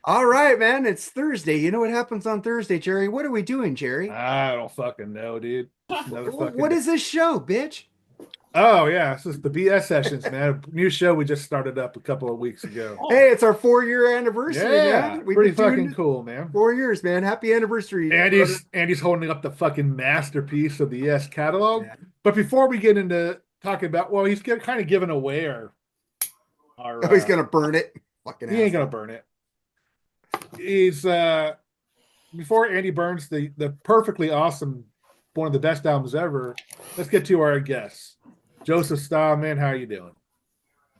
All right, man. It's Thursday. You know what happens on Thursday, Jerry? What are we doing, Jerry? I don't fucking know, dude. Just another What fucking. is this show, bitch? Oh yeah, this is the BS sessions, man. New show we just started up a couple of weeks ago. Hey, it's our 4 year anniversary, Yeah, man. We've pretty been doing fucking it cool, man. 4 years, man. Happy anniversary, brother. Andy's holding up the fucking masterpiece of the Yes catalog. Yeah. But before we get into talking about, well, kind of giving away our Oh, he's gonna burn it. Fucking he ain't gonna asshole. burn it. He's before Andy burns the perfectly awesome, one of the best albums ever. Let's get to our guests. Joseph Staub, man, how you doing?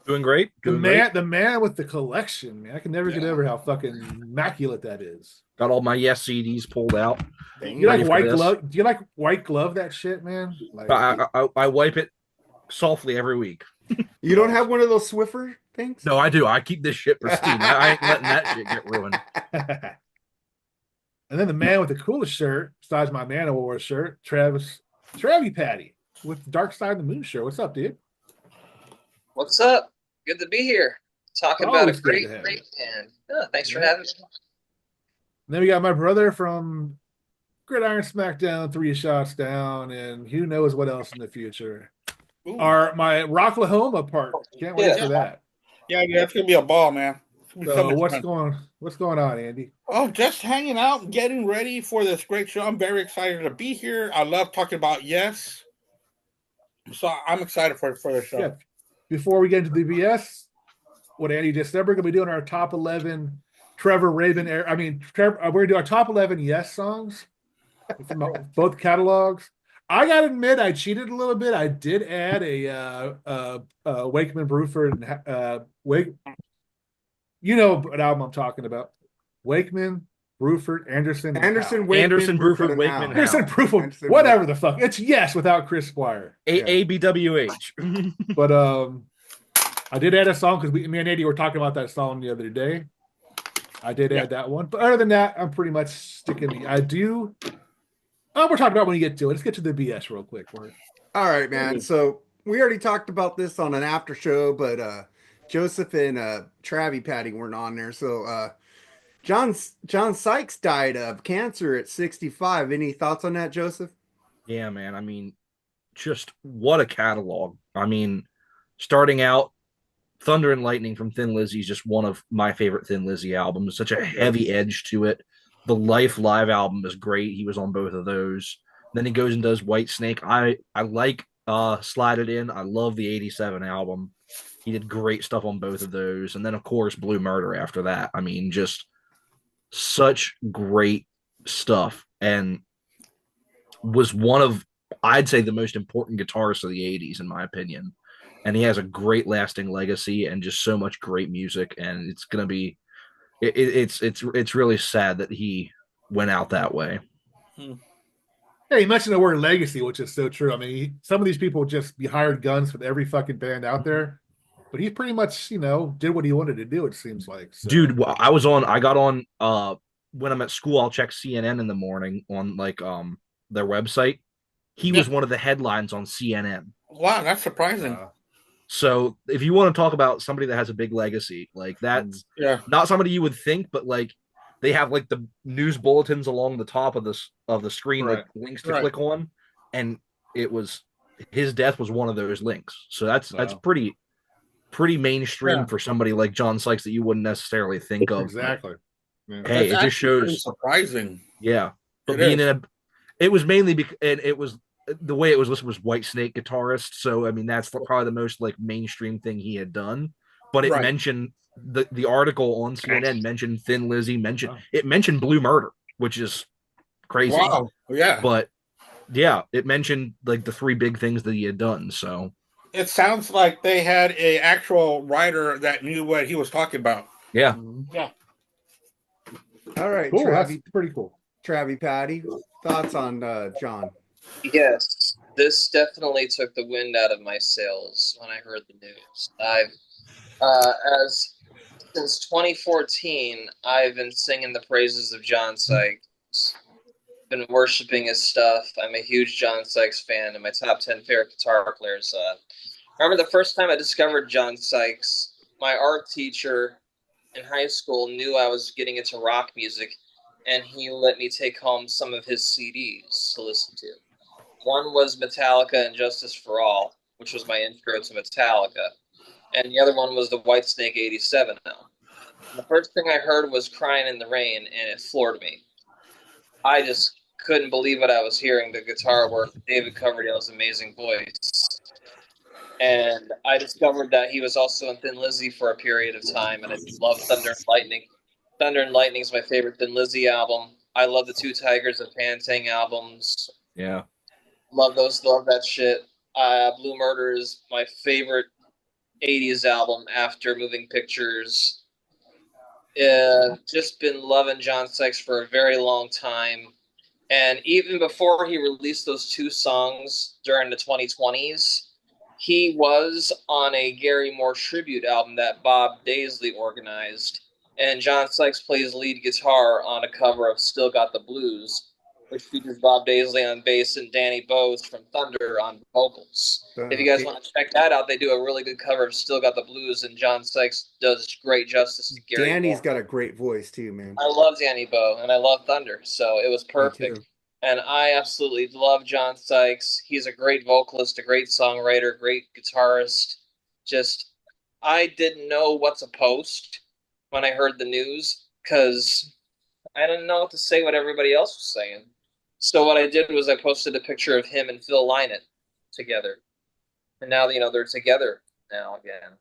Doing great, The doing great. man with the collection, man. I can never get Yeah. over how fucking immaculate that is. Got all my Yes CDs pulled out, You like ready Damn. for white this. glove? Do you like white glove that shit, man? Like, I wipe it softly every week. You don't have one of those Swiffer things? No, I do. I keep this shit pristine. I ain't letting that shit get ruined. and then the man with the coolest shirt, besides my Man of War shirt, Travie Patty with the Dark Side of the Moon shirt. What's up, dude? What's up? Good to be here. Talking about a Always good to great, have you. great band. Oh, thanks for Yeah. having me. And then we got my brother from Gridiron SmackDown, Three Shots Down, and who knows what else in the future. Ooh. My Rocklahoma part. Can't wait Yeah. for that. Yeah, that's gonna be a ball, man. It's gonna be so So much fun. what's going on, Andy? Oh, just hanging out, getting ready for this great show. I'm very excited to be here. I love talking about Yes, so I'm excited for the show. Yeah. Before we get into the BS, what Andy just said, we're gonna be doing our top 11 Trevor Rabin we're gonna do our top 11 Yes songs from both catalogs. I gotta admit, I cheated a little bit. I did add Wakeman Bruford and Wake. You know what album I'm talking about? Wakeman, Bruford, Anderson, and Anderson, Howe. Wakeman, Anderson, Bruford, Bruford, and Wakeman, Howe. Anderson, Howe. Bruford, Anderson, whatever the fuck. It's Yes without Chris Squire. Yeah. ABWH. But I did add a song because me and Andy were talking about that song the other day. I did Yeah. add that one, but other than that, I'm pretty much sticking. I do. Oh, we're talking about when you get to it. Let's get to the BS real quick. All right, man. So we already talked about this on an after show, but Joseph and Travie Patty weren't on there. So John Sykes died of cancer at 65. Any thoughts on that, Joseph? Yeah, man. I mean, just what a catalog. I mean, starting out, Thunder and Lightning from Thin Lizzy is just one of my favorite Thin Lizzy albums. Such a heavy edge to it. The Life live album is great. He was on both of those. Then he goes and does White Snake. I like Slide It In. I love the 87 album. He did great stuff on both of those. And then of course Blue Murder after that. I mean, just such great stuff. And was one of, I'd say, the most important guitarists of the 80s, in my opinion. And he has a great lasting legacy and just so much great music. And it's going to be, it's really sad that he went out that way. Yeah, you mentioned the word legacy, which is so true. I mean, some of these people just be hired guns with every fucking band out there, but he pretty much, did what he wanted to do. It seems like, so. Dude, I got on, when I'm at school, I'll check CNN in the morning on like, their website. He Yeah. was one of the headlines on CNN. Wow, that's surprising. So if you want to talk about somebody that has a big legacy, like that's Yeah. not somebody you would think, but like they have like the news bulletins along the top of the screen, Right. like links to Right. click on, and it was his death was one of those links. So that's Wow. pretty mainstream Yeah. for somebody like John Sykes that you wouldn't necessarily think of. Exactly. Yeah. Hey, That's it just actually pretty shows. surprising. Yeah, but It being is. in a, it was mainly because, and it was the way it was listed was White Snake guitarist. So I mean, that's probably the most like mainstream thing he had done. But it Right. mentioned the article on CNN mentioned Thin Lizzy, Wow. mentioned Blue Murder, which is crazy. Wow. Yeah. But yeah, it mentioned like the three big things that he had done. So It sounds like they had a actual writer that knew what he was talking about. yeah, Yeah. All right, Cool. That's Travie, pretty cool. Travie Patty. Thoughts on John? Yes, this definitely took the wind out of my sails when I heard the news. As since 2014, I've been singing the praises of John Sykes, been worshiping his stuff. I'm a huge John Sykes fan, and my top 10 favorite guitar players. Remember the first time I discovered John Sykes? My art teacher in high school knew I was getting into rock music, and he let me take home some of his CDs to listen to. One was Metallica and Justice for All, which was my intro to Metallica, and the other one was the Whitesnake 87 album. The first thing I heard was Crying in the Rain, and it floored me. I just couldn't believe what I was hearing, the guitar work, David Coverdale's amazing voice. And I discovered that he was also in Thin Lizzy for a period of time, and I love Thunder and Lightning. Thunder and Lightning is my favorite Thin Lizzy album. I love the Two Tigers of Pantang albums. Yeah. Love those, love that shit. Blue Murder is my favorite 80s album after Moving Pictures. Just been loving John Sykes for a very long time. And even before he released those two songs during the 2020s, he was on a Gary Moore tribute album that Bob Daisley organized. And John Sykes plays lead guitar on a cover of Still Got the Blues, which features Bob Daisley on bass and Danny Bowes from Thunder on vocals. If you guys want to check that out, they do a really good cover of Still Got the Blues, and John Sykes does great justice to Gary Danny's Moore. got a great voice too, man. I love Danny Bowe, and I love Thunder, so it was perfect. And I absolutely love John Sykes. He's a great vocalist, a great songwriter, great guitarist. Just, I didn't know what to post when I heard the news, because I didn't know what to say what everybody else was saying. So what I did was I posted a picture of him and Phil Lynott together. And now, they're together now again.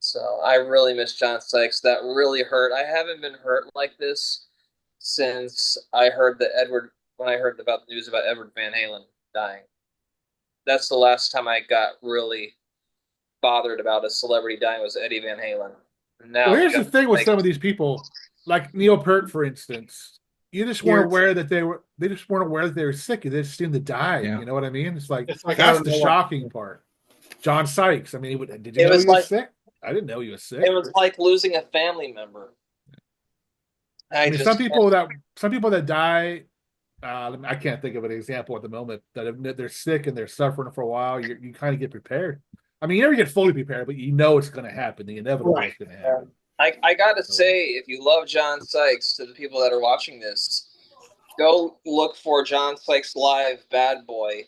So I really miss John Sykes. That really hurt. I haven't been hurt like this since I heard when I heard about the news about Edward Van Halen dying. That's the last time I got really bothered about a celebrity dying, was Eddie Van Halen. Now, well, here's the thing with some of these people, like Neil Peart, for instance. You just weren't aware that they weren't aware that they were sick. They just seemed to die. Yeah. You know what I mean? It's like that's the shocking part. John Sykes. I mean, did you know he was sick? I didn't know he was sick. It was like losing a family member. Some people that die. I can't think of an example at the moment that they're sick and they're suffering for a while. You kind of get prepared. I mean, you never get fully prepared, but you know it's going to happen. The inevitable is going to happen. I gotta say, if you love John Sykes, to the people that are watching this, go look for John Sykes Live Bad Boy,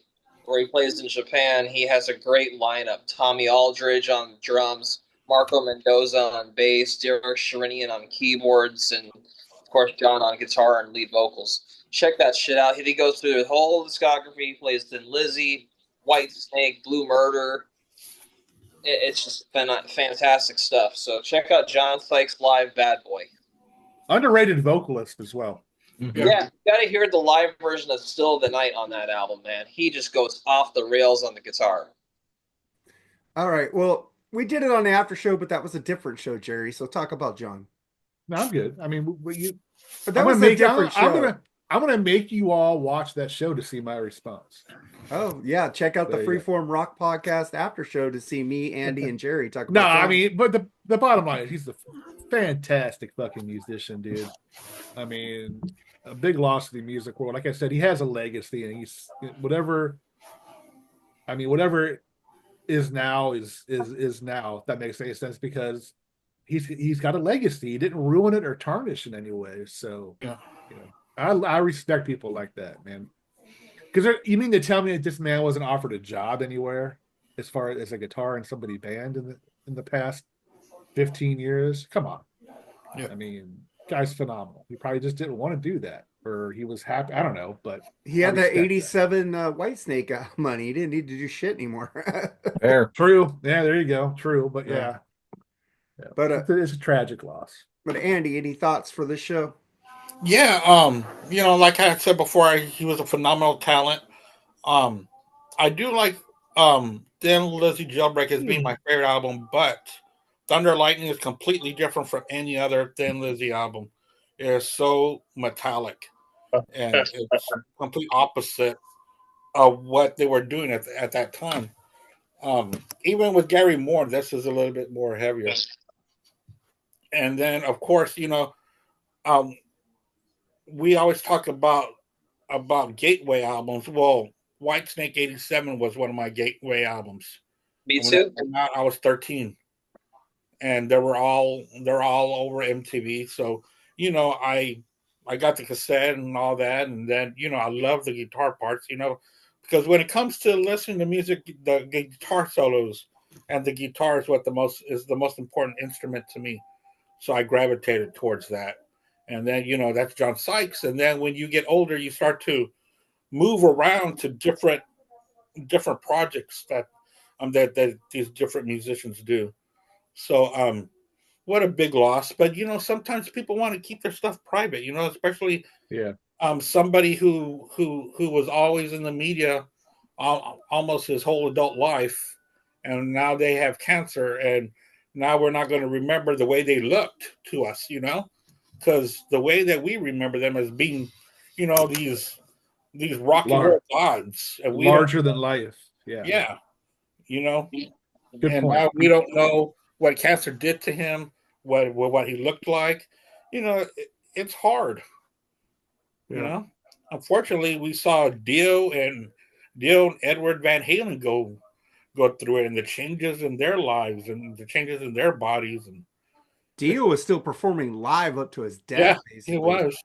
where he plays in Japan. He has a great lineup. Tommy Aldridge on drums, Marco Mendoza on bass, Derek Sherinian on keyboards, and of course John on guitar and lead vocals. Check that shit out. He goes through the whole discography. He plays Thin Lizzy, Whitesnake, Blue Murder. It's just fantastic stuff. So check out John Sykes Live Bad Boy. Underrated vocalist as well. Mm-hmm. Yeah, you got to hear the live version of Still of the Night on that album, man. He just goes off the rails on the guitar. All right. Well, we did it on the after show, but that was a different show, Jerry. So talk about John. No, I'm good. I mean, but that was a different show. I'm gonna make you all watch that show to see my response. Oh yeah, check out the Freeform Rock Podcast after show to see me, Andy, and Jerry talk about. No, I mean, but the bottom line is he's a fantastic fucking musician, dude. I mean, a big loss to the music world. Like I said, he has a legacy, and he's whatever is now is now. If that makes any sense, because he's got a legacy. He didn't ruin it or tarnish in any way. So I respect people like that, man. Because you mean to tell me that this man wasn't offered a job anywhere as far as a guitar in somebody's band in the past 15 years? Come on. Yeah. I mean, guy's phenomenal. He probably just didn't want to do that, or he was happy. I don't know, but he had that 87 Whitesnake money. He didn't need to do shit anymore. Fair. True. Yeah, there you go. True, but yeah. But it's a tragic loss. But Andy, any thoughts for this show? Yeah, like I said before, he was a phenomenal talent. I do like Thin Lizzy Jailbreak as being my favorite album, but Thunder Lightning is completely different from any other Thin Lizzy album. It is so metallic, and it's complete opposite of what they were doing at that time. Even with Gary Moore, this is a little bit more heavier. And then, of course, we always talk about gateway albums. Well, Whitesnake 87 was one of my gateway albums. Me too. I was 13. and they're all over MTV. So I got the cassette and all that, and then I love the guitar parts. Because when it comes to listening to music, the guitar solos and the guitar is the most important instrument to me. So I gravitated towards that. And then that's John Sykes. And then when you get older, you start to move around to different projects that these different musicians do. So what a big loss. But sometimes people want to keep their stuff private. Especially somebody who was always in the media almost his whole adult life, and now they have cancer, and now we're not going to remember the way they looked to us, because the way that we remember them as being, these rock and roll gods, and larger than life. Yeah. Good and point. Now we don't know what cancer did to him, what he looked like. It's hard. Unfortunately, we saw Dio and Edward Van Halen go through it, and the changes in their lives and the changes in their bodies. And Dio was still performing live up to his death. Yeah, basically. he was.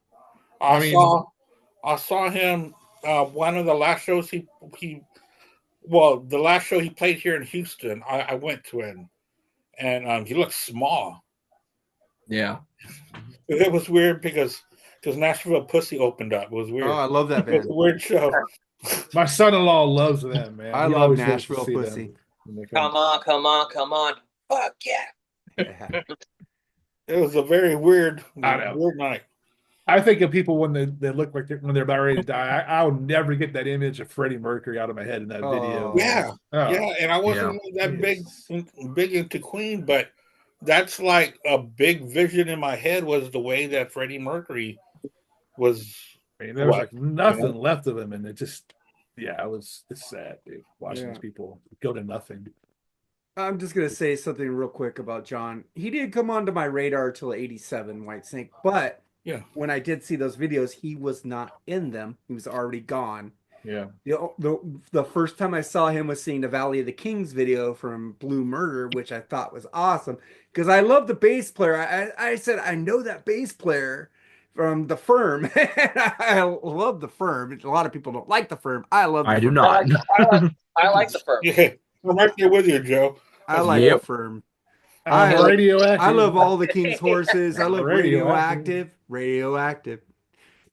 I saw him one of the last shows the last show he played here in Houston. I went to it, and he looked small. Yeah, it was weird because Nashville Pussy opened up. It was weird. Oh, I love that It was band. a weird show. My son-in-law loves them, man. I He love always goes to Nashville see them Pussy. when they come. Come on. Fuck yeah. Yeah. It was a very weird night. I think of people when they look like when they're about ready to die. I'll never get that image of Freddie Mercury out of my head in that video. Yeah, and I wasn't that big into Queen, but that's like a big vision in my head was the way that Freddie Mercury was. I mean, there was like nothing left of him, and it just, it's sad, dude, watching these people go to nothing. I'm just going to say something real quick about John. He didn't come onto my radar till 87, White Snake, but when I did see those videos, he was not in them. He was already gone. Yeah. The first time I saw him was seeing the Valley of the Kings video from Blue Murder, which I thought was awesome because I love the bass player. I said, I know that bass player from The Firm. I love The Firm. A lot of people don't like The Firm. I love The Firm. do not. I like The Firm. Yeah, I'm right there with you, Joe. I like The Firm. I love all the King's Horses. I love Radioactive.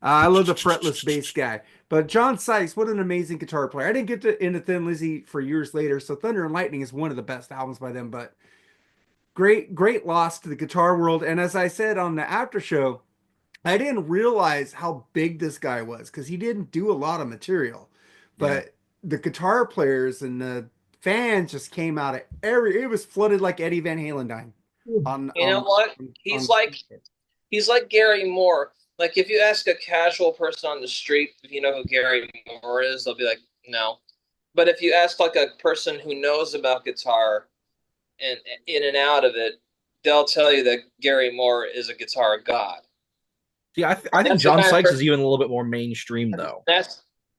I love the fretless bass guy. But John Sykes, what an amazing guitar player. I didn't get into Thin Lizzy for years later, so Thunder and Lightning is one of the best albums by them, but great loss to the guitar world. And as I said on the after show, I didn't realize how big this guy was because he didn't do a lot of material. But the guitar players and the fans just came out of it was flooded like Eddie Van Halen dying. He's like Gary Moore. Like if you ask a casual person on the street if you know who Gary Moore is, they'll be like, no. But if you ask like a person who knows about guitar and in and out of it, they'll tell you that Gary Moore is a guitar god. Yeah, I think John Sykes is even a little bit more mainstream though.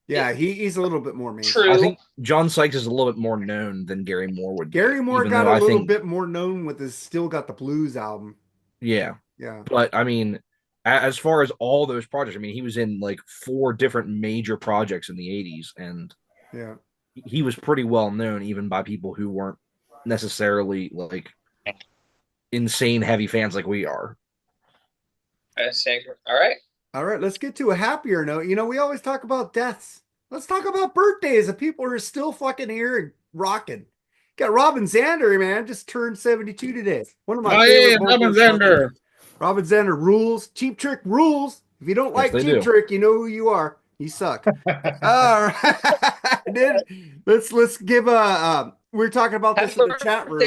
He's a little bit more mainstream. True. I think John Sykes is a little bit more known than Gary Moore would be. Gary Moore got a little bit more known with his Still Got the Blues album. Yeah. Yeah. But I mean, as far as all those projects, I mean, he was in like 4 different major projects in the 80s, and he was pretty well known even by people who weren't necessarily like insane heavy fans like we are. All right, let's get to a happier note. We always talk about deaths. Let's talk about birthdays of people who are still fucking here and rocking. Got Robin Zander, man, just turned 72 today. One of my favorite Robin Zander. Robin Zander rules. Cheap Trick rules. If you don't like Cheap Trick, you know who you are. You suck. All right. Then let's give we're talking about this in the chat room.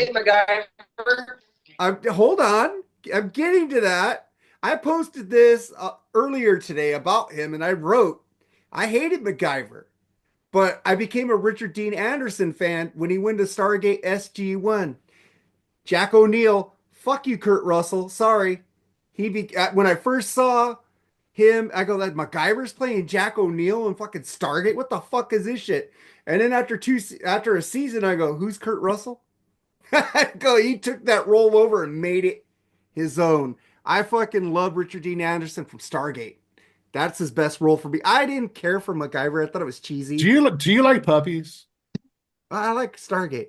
Hold on. I'm getting to that. I posted this earlier today about him, and I wrote, I hated MacGyver, but I became a Richard Dean Anderson fan when he went to Stargate SG-1. Jack O'Neill, fuck you, Kurt Russell. Sorry. When I first saw him, I go, that MacGyver's playing Jack O'Neill in fucking Stargate. What the fuck is this shit? And then after a season, I go, who's Kurt Russell? Go, he took that role over and made it his own. I fucking love Richard Dean Anderson from Stargate. That's his best role for me. I didn't care for MacGyver. I thought it was cheesy. Do you like puppies? I like Stargate.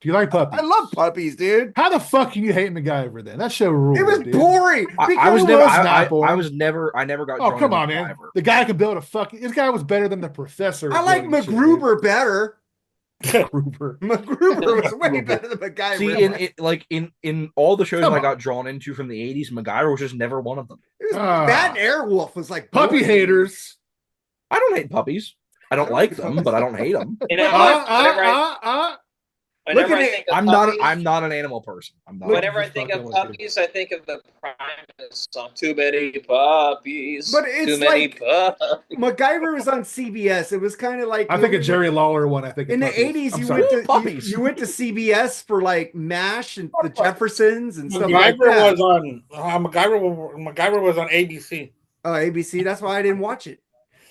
Do you like puppies? I love puppies, dude. How the fuck can you hate MacGyver then? That show rules. It was dude. boring. I was never. I never got. Oh drawn come into on, man! MacGyver. The guy could build a fucking. This guy was better than the professor. I like MacGruber better. MacGruber. MacGruber was way better than MacGyver. See, in all the shows Come I on. got drawn into from the '80s, MacGyver was just never one of them. It was, that and Airwolf was like Puppy boring. haters. I don't hate puppies. I don't like them, but I don't hate them. You know, whenever I think of puppies, I'm not an animal person. I'm not. whenever I think of puppies, I think of the Primus song. Too many puppies. But it's too many like- puppies. MacGyver was on CBS. It was kind of like I think a Jerry Lawler one. I think in the puppies. 80s I'm you sorry. went to Puppies. you went to CBS for like MASH and the Jeffersons and stuff like MacGyver that. was on MacGyver was on ABC. Oh, ABC. That's why I didn't watch it.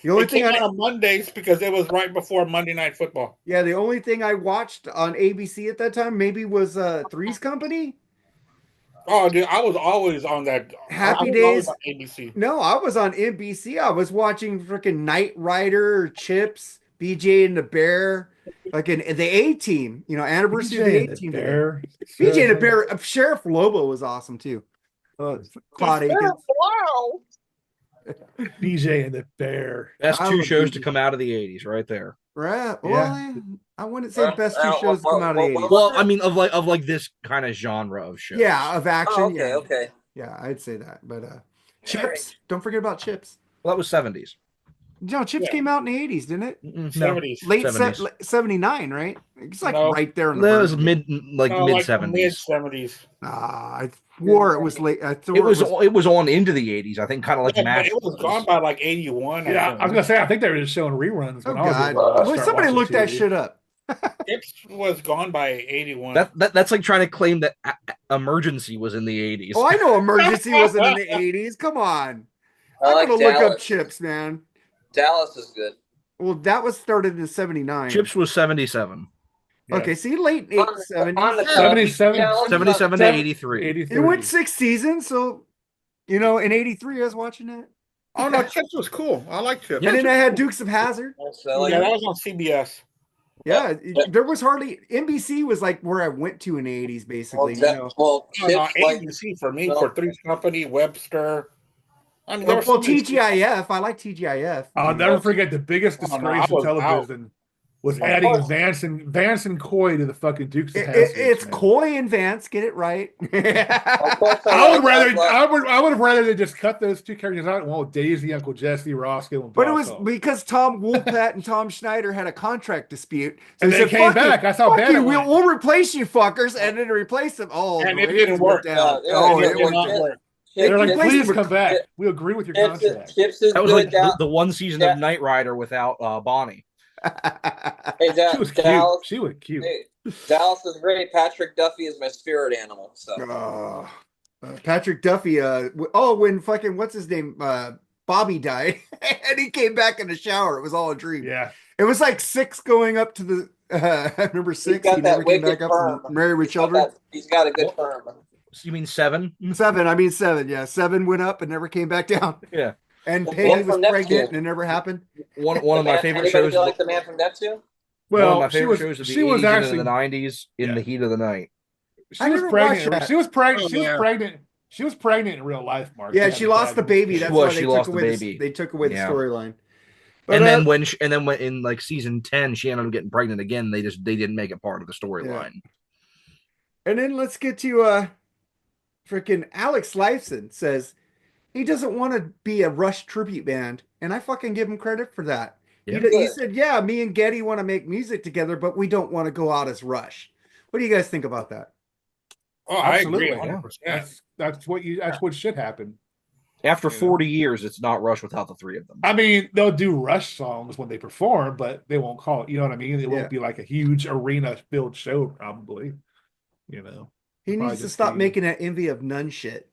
The only It thing came I out on Mondays because it was right before Monday Night Football. the only thing I watched on ABC at that time maybe was Three's Company. Oh, dude, I was always on that. Happy I was Days. always on ABC. No, I was on NBC. I was watching freaking Knight Rider, Chips, BJ and the Bear, like in the A-Team. You know, anniversary of the A-Team. Bear. BJ and the Bear. Sheriff Lobo was awesome too. Claude Akins. Wow. BJ and the Bear. Best I two love shows BJ. to come out of the '80s, right there. Right. Yeah. Well, I wouldn't say best two shows to come out of the 80s. Well, I mean, of like this kind of genre of shows. Yeah, of action. Oh, okay, yeah. okay. Yeah, I'd say that. But Chips. Don't forget about Chips. Well, that was '70s. No, Chips Yeah. came out in the 80s, didn't it? No, 70s. Late 70s. 79, right? It's like No. right there in the that was verge. mid Mid '70s. 70s. I swore it was late. I thought It was on into the '80s. I think, kind of like Yeah, but MASH. it was gone by like 81. Yeah, I was gonna say. I think they were just showing reruns. Oh When I was God! little. I Well, started somebody watching looked that TV. shit up. Chips was gone by 81. That's like trying to claim that Emergency was in the '80s. Oh, I know Emergency wasn't in the 80s. Come on. I I'm like gonna look up Dallas. Chips, man. Dallas is good. Well, that was started in 79. Chips was 77, Yeah. Okay, see, late On 70s. the 77, Dallas, 77 to Seven- 83. 83. It went 6 seasons, so in 83 I was watching that. Oh no, Chips was cool. I like Chips. And then I had Dukes of Hazzard. So, Yeah, that was on CBS. Yeah, Yeah. there was hardly NBC was like where I went to in the 80s, basically. Oh, Chips, no, like, ABC for me, No. for Three's Company, Webster. I mean, there Well, were so many- TGIF. I like TGIF. I'll never forget the biggest Oh, no, disgrace I was in television was Of adding course. Vance and Coy to the fucking Dukes of It- Hazzard. it's man. Coy and Vance. Get it right. of course I would like- rather like- I would have rather they just cut those two characters out. Well, Daisy, Uncle Jesse, Roscoe, and But it was Bronco. because Tom Woolpat and Tom Schneider had a contract dispute. So And he they said, came "Fuck back. you, That's how fuck bad you. it went. We'll replace you fuckers," and then replace them. Oh, And the it didn't ratings work. went down. Yeah, Oh, it it did went not down. work. They're like, Chips- please Chips- come back. We agree with your Chips, contract. Chips is That was good. like the one season of Knight Rider without Bonnie. Hey, She was cute. Dallas, She was cute. hey, Dallas is great. Patrick Duffy is my spirit animal. So Patrick Duffy. When fucking what's his name? Bobby died, and he came back in the shower. It was all a dream. Yeah. It was like 6 going up to the number 6. got He that never came wicked back up firm. from Married with Children. He's got a good firm. You mean 7? 7. I mean 7. Yeah, 7 went up and never came back down. Yeah. And Well, Peggy one was from Neptune. pregnant and it never happened. One of my favorite Anybody shows. like the Man from Neptune? Well, one of my favorite shows of the 80s and actually the 90s in Yeah. the heat of the night. she I was never pregnant. watched that. She was pregnant. Oh, She was yeah. pregnant. She was pregnant in real life, Mark. Yeah, She she had lost the bad baby. news. That's was. why they She took lost the away baby. they took away the Yeah. storyline. But, And then in like season 10, she ended up getting pregnant again. They didn't make it part of the storyline. and then let's get to freaking Alex Lifeson says he doesn't want to be a Rush tribute band, and I fucking give him credit for that. Yeah. He said, "Yeah, me and Getty want to make music together, but we don't want to go out as Rush." What do you guys think about that? Oh, I Absolutely. agree Yeah. 100%. That's what should happen. After Yeah. 40 years, it's not Rush without the three of them. I mean, they'll do Rush songs when they perform, but they won't call it. You know what I mean? It Yeah. won't be like a huge arena filled show, probably. You know, He Probably needs to just stop be- making that envy of none shit.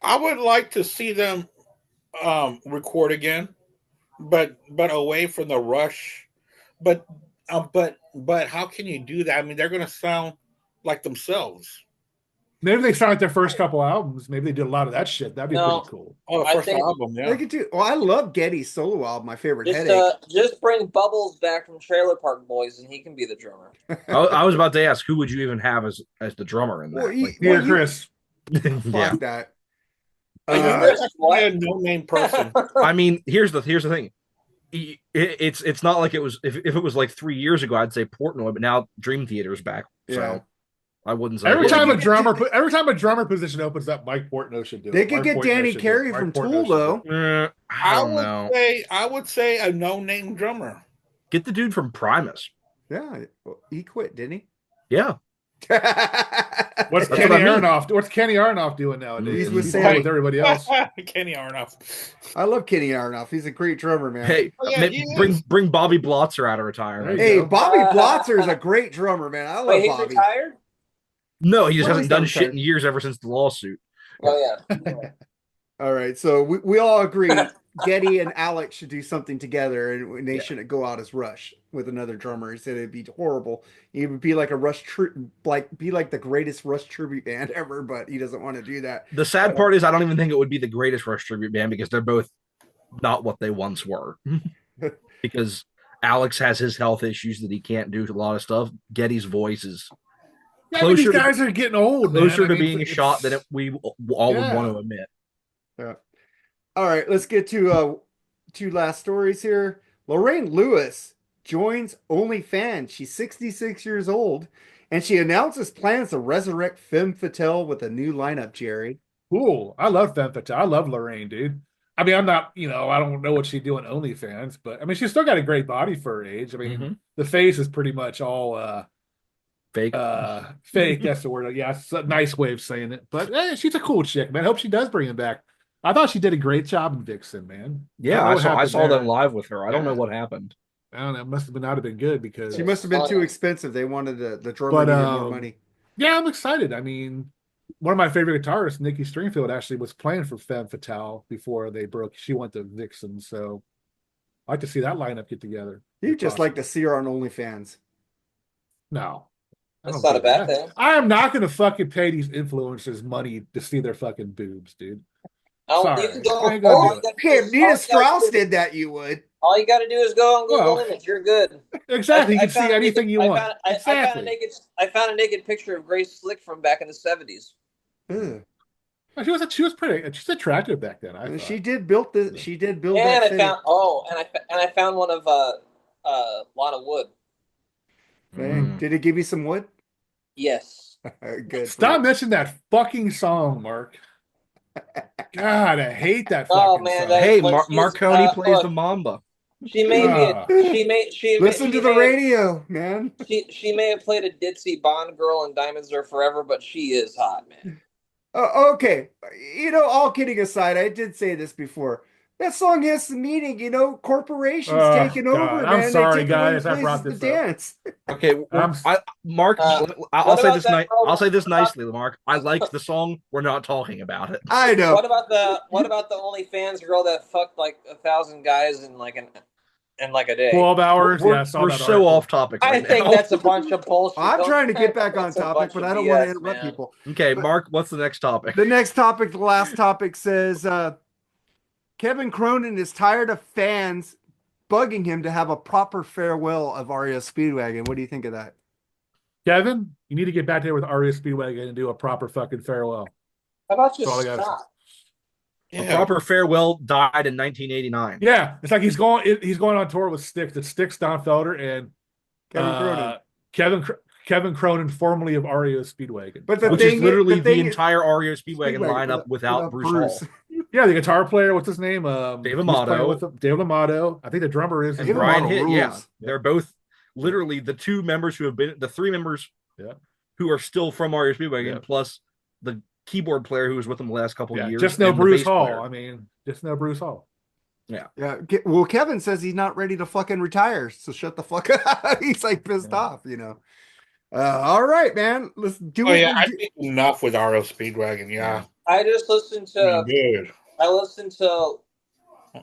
I would like to see them record again, but away from the Rush. But how can you do that? I mean, they're going to sound like themselves. Maybe they started their first couple albums. Maybe they did a lot of that shit. That'd be pretty cool. Oh, the I first think- album, yeah. They could do. Well, I love Getty's solo album. My favorite Headache. Just bring Bubbles back from Trailer Park Boys, and he can be the drummer. I was about to ask, who would you even have as the drummer in that? Well, Like, Peter Chris. Fuck yeah. that. A no-name person. I mean, here's the thing. It's not like it was if it was like 3 years ago, I'd say Portnoy, but now Dream Theater's back. So Yeah. I wouldn't say Every time him. a drummer position opens up, Mike Portnoy should do it. They could Mike get Portnoy Danny should do Carey it. from Mike Portnoy Tool, should do it. though. I don't know. I would say a no-name drummer. Get the dude from Primus. Yeah, well, he quit, didn't he? Yeah. What's That's Kenny what I mean. Aronoff? What's Kenny Aronoff doing nowadays? He's with playing Sammy. with everybody else. Kenny Aronoff. I love Kenny Aronoff. He's a great drummer, man. Hey, Oh, yeah, he bring Bobby Blotzer out of retirement. There you Hey, go. Bobby Blotzer is a great drummer, man. I love Wait, he's Bobby. retired? No, he just Well, hasn't he's done not shit retired. in years ever since the lawsuit. Oh yeah. All right, so we all agree Getty and Alex should do something together, and they shouldn't go out as Rush with another drummer. He said it'd be horrible. It would be like a Rush, be like the greatest Rush tribute band ever, but he doesn't want to do that. The sad part is I don't even think it would be the greatest Rush tribute band because they're both not what they once were. Because Alex has his health issues that he can't do a lot of stuff. Getty's voice is Yeah, but these closer to- guys are getting old. closer man. to I mean, being a it's- shot than we all would want to admit. Yeah. All right, let's get to two last stories here. Lorraine Lewis joins OnlyFans. She's 66 years old, and she announces plans to resurrect Femme Fatale with a new lineup, Jerry. Cool. I love Femme Fatale. I love Lorraine, dude. I mean, I'm not, I don't know what she's doing OnlyFans, but I mean, she's still got a great body for her age. I mean, the face is pretty much all Fake. fake. That's the word. Yeah, it's a nice way of saying it. But she's a cool chick, man. I hope she does bring him back. I thought she did a great job in Vixen, man. Yeah, don't know what I happened saw there. them live with her. I don't know what happened. I don't know. It must have not have been good because She must have been too expensive. They wanted the drummer But, to get more money. yeah, I'm excited. I mean, one of my favorite guitarists, Nikki Stringfield, actually was playing for Femme Fatale before they broke. She went to Vixen, so I'd like to see that lineup get together. You if just possible. like to see her on OnlyFans. No. I That's don't not a do bad that. thing. I am not going to fucking pay these influencers money to see their fucking boobs, dude. Oh, Sorry. you can go. I ain't gonna all do you it. gotta do Okay, is- if Nina all you gotta Strauss do- did that, you would. All you got to do is go on Google Well, Images. You're good. Exactly. You I can see found a anything naked- you I want. found- I Exactly. found a naked picture of Grace Slick from back in the 70s. Ugh. She was pretty. She's attractive back then. I She thought. did build the. She did build And that I thing. found I found one of Lana Wood. Okay. Did it give you some wood? Yes. Good. Stop mentioning that fucking song, Mark. God, I hate that fucking Oh, man, song. that- Hey, when she's, Marconi plays look. the Mamba. She may Ah. Listen to the radio, man. She may have played a ditzy Bond girl in Diamonds Are Forever, but she is hot, man. Okay, all kidding aside, I did say this before. That song has some meaning, corporations Oh, taking over, God. man. I'm They sorry, take away guys. I places brought to this up. dance. Okay, well, Mark, I'll what say about this that girl- I'll say this nicely, Mark. I liked the song. We're not talking about it. I know. What about the OnlyFans girl that fucked like 1,000 guys in like a day? 12 hours. We're, Yeah, I saw we're that so article. off topic. I Right think now. that's a bunch of bullshit. I'm Don't- trying to get back on that's a topic, bunch but of I don't want to BS, interrupt man. people. Okay, Mark. What's the next topic? The next topic, the last topic says Kevin Cronin is tired of fans bugging him to have a proper farewell of REO Speedwagon. What do you think of that? Kevin, you need to get back there with REO Speedwagon and do a proper fucking farewell. How about That's just all I gotta stop? A proper farewell died in 1989. Yeah, it's like he's going on tour with Styx. It's Styx, Don Felder, and Kevin Cronin. Kevin Cronin, formerly of REO Speedwagon. But the Which thing is literally the thing the entire REO Speedwagon Speedwagon lineup without Bruce Hall. Yeah, the guitar player, what's his name? Dave he's Amato. playing with him. Dave Amato. I think the drummer is And Dave Brian Amato Hitt, yeah. rules. They're both literally the two members who have been the three members who are still from REO Speedwagon, plus the keyboard player who was with them the last couple of years. Just no and the Bruce bass Hall. player. I mean, just no Bruce Hall. Yeah. Yeah. Well, Kevin says he's not ready to fucking retire, so shut the fuck up. He's like pissed off, all right, man. Let's do it. I think enough with RO Speedwagon. Yeah. I just listened to. Dude. I listened to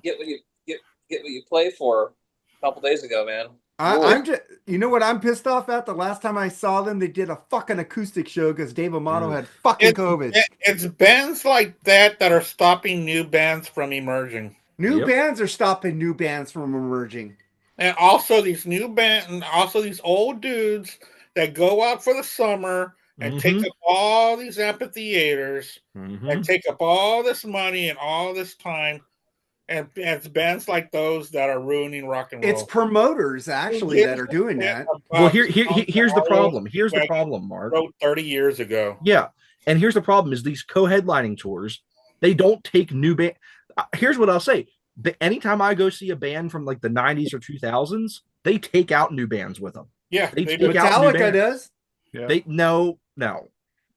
Get What You Play For a couple days ago, man. I'm just, you know what I'm pissed off at? The last time I saw them, they did a fucking acoustic show because Dave Amato had fucking COVID. It's bands like that are stopping new bands from emerging. New bands are stopping new bands from emerging. And also these new bands, and also these old dudes that go out for the summer and take up all these amphitheaters and take up all this money and all this time. And it's bands like those that are ruining rock and roll. It's promoters actually that are doing that. Well, here's the problem. Here's the problem, Mark. Wrote 30 years ago. Yeah, and here's the problem: is these co-headlining tours, they don't take new band. Here's what I'll say: anytime I go see a band from like the '90s or 2000s, they take out new bands with them. Yeah, they take Metallica does. Yeah. They no.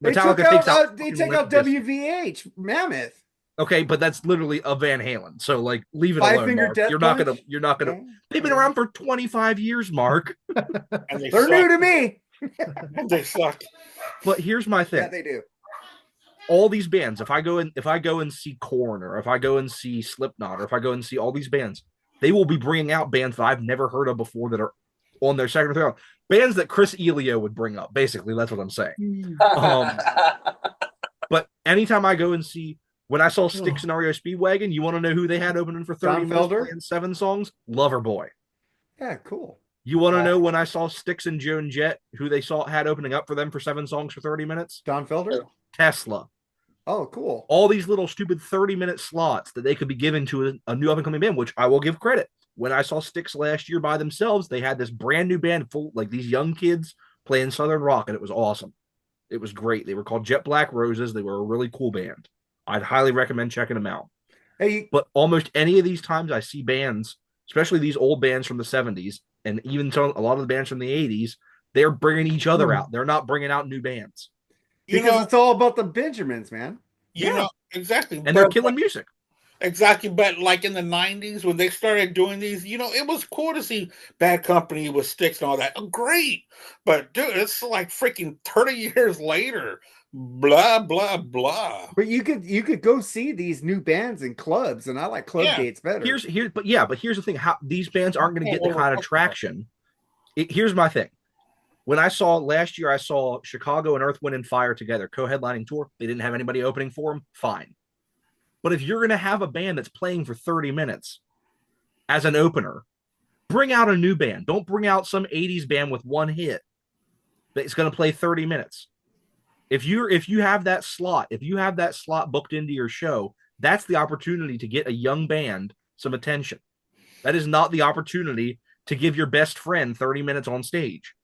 Metallica takes out. They take out WVH Mammoth. Okay, but that's literally a Van Halen. So like, leave it alone. Mark. You're not gonna. They've been around for 25 years, Mark. And they're new to me. They suck. But here's my thing. Yeah, they do. All these bands, if I go and see Korn, or if I go and see Slipknot, or if I go and see all these bands, they will be bringing out bands that I've never heard of before that are on their second or third. Bands that Chris Elio would bring up. Basically, that's what I'm saying. But anytime I go and see. When I saw Styx and REO Speedwagon, you want to know who they had opening for 30 minutes playing 7 songs? Loverboy. Yeah, cool. You want to know when I saw Styx and Joan Jett, who they had opening up for them for 7 songs for 30 minutes? Don Felder? Tesla. Oh, cool. All these little stupid 30-minute slots that they could be given to a new up-and-coming band, which I will give credit. When I saw Styx last year by themselves, they had this brand new band full, like these young kids playing Southern rock, and it was awesome. It was great. They were called Jet Black Roses. They were a really cool band. I'd highly recommend checking them out. Hey, but almost any of these times I see bands, especially these old bands from the 70s, and even a lot of the bands from the 80s, they're bringing each other out. They're not bringing out new bands. Because it's all about the Benjamins, man. You know, exactly. And they're killing music. Exactly. But like in the 90s, when they started doing these, it was cool to see Bad Company with Styx and all that. Oh, great. But dude, it's like freaking 30 years later. Blah blah blah. But you could go see these new bands in clubs, and I like club dates better. Here's the thing: how these bands aren't going to get the kind of traction. Here's my thing: when last year, I saw Chicago and Earth, Wind and Fire together, co-headlining tour. They didn't have anybody opening for them. Fine, but if you're going to have a band that's playing for 30 minutes as an opener, bring out a new band. Don't bring out some 80s band with one hit that's going to play 30 minutes. If you have that slot booked into your show, that's the opportunity to get a young band some attention. That is not the opportunity to give your best friend 30 minutes on stage.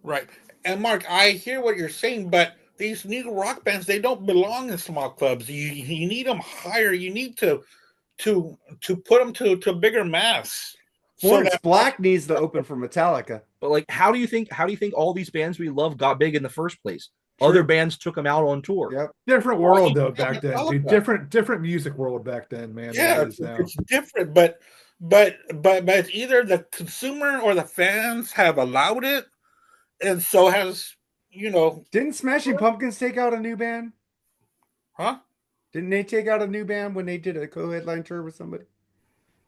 Right. And Mark, I hear what you're saying, but these new rock bands, they don't belong in small clubs. You need them higher. You need to put them to a bigger mass. Florence Black needs to open for Metallica. But like, how do you think all these bands we love got big in the first place? Other bands took them out on tour. Yep. Different world though back then. Dude. Different music world back then, man. Yeah, it's different, but it's either the consumer or the fans have allowed it, and so has Didn't Smashing Pumpkins take out a new band? Huh? Didn't they take out a new band when they did a co-headline tour with somebody?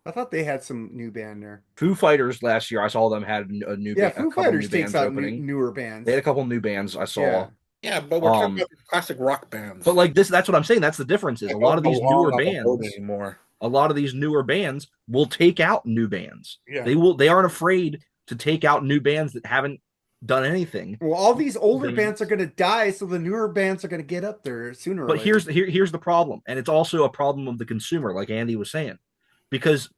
I thought they had some new band there. Foo Fighters last year, I saw them had a new band. Yeah, Foo Fighters takes out newer bands. They had a couple new bands I saw. Yeah, but we're talking about classic rock bands. But like that's what I'm saying. That's the difference. Is a lot of these newer bands anymore. A lot of these newer bands will take out new bands. Yeah. They aren't afraid to take out new bands that haven't done anything. Well, all these older bands are going to die, so the newer bands are going to get up there sooner. But here's the problem, and it's also a problem of the consumer, like Andy was saying, because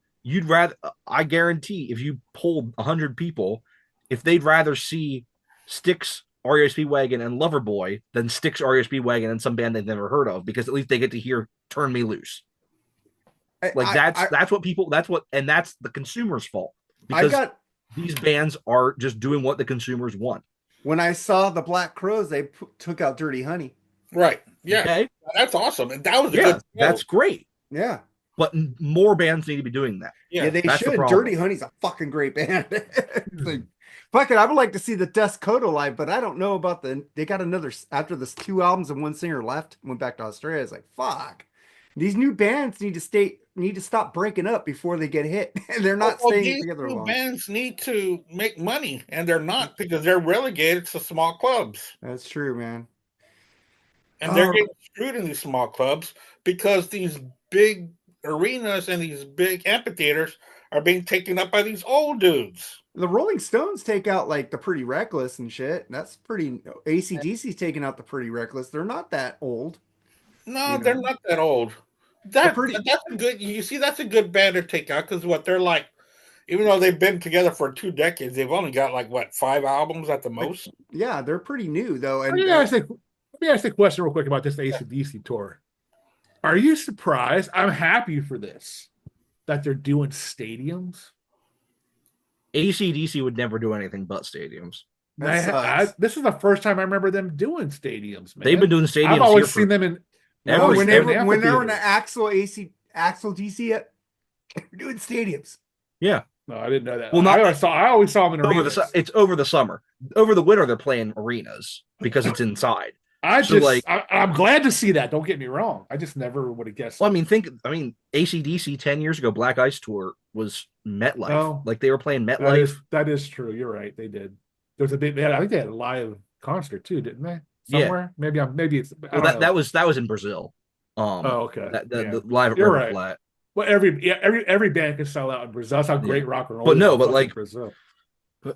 I guarantee if you polled 100 people, if they'd rather see Styx, REO Speedwagon, and Loverboy than Styx, REO Speedwagon, and some band they've never heard of, because at least they get to hear "Turn Me Loose." That's the consumer's fault, because these bands are just doing what the consumers want. When I saw the Black Crowes, they took out Dirty Honey. Right. Yeah. Okay. That's awesome, and that was a good. That's great. Yeah. But more bands need to be doing that. Yeah, they should. Dirty Honey's a fucking great band. Fuck it, I would like to see the Descoto live, but I don't know about they got another after this 2 albums and one singer left, went back to Australia. I was like, fuck. These new bands need to stop breaking up before they get hit. And they're not staying these together new long. bands need to make money, and they're not because they're relegated to small clubs. That's true, man. And they're getting screwed in these small clubs because these big arenas and these big amphitheaters are being taken up by these old dudes. The Rolling Stones take out like the Pretty Reckless and shit. That's pretty. AC/DC's taking out the Pretty Reckless. They're not that old. No, they're not that old. That's a good. You see, that's a good band to take out because what they're like. Even though they've been together for 2 decades, they've only got like what 5 albums at the most. Yeah, they're pretty new though. And let me ask you a question real quick about this AC/DC tour. Are you surprised? I'm happy for this that they're doing stadiums. AC/DC would never do anything but stadiums. This is the first time I remember them doing stadiums, man. They've been doing stadiums. I've always seen them in. when they're in an Axel DC, they're doing stadiums. Yeah. No, I didn't know that. Well, I always saw them in arenas. It's over the summer. Over the winter, they're playing arenas because it's inside. I'm glad to see that. Don't get me wrong. I just never would have guessed. Well, AC/DC 10 years ago, Black Ice Tour was MetLife. Oh, like they were playing MetLife. That is true. You're right. They did. There was I think they had a live concert too, didn't they? Somewhere. Yeah. Maybe it's. That was in Brazil. Okay. The live at You're River right. Flat. Well, every band can sell out in Brazil. That's how great rock and roll. But no, but like Brazil.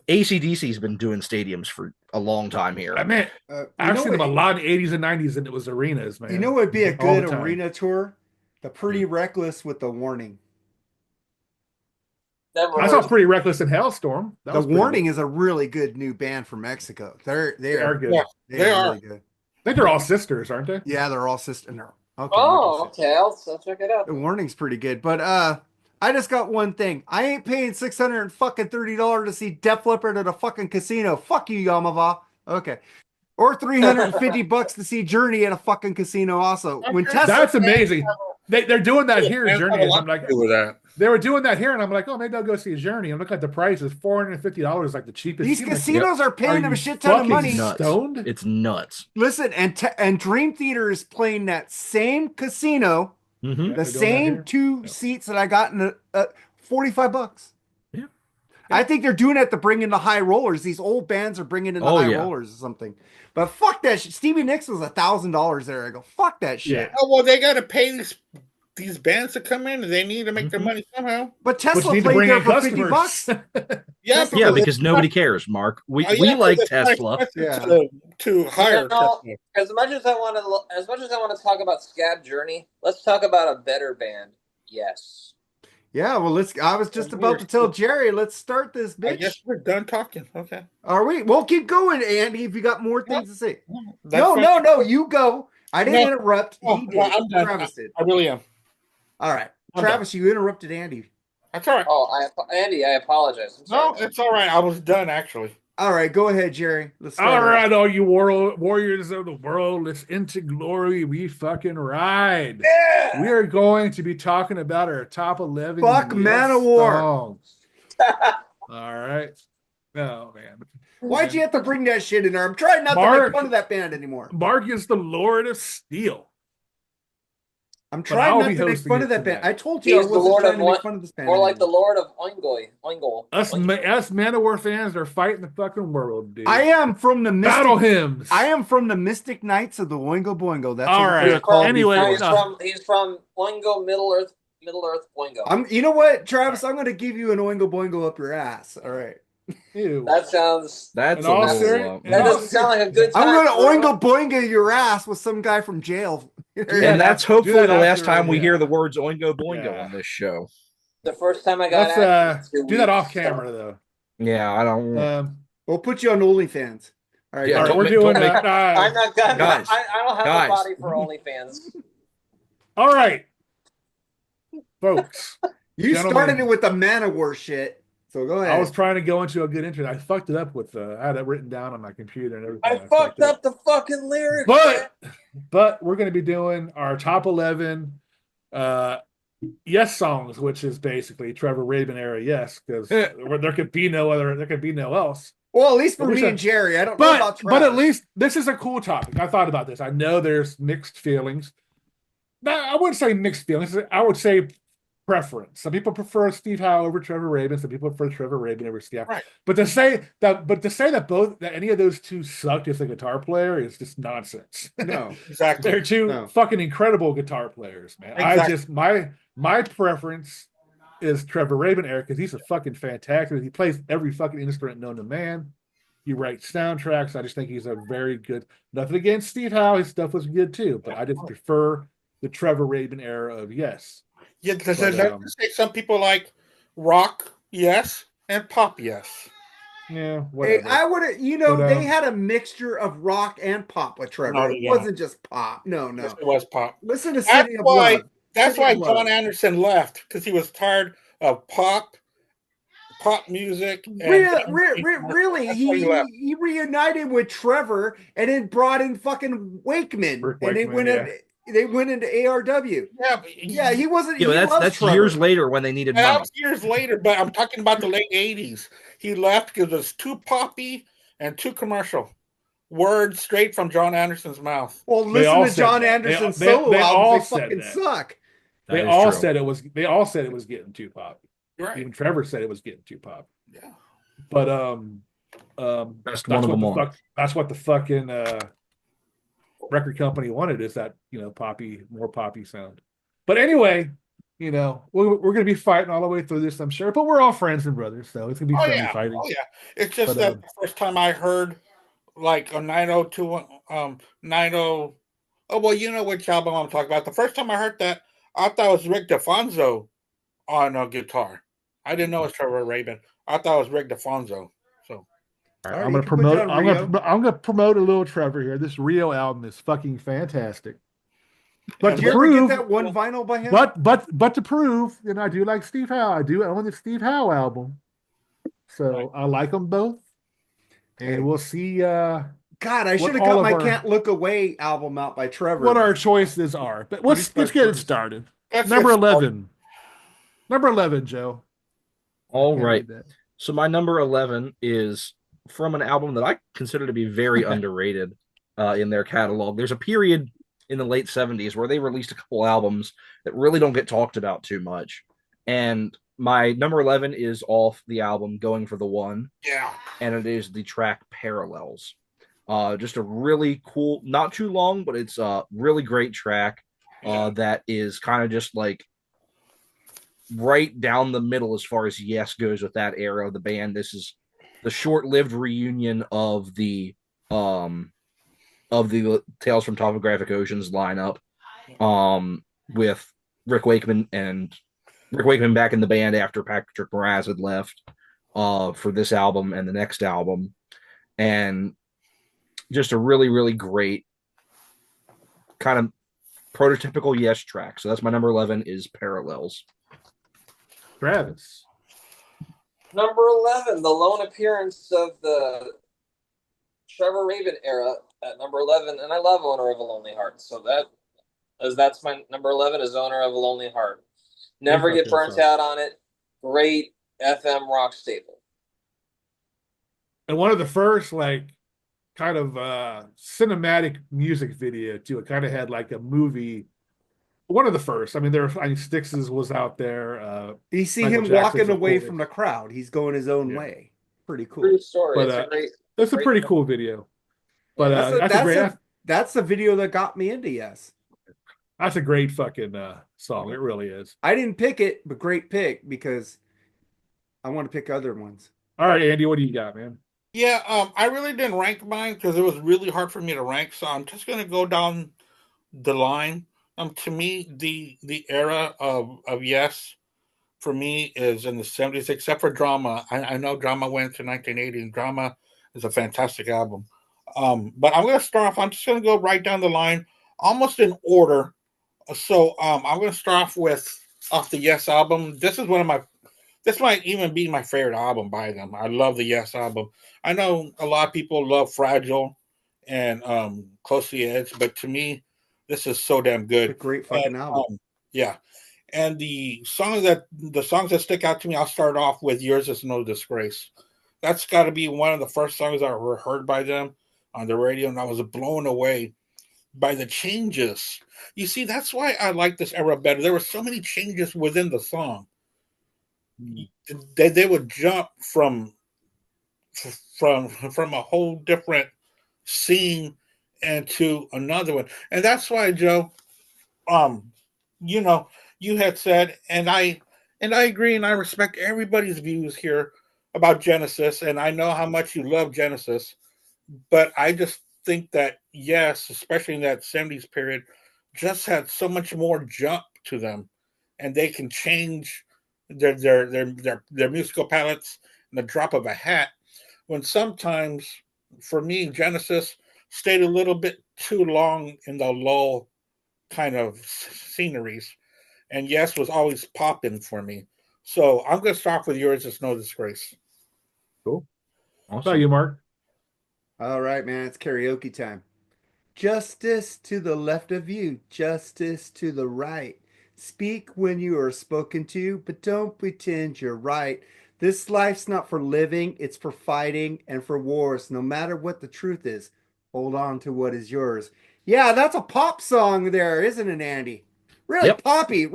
AC/DC's been doing stadiums for a long time here. I mean, I've seen them a lot in the 80s and 90s, and it was arenas, man. You know what would be a good arena tour? The Pretty Reckless with The Warning. I saw Pretty Reckless in Hellstorm. The Warning is a really good new band from Mexico. They are good. Yeah, they are really good. I think they're all sisters, aren't they? Yeah, they're all sisters. Okay, okay. I'll check it out. The Warning's pretty good, but I just got one thing. I ain't paying $630 to see Def Leppard at a fucking casino. Fuck you, Yamava. Okay. Or $350 to see Journey at a fucking casino also. When That's amazing. They're doing that here in Journey. I'm like, they were doing that here, and I'm like, oh, maybe I'll go see Journey. I'm looking at the prices. $450 like the cheapest. These casinos are paying them a shit ton of money. Stoned? It's nuts. Listen, and Dream Theater is playing that same casino. Mm-hmm. The same 2 seats that I got in $45. Yeah. I think they're doing it to bring in the high rollers. These old bands are bringing in the high rollers or something. But fuck that shit. Stevie Nicks was $1,000 there. I go, fuck that shit. Yeah. Oh, well, they got to pay these bands to come in, and they need to make their money somehow. But Tesla played there for $50. Yeah, because nobody cares, Mark. We like Tesla. To hire Tesla. As much as I want to talk about Scab Journey, let's talk about a better band. Yes. Yeah, well, I was just about to tell Jerry, let's start this, bitch. I guess we're done talking. Okay. Are we? We'll keep going, Andy, if you got more things to say. No, you go. I didn't interrupt. He did. I'm done. Travis did. I really am. All right. Travis, you interrupted Andy. That's all right. Oh, Andy, I apologize. No, it's all right. I was done, actually. All right, go ahead, Jerry. All right, all you warriors of the world, let's into glory. We fucking ride. Yeah! We are going to be talking about our top 11 Fuck Manowar songs. All right. Oh, man. Why'd you have to bring that shit in there? I'm trying not to make fun of that band anymore. Mark is the Lord of Steel. I'm trying not to make fun of that band. I told you I wasn't trying to make fun of this band. More like the Lord of Oingoy. Us Manowar fans are fighting the fucking world, dude. I am from the Battle Hymns. I am from the Mystic Knights of the Oingo Boingo. That's all right. Anyway, he's from Oingo, Middle Earth, Oingo. You know what, Travis? I'm going to give you an Oingo Boingo up your ass. All right. Ew. That sounds. That doesn't sound like a good time. I'm going to Oingo Boingo your ass with some guy from jail. And that's hopefully the last time we hear the words Oingo Boingo on this show. The first time I got Let's do that off camera, though. Yeah, I don't. We'll put you on OnlyFans. All right, all right, we're doing that. I'm not gonna. Guys, I don't have a body for OnlyFans. All right, folks. You started it with the Manowar shit. So go ahead. I was trying to go into a good intro. I fucked it up with I had it written down on my computer and everything. I fucked up the fucking lyrics. But we're going to be doing our top 11 Yes songs, which is basically Trevor Rabin era Yes, because there could be no else. Well, at least for me and Jerry. I don't know about Travis. But at least this is a cool topic. I thought about this. I know there's mixed feelings. No, I wouldn't say mixed feelings. I would say preference. Some people prefer Steve Howe over Trevor Rabin. Some people prefer Trevor Rabin over Steve Howe. Right. But to say that any of those two sucked as a guitar player is just nonsense. No, Exactly. They're two No. fucking incredible guitar players, man. Exactly. I just my preference is Trevor Rabin era because he's a fucking fantastic. He plays every fucking instrument known to man. He writes soundtracks. I just think he's a very good. Nothing against Steve Howe. His stuff was good too, but I just prefer the Trevor Rabin era of Yes. Yeah, because say some people like rock, yes, and pop, yes. Yeah, hey, whatever. I would have. They had a mixture of rock and pop with Trevor. No, It yeah. wasn't just pop. No. Yes, it was pop. Listen to City of Love. That's City why of Love. John Anderson left, because he was tired of pop music. And Really, he reunited with Trevor and then brought in fucking Wakeman, Rick and Wakeman, they went into ARW. Yeah, He wasn't. Yeah, but that's Trevor. years later when they needed that money. was years later, but I'm talking about the late 80s. He left because it was too poppy and too commercial. Words straight from John Anderson's mouth. Well, listen to John Anderson's solo albums. They fucking suck. They all said it was getting too poppy. Right. Even Trevor said it was getting too poppy. Yeah. But Best one of them all. That's what the fucking record company wanted, is that more poppy sound. But anyway, we're going to be fighting all the way through this, I'm sure. But we're all friends and brothers, so it's going to be friendly fighting. Oh yeah, it's just that the first time I heard like a 902 90. Oh well, you know which album I'm talking about. The first time I heard that, I thought it was Rick DeFonso on a guitar. I didn't know it was Trevor Rabin. I thought it was Rick DeFonso. So all right, I'm going to promote. I'm going to promote a little Trevor here. This Rio album is fucking fantastic. But did you ever get that one vinyl by him? But to prove, I do like Steve Howe. I do own the Steve Howe album, so I like them both. And we'll see. God, I should have got my Can't Look Away album out by Trevor. What our choices are, but let's get it started. Number 11. Number 11, Joe. All right. So my number 11 is from an album that I consider to be very underrated in their catalog. There's a period in the late 70s where they released a couple albums that really don't get talked about too much. And my number 11 is off the album Going for the One. Yeah. And it is the track Parallels. Just a really cool, not too long, but it's a really great track that is kind of just like right down the middle as far as Yes goes with that era of the band. This is the short-lived reunion of the Tales from Topographic Oceans lineup, with Rick Wakeman back in the band after Patrick Moraz had left for this album and the next album, and just a really, really great kind of prototypical Yes track. So that's my number 11 is Parallels. Travis. Number 11, the lone appearance of the Trevor Rabin era at number 11, and I love Owner of a Lonely Heart. So that's my number 11 is Owner of a Lonely Heart. Never get burnt out on it. Great FM rock staple. And one of the first kind of cinematic music video too. It kind of had like a movie. One of the first. I mean, Styx's was out there. You see Michael him Jackson's walking away from the crowd. He's going his own way. Pretty cool. True story. But, it's a pretty cool video. But that's the video that got me into Yes. That's a great fucking song. It really is. I didn't pick it, but great pick because I want to pick other ones. All right, Andy, what do you got, man? Yeah, I really didn't rank mine because it was really hard for me to rank. So I'm just going to go down the line. To me, the era of Yes, for me, is in the 70s, except for Drama. I know Drama went to 1980, and Drama is a fantastic album. But I'm going to start off. I'm just going to go right down the line, almost in order. So I'm going to start off the Yes album. This might even be my favorite album by them. I love the Yes album. I know a lot of people love Fragile and Close to the Edge, but to me, this is so damn good. It's a great fucking album. Yeah. And the songs that stick out to me, I'll start off with Yours Is No Disgrace. That's got to be one of the first songs I ever heard by them on the radio, and I was blown away by the changes. You see, that's why I like this era better. There were so many changes within the song. They would jump from a whole different scene into another one. And that's why, Joe, you know, you had said, and I agree, and I respect everybody's views here about Genesis, and I know how much you love Genesis, but I just think that yes, especially in that 70s period, just had so much more jump to them, and they can change their musical palettes in the drop of a hat. When sometimes, for me, Genesis stayed a little bit too long in the lull kind of sceneries, and yes was always popping for me. So I'm going to start with yours. It's no disgrace. Cool. Awesome. How about you, Mark? All right, man. It's karaoke time. Justice to the left of you, justice to the right. Speak when you are spoken to, but don't pretend you're right. This life's not for living, it's for fighting and for wars. No matter what the truth is, hold on to what is yours. Yeah, that's a pop song there, isn't it, Andy? Really poppy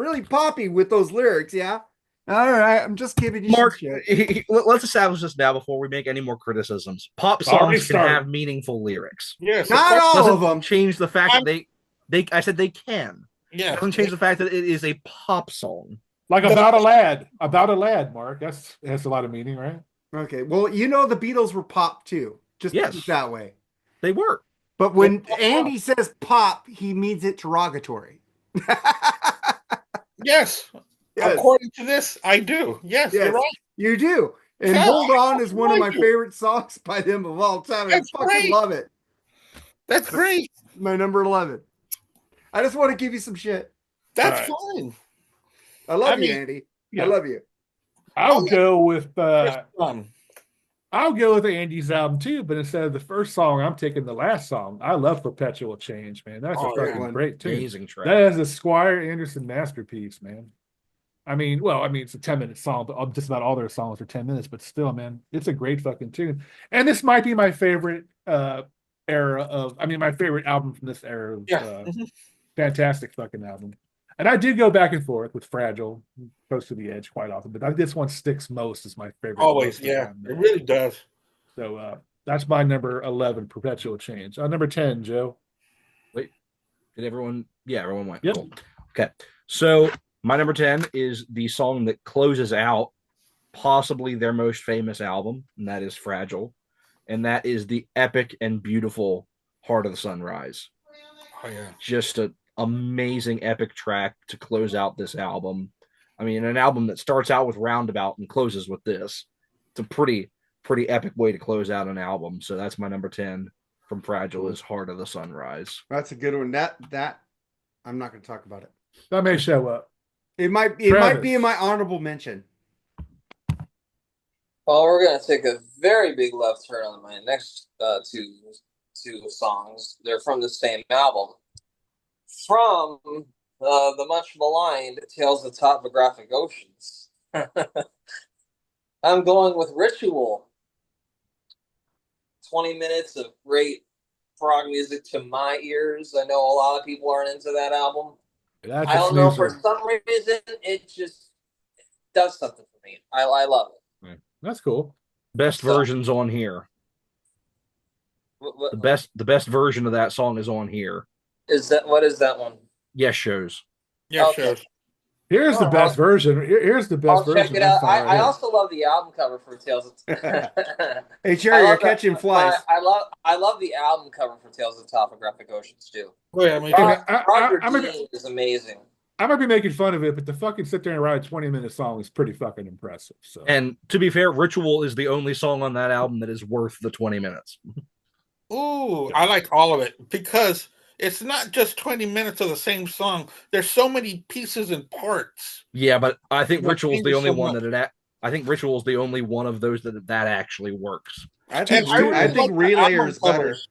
with those lyrics, yeah? All right, I'm just giving you Mark, some shit. let's establish this now before we make any more criticisms. Pop Already songs can started. have meaningful lyrics. Yes, Not all Doesn't of them. change the fact that they I said they can. Yes. Doesn't change the fact that it is a pop song. Like About a Lad, Mark. That's has a lot of meaning, right? Okay, well, you know the Beatles were pop too. Just Yes. put it that way. They were. But when Andy says pop, he means it derogatory. Yes. Yes. According to this, I do. Yes, Yes, you're right. you do. And Yeah, Hold On is one of my like it. favorite songs by them of all time. That's I fucking great. love it. That's great. My number 11. I just want to give you some shit. That's All fine. I love I you, mean, Andy. yeah. I love you. I'll go with Fun. I'll go with Andy's album too, but instead of the first song, I'm taking the last song. I love Perpetual Change, man. That's a great fucking one. great tune. Amazing track. That is a Squire Anderson masterpiece, man. I mean, it's a 10-minute song, but just about all their songs are 10 minutes, but still, man, it's a great fucking tune. And this might be my favorite my favorite album from this era. Fantastic fucking album. And I did go back and forth with Fragile, Close to the Edge quite often, but this one sticks most as my favorite. Always, yeah. It really does. So that's my number 11, Perpetual Change. Number 10, Joe. Wait, did everyone? Yeah, everyone went. Yep. Cool. Okay, so my number 10 is the song that closes out possibly their most famous album, and that is Fragile, and that is the epic and beautiful Heart of the Sunrise. Oh yeah, just an amazing epic track to close out this album. I mean, an album that starts out with Roundabout and closes with this. It's a pretty epic way to close out an album. So that's my number 10 from Fragile is Heart of the Sunrise. That's a good one. That I'm not going to talk about it. That may show up. It might be in my honorable mention. Well, we're going to take a very big left turn on my next two songs. They're from the same album. From the much maligned Tales of Topographic Oceans. I'm going with Ritual. 20 minutes of great prog music to my ears. I know a lot of people aren't into that album. I don't know, for some reason, it just does something for me. I love it. That's cool. Best version's on here. The best version of that song is on here. What is that one? Yes Shows. Yeah, Okay. sure. Here's the best version. Here's the best version. I'll check it out. I also love the album cover for Tales of Hey Jerry, you're catching flies. I love the album cover for Tales of Topographic Oceans too. Oh, yeah, I mean, Roger Dean is amazing. I might be making fun of it, but to fucking sit there and write a 20-minute song is pretty fucking impressive. So, and to be fair, Ritual is the only song on that album that is worth the 20 minutes. ooh, I like all of it because it's not just 20 minutes of the same song. There's so many pieces and parts. Yeah, but I think Ritual is the only so one much. I think Ritual is the only one of those that actually works. I think love the Relayer album is better. covers.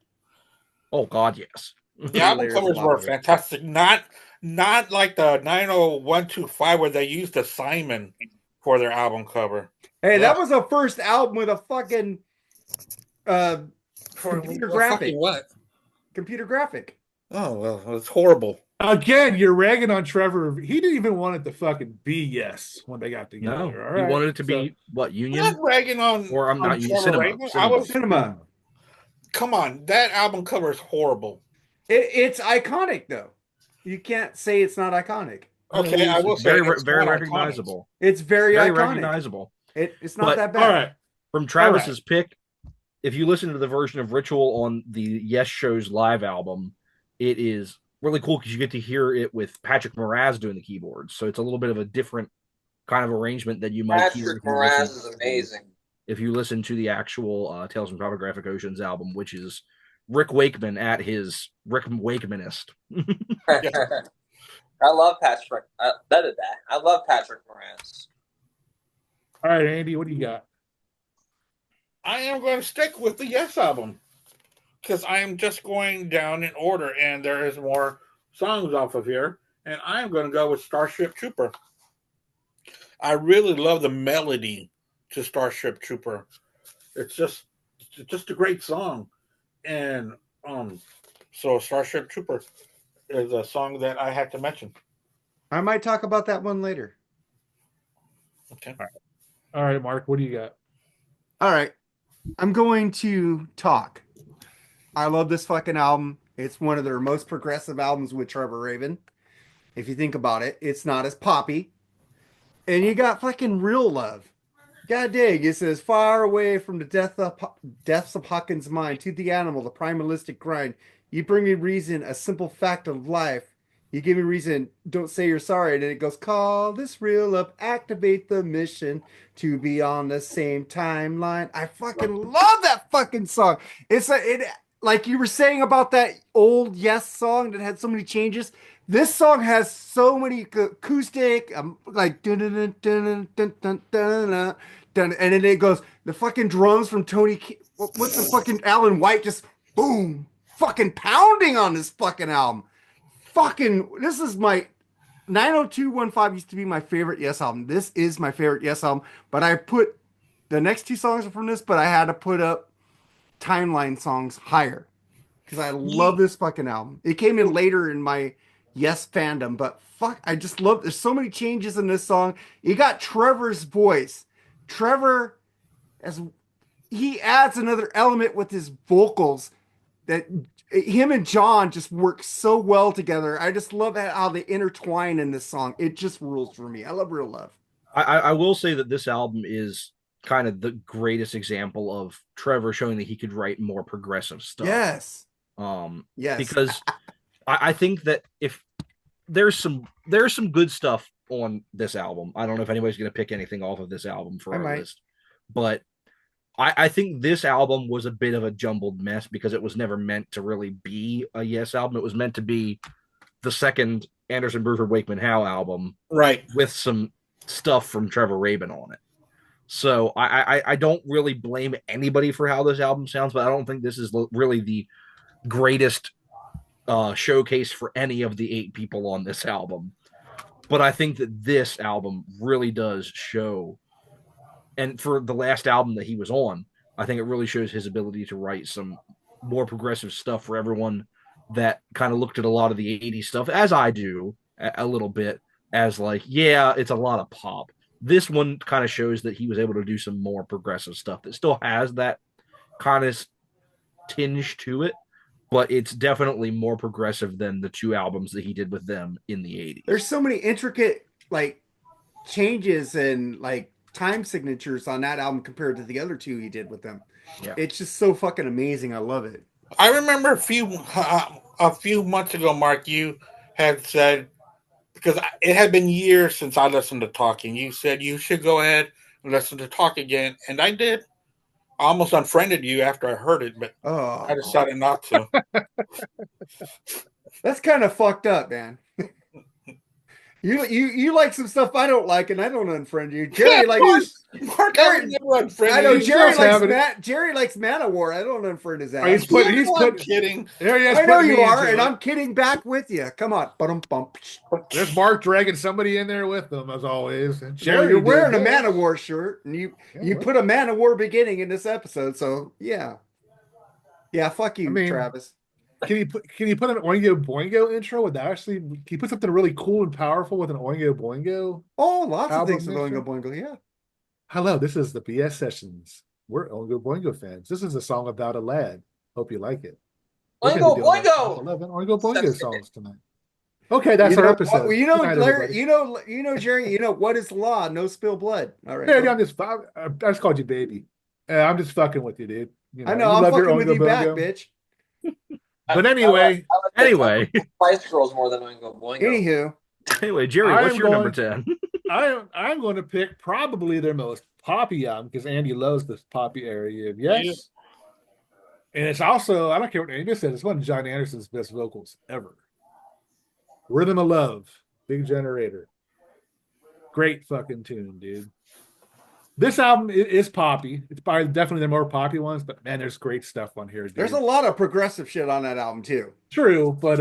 Oh God, yes. The album Layers covers a lot were better. fantastic. Not like the 90125 where they used the Simon for their album cover. Hey, that was the first album with a fucking computer graphic. What? Computer graphic. Oh well, it's horrible. Again, you're ragging on Trevor. He didn't even want it to fucking be Yes when they got together. No, All he right. wanted it to So, be what I'm Union not ragging on or I'm not Union Trevor Cinema. Rabin. Cinema. Come on, that album cover is horrible. It's iconic though. You can't say it's not iconic. Okay, I will say very it's very not recognizable. It's very iconic. Recognizable. It's not But- that bad. all right. From Travis's pick, if you listen to the version of Ritual on the Yes Show's live album, it is really cool because you get to hear it with Patrick Moraz doing the keyboards. So it's a little bit of a different kind of arrangement that you might hear. Patrick Moraz is amazing. If you listen to the actual Tales from Topographic Oceans album, which is Rick Wakeman at his Rick Wakemanist. I love Patrick. I love Patrick Moraz. All right, Andy, what do you got? I am going to stick with the Yes album because I am just going down in order, and there is more songs off of here, and I am going to go with Starship Trooper. I really love the melody to Starship Trooper. It's just a great song, and so Starship Trooper is a song that I had to mention. I might talk about that one later. Okay. All right, Mark, what do you got? All right. I'm going to talk. I love this fucking album. It's one of their most progressive albums with Trevor Rabin. If you think about it, it's not as poppy. And you got fucking Real Love. God dang, it says, far away from the deaths of Hawkins' mind, to the animal, the primalistic grind. You bring me reason, a simple fact of life. You give me reason, don't say you're sorry. And then it goes, call this real love, activate the mission to be on the same timeline. I fucking love that fucking song. Like you were saying about that old Yes song that had so many changes. This song has so many acoustic, like dun dun dun dun dun dun dun dun, and then it goes the fucking drums from Tony. What's the fucking Alan White just boom, fucking pounding on this fucking album. Fucking, this is my 90215 used to be my favorite Yes album. This is my favorite Yes album, but I put the next two songs are from this, but I had to put up Timeline songs higher because I love this fucking album. It came in later in my Yes fandom, but fuck, I just love. There's so many changes in this song. You got Trevor's voice. Trevor, as he adds another element with his vocals that him and John just work so well together. I just love how they intertwine in this song. It just rules for me. I love Real Love. I will say that this album is kind of the greatest example of Trevor showing that he could write more progressive stuff. Yes. Yes. Because I think that if there's some good stuff on this album. I don't know if anybody's going to pick anything off of this album for our list, but I think this album was a bit of a jumbled mess because it was never meant to really be a Yes album. It was meant to be the second Anderson, Bruford, Wakeman, Howe album, right, with some stuff from Trevor Rabin on it. So I don't really blame anybody for how this album sounds, but I don't think this is really the greatest showcase for any of the 8 people on this album. But I think that this album really does show, and for the last album that he was on, I think it really shows his ability to write some more progressive stuff for everyone that kind of looked at a lot of the 80s stuff, as I do a little bit, as like, yeah, it's a lot of pop. This one kind of shows that he was able to do some more progressive stuff that still has that kind of tinge to it, but it's definitely more progressive than the 2 albums that he did with them in the 80s. There's so many intricate like changes and like time signatures on that album compared to the other 2 he did with them. Yeah. It's just so fucking amazing. I love it. I remember a few months ago, Mark, you had said, because it had been years since I listened to Talking, you said you should go ahead and listen to Talk again, and I did. I almost unfriended you after I heard it, but I decided not to. That's kind of fucked up, man. You like some stuff I don't like, and I don't unfriend you. Jerry Mark, I would never unfriend I know you. Jerry likes Manowar. I don't unfriend his ass. He's kidding. I know you are, and I'm kidding back with you. Come on, There's Mark dragging somebody in there with them as always. And Jerry, you're wearing a Manowar shirt, and you put a Manowar beginning in this episode. So yeah. Fuck you, Travis. can you put an Oingo Boingo intro? Would that actually can you put something really cool and powerful with an Oingo Boingo? Oh, lots of album things with Oingo Boingo. Yeah. Hello, this is the BS Sessions. We're Oingo Boingo fans. This is a song about a lad. Hope you like it. Oingo Boingo! 11 Oingo Boingo songs tonight. Okay, that's our episode. Well, Larry, night, Jerry, what is law? No spill blood. All right. Yeah, I just called you baby. I'm just fucking with you, dude. I know. I'm fucking with you back, bitch. But anyway, Spice Girls more than Oingo Boingo. Anyway, Jerry, what's your number 10? I'm going to pick probably their most poppy album because Andy loves this poppy area of Yes. And it's also, I don't care what Andy said, it's one of John Anderson's best vocals ever. Rhythm of Love, Big Generator. Great fucking tune, dude. This album is poppy. It's probably definitely the more poppy ones, but man, there's great stuff on here, dude. There's a lot of progressive shit on that album too. True, but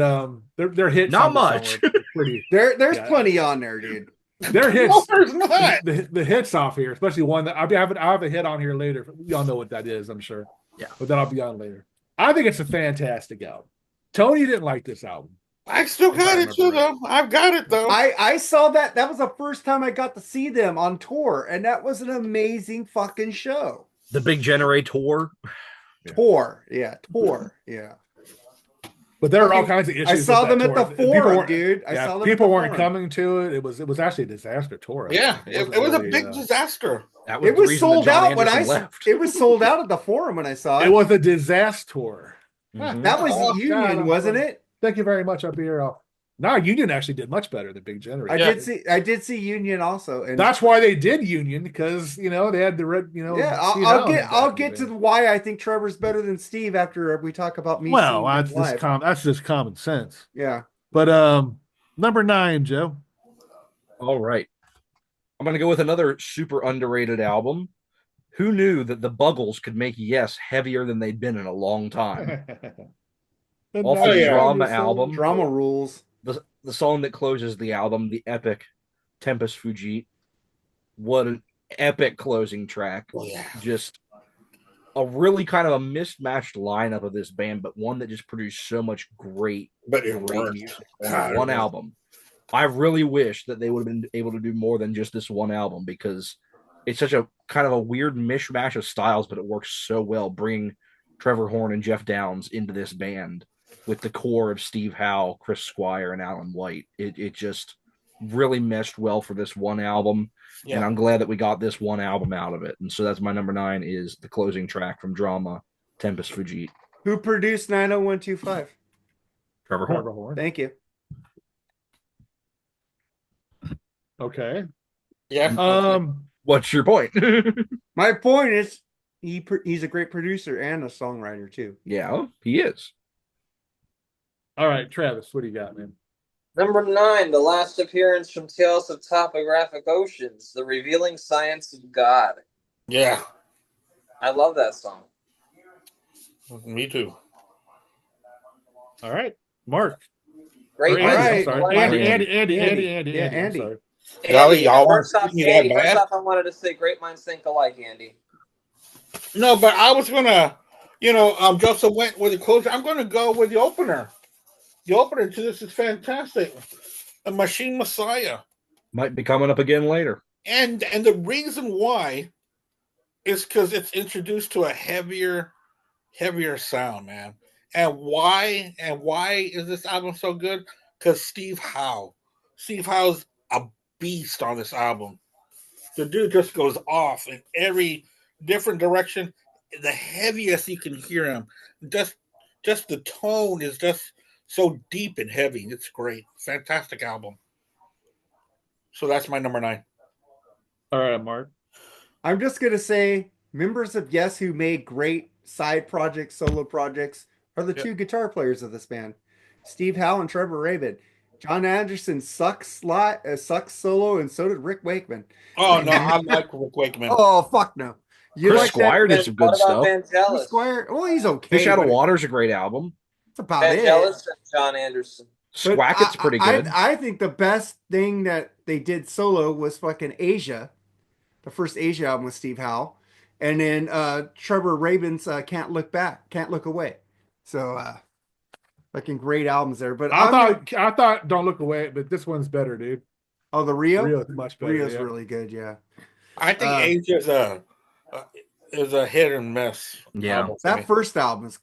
they're hits. Not much. Pretty. There's plenty on there, dude. Their hits. No, there's not. The hits off here, especially one that I have a hit on here later. Y'all know what that is, I'm sure. Yeah, but then I'll be on later. I think it's a fantastic album. Tony didn't like this album. I still got it too, though. I've got it though. I saw that. That was the first time I got to see them on tour, and that was an amazing fucking show. The Big Generator tour, yeah. But there are all kinds of issues. I saw them at the Forum, dude. People weren't coming to it. It was actually a disaster tour. Yeah, it was a big disaster. It was sold out when it was sold out at the Forum when I saw it. It was a disaster tour. Mm-hmm. That was Union, wasn't it? Thank you very much. I'll be here. No, Union actually did much better than Big Generator. I did see Union also, and that's why they did Union because they had the red. Yeah, I'll get to why I think Trevor's better than Steve after we talk about me. Well, that's just common sense. Yeah, but number 9, Joe. All right, I'm gonna go with another super underrated album. Who knew that the Buggles could make Yes heavier than they'd been in a long time? Off the Drama album. Drama rules. The song that closes the album, the epic Tempest Fugit. What an epic closing track. Oh, yeah. Just a really kind of a mismatched lineup of this band, but one that just produced so much great music on one album. I really wish that they would have been able to do more than just this one album because it's such a kind of a weird mishmash of styles, but it works so well bringing Trevor Horn and Jeff Downs into this band with the core of Steve Howe, Chris Squire, and Alan White. It just really meshed well for this one album, and I'm glad that we got this one album out of it. And so that's my number 9 is the closing track from Drama, Tempest Fugit. Who produced 90125? Trevor Horn. Thank you. Okay. Yeah. What's your point? My point is he's a great producer and a songwriter too. Yeah, he is. All right, Travis, what do you got, man? Number 9, the last appearance from Tales of Topographic Oceans, The Revealing Science of God. Yeah. I love that song. Me too. All right, Mark. Great. Andy. First off, I wanted to say great minds think alike, Andy. No, but I was gonna, Joseph went with the closer. I'm gonna go with the opener. The opener to this is fantastic. A Machine Messiah. Might be coming up again later. And the reason why is because it's introduced to a heavier sound, man. And why is this album so good? Because Steve Howe. Steve Howe's a beast on this album. The dude just goes off in every different direction. The heaviest you can hear him. Just the tone is just so deep and heavy. It's great. Fantastic album. So that's my number 9. All right, Mark. I'm just going to say members of Yes who made great side projects, solo projects, are the two guitar players of this band. Steve Howe and Trevor Rabin. John Anderson sucks solo, and so did Rick Wakeman. Oh, no, I like Rick Wakeman. Oh, fuck no. Chris Squire did some good stuff. Chris Squire, well, he's okay. Fish Out of Water's a great album. That's about it. Vangelis and John Anderson. Swacket's pretty good. I think the best thing that they did solo was fucking Asia, the first Asia album with Steve Howe, and then Trevor Rabin's Can't Look Away. So Fucking great albums there. But I thought Don't Look Away, but this one's better, dude. Oh, the Rio? Rio is much better. Rio's really good, yeah. I think Age is a hit and miss. Yeah. That first album is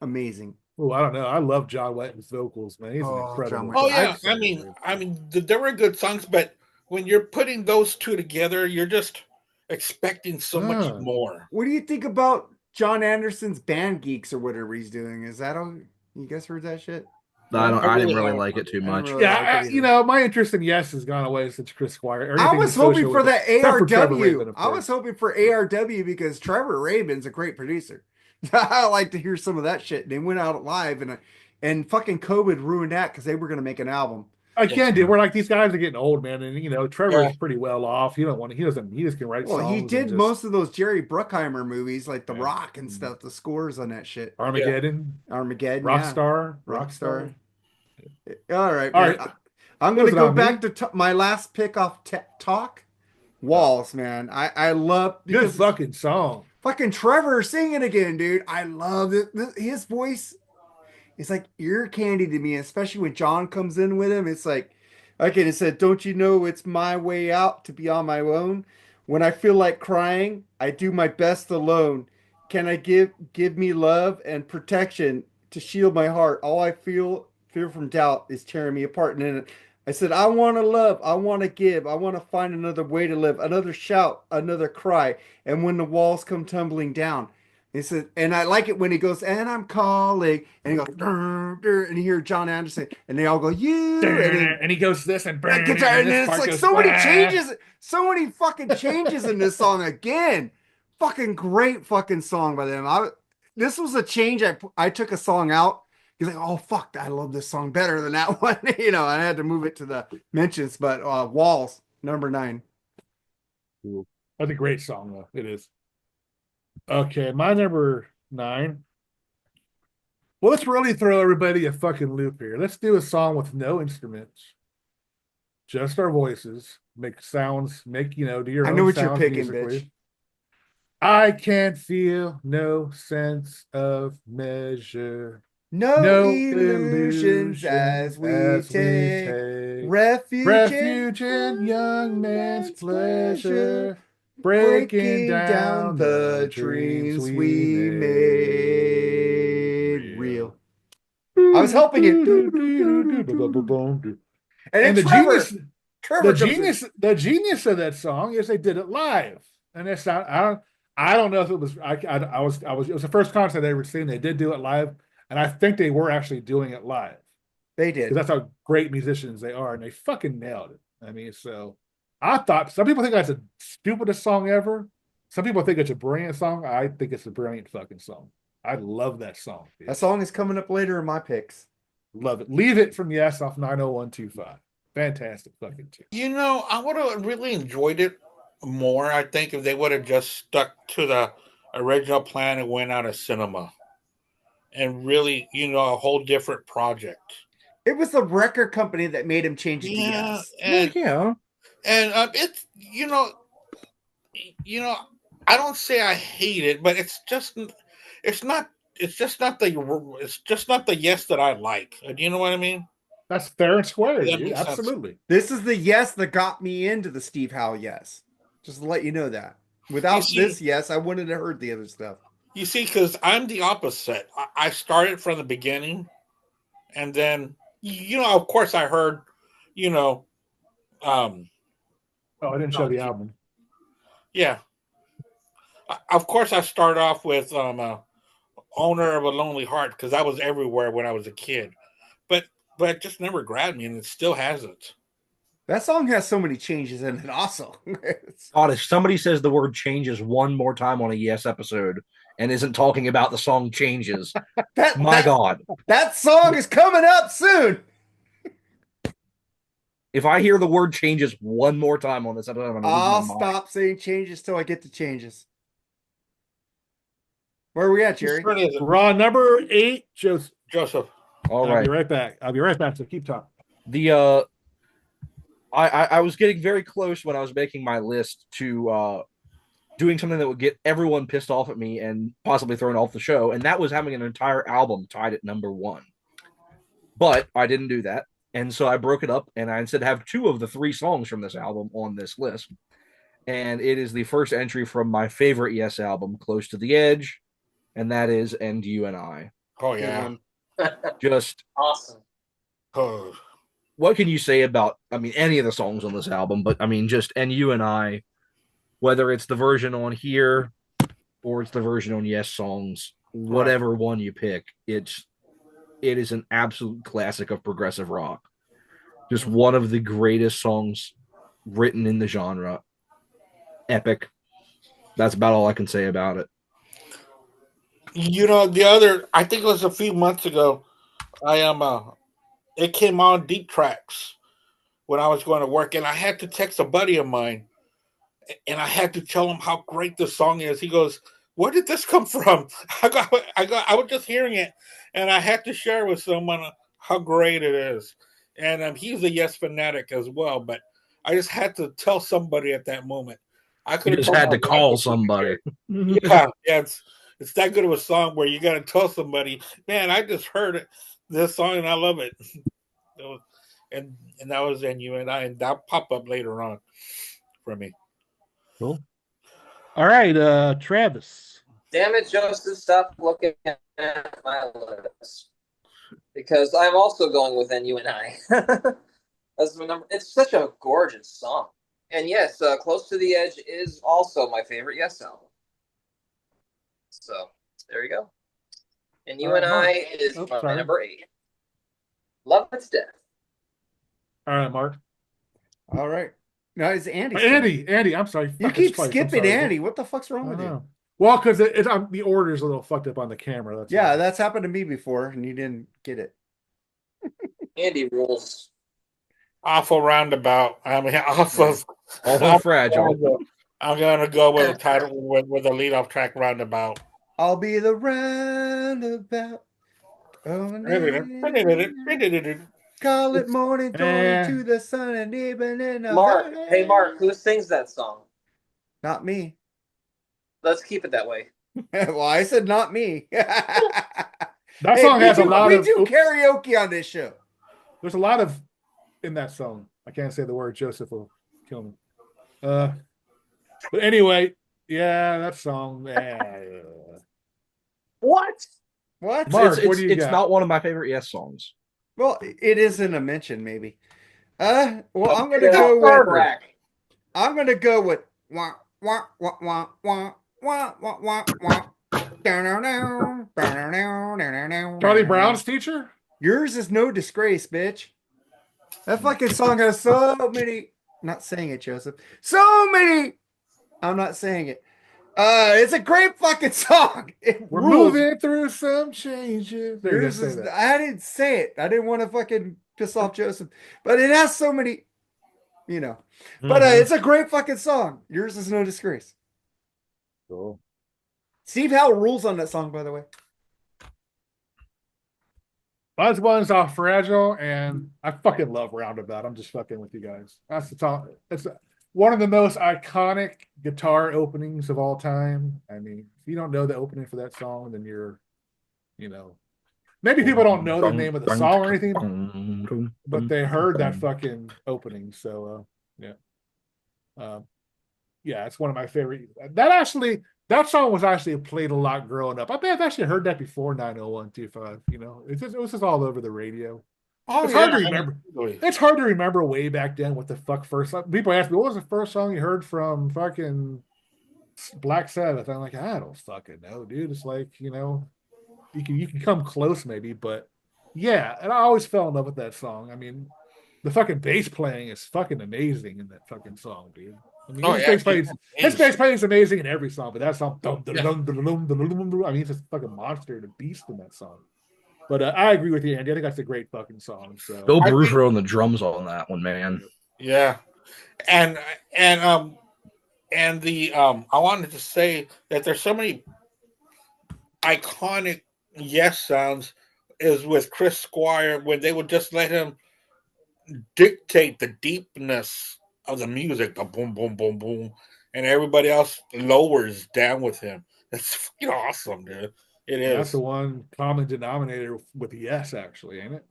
amazing. Oh, I don't know. I love John Wetton's vocals, man. He's incredible. Oh yeah, I mean, there were good songs, but when you're putting those two together, you're just expecting so much more. What do you think about John Anderson's Band Geeks or whatever he's doing? Is that all? You guys heard that shit? I didn't really like it too much. Really my interest in Yes has gone away since Chris Squire. I was hoping for the ARW. I was hoping for ARW because Trevor Rabin's a great producer. I like to hear some of that shit. They went out live and fucking COVID ruined that because they were going to make an album. Again, dude, we're like, these guys are getting old, man, and Trevor's pretty well off. He just can write songs. Well, he did most of those Jerry Bruckheimer movies, like The Rock and stuff. The scores on that shit. Armageddon, Rockstar. All right. I'm going to go back to my last pick off talk. Walls, man. I love good fucking song. Fucking Trevor singing again, dude. I love it. His voice. It's like ear candy to me, especially when John comes in with him. It's like, okay, it said, don't you know it's my way out to be on my own? When I feel like crying, I do my best alone. Can I give me love and protection to shield my heart? All I fear from doubt is tearing me apart. And then I said, I want to love, I want to give, I want to find another way to live, another shout, another cry. And when the walls come tumbling down, he said, and I like it when he goes, and I'm calling, and he goes, dur, dur, and you hear John Anderson, and they all go, you, and he goes this and guitar, and then it's like so many changes, so many fucking changes in this song again. Fucking great fucking song by them. This was a change. I took a song out. He's like, oh fuck, I love this song better than that one. I had to move it to the mentions, but Walls, number 9. That's a great song though. It is. Okay, my number 9. Well, let's really throw everybody a fucking loop here. Let's do a song with no instruments, just our voices, make sounds, do your own sounds. I know what you're picking, bitch. I can't feel no sense of measure. No illusions as we take refuge in young man's pleasure. Breaking down the dreams we made real. I was helping you. And the genius of that song is they did it live, and it's not. I don't know if it was. It was the first concert I ever seen. They did do it live, and I think they were actually doing it live. They did. That's how great musicians they are, and they fucking nailed it. I mean, so. I thought some people think that's the stupidest song ever. Some people think it's a brilliant song. I think it's a brilliant fucking song. I love that song. Dude. That song is coming up later in my picks. Love it. Leave It from Yes off 90125. Fantastic fucking tune. I would have really enjoyed it more, I think, if they would have just stuck to the original plan and went out of cinema. And really, a whole different project. It was the record company that made him change it to Yes. And it's I don't say I hate it, but it's just not the Yes that I like. Do you know what I mean? That's fair and square, dude. Absolutely. Sense. This is the Yes that got me into the Steve Howe Yes. Just to let you know that. Without this Yes, I wouldn't have heard the other stuff. You see, because I'm the opposite. I started from the beginning, and then of course I heard, I didn't show the album. Yeah. Of course, I start off with Owner of a Lonely Heart because that was everywhere when I was a kid. But it just never grabbed me, and it still hasn't. That song has so many changes in it also. God, if somebody says the word changes one more time on a Yes episode and isn't talking about the song Changes, God. That song is coming up soon. If I hear the word Changes one more time on this episode, I'll stop saying Changes till I get to Changes. Where are we at, Jerry? We're on number 8, Joseph. All right. I'll be right back. So keep talking. I was getting very close when I was making my list to doing something that would get everyone pissed off at me and possibly thrown off the show, and that was having an entire album tied at number 1. But I didn't do that. And so I broke it up and I instead have 2 of the 3 songs from this album on this list. And it is the first entry from my favorite Yes album, Close to the Edge, and that is And You and I. Oh yeah. Just awesome. Oh. What can you say about, I mean, any of the songs on this album, but I mean, just And You and I, whether it's the version on here or it's the version on Yes Songs, whatever one you pick, it is an absolute classic of progressive rock. Just one of the greatest songs written in the genre. Epic. That's about all I can say about it. You know, I think it was a few months ago, it came on Deep Tracks when I was going to work, and I had to text a buddy of mine, and I had to tell him how great the song is. He goes, "Where did this come from?" I was just hearing it, and I had to share with someone how great it is. And he's a Yes fanatic as well, but I just had to tell somebody at that moment. I could You just had to call somebody. Yeah, it's that good of a song where you got to tell somebody, man, I just heard this song and I love it. And that was And You and I, and that pop up later on for me. Cool. All right, Travis. Damn it, Joseph, stop looking at my list. Because I'm also going with And You and I. That's my number. It's such a gorgeous song. And yes, Close to the Edge is also my favorite Yes album. So, there you go. And You and I is my number 8. Love It's Death. All right, Mark. All right. No, it's Andy. Andy, I'm sorry. You keep skipping Andy. What the fuck's wrong with you? Well, because the order's a little fucked up on the camera. That's happened to me before, and you didn't get it. Andy rules. Awful roundabout. I mean, awful fragile. I'm gonna go with the title with the lead off track Roundabout. I'll be the roundabout. Call it morning, joy to the sun and evening. Mark, hey Mark, who sings that song? Not me. Let's keep it that way. Well, I said not me. That song has a lot of. We do karaoke on this show. There's a lot of in that song. I can't say the word. Joseph will kill me. But anyway, yeah, that song. What? What? Mark, it's not one of my favorite Yes songs. Well, it isn't a mention, maybe. Well, I'm gonna go with. I'm gonna go with. Wah, wah, wah, wah, wah, wah, wah, wah, wah. Charlie Brown's Teacher? Yours is no disgrace, bitch. That fucking song has so many. Not saying it, Joseph. So many. I'm not saying it. It's a great fucking song. We're moving through some changes. I didn't say it. I didn't want to fucking piss off Joseph, but it has so many, you know. But it's a great fucking song. Yours is no disgrace. Cool. Steve Howe rules on that song, by the way. Buzz One's off Fragile, and I fucking love Roundabout. I'm just fucking with you guys. That's the song. It's one of the most iconic guitar openings of all time. I mean, if you don't know the opening for that song, then you're, maybe people don't know the name of the song or anything, but they heard that fucking opening. So, yeah, it's one of my favorite. That song was actually played a lot growing up. I bet I've actually heard that before 90125. It was just all over the radio. It's hard to remember. It's hard to remember way back then what the fuck first. People ask me, what was the first song you heard from fucking Black Sabbath? I'm like, I don't fucking know, dude. It's like, you can come close maybe, but yeah. And I always fell in love with that song. I mean, the fucking bass playing is fucking amazing in that fucking song, dude. I mean, his bass playing is amazing in every song, but that song, I mean, he's just a fucking monster and a beast in that song. But I agree with you, Andy. I think that's a great fucking song. So Bill Bruford on the drums on that one, man. Yeah, and I wanted to say that there's so many iconic Yes sounds is with Chris Squire when they would just let him dictate the deepness of the music, the boom, boom, boom, boom, and everybody else lowers down with him. That's fucking awesome, dude. It is. That's the one common denominator with Yes, actually, ain't it?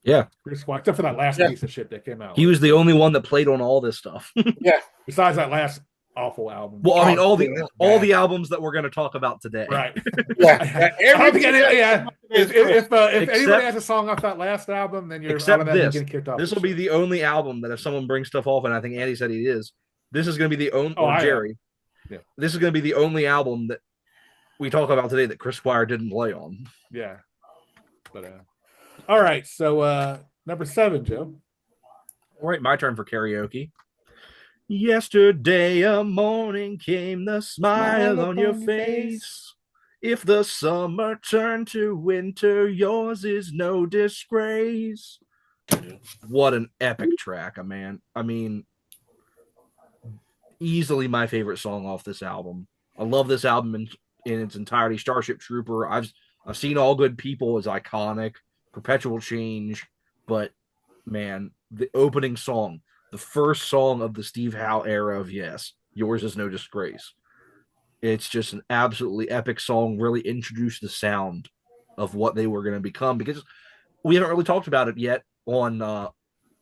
Yeah. Chris Squire, except for that last piece of shit that came out. He was the only one that played on all this stuff. Yeah. Besides that last awful album. Well, I mean, all bad. the albums that we're going to talk about today. Right. Yeah. If anybody has a song off that last album, then you're automatically getting kicked off. This will be the only album that if someone brings stuff off, and I think Andy said he is, this is going to be the only, Jerry. Yeah. This is going to be the only album that we talk about today that Chris Squire didn't play on. Yeah. But all right, so number 7, Joe. All right, my turn for karaoke. Yesterday a morning came, the smile on your face. If the summer turned to winter, yours is no disgrace. What an epic track, man. I mean, easily my favorite song off this album. I love this album in its entirety. Starship Trooper, I've seen All Good People is iconic. Perpetual Change, but man, the opening song, the first song of the Steve Howe era of Yes, Yours Is No Disgrace. It's just an absolutely epic song, really introduced the sound of what they were going to become, because we haven't really talked about it yet on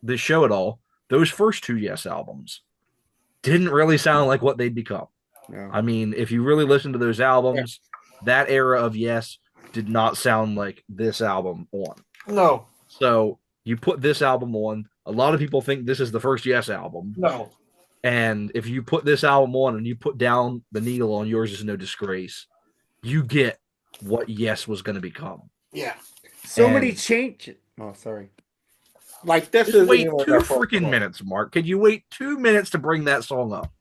this show at all. Those first 2 Yes albums didn't really sound like what they'd become. No. I mean, if you really listen to those albums, that era of Yes did not sound like this album on. No. So you put this album on. A lot of people think this is the first Yes album. No. And if you put this album on and you put down the needle on Yours Is No Disgrace, you get what Yes was going to become. Yeah. So many changes. Oh, sorry. Like this Just is wait 2 freaking minutes, Mark. Could you wait 2 minutes to bring that song up?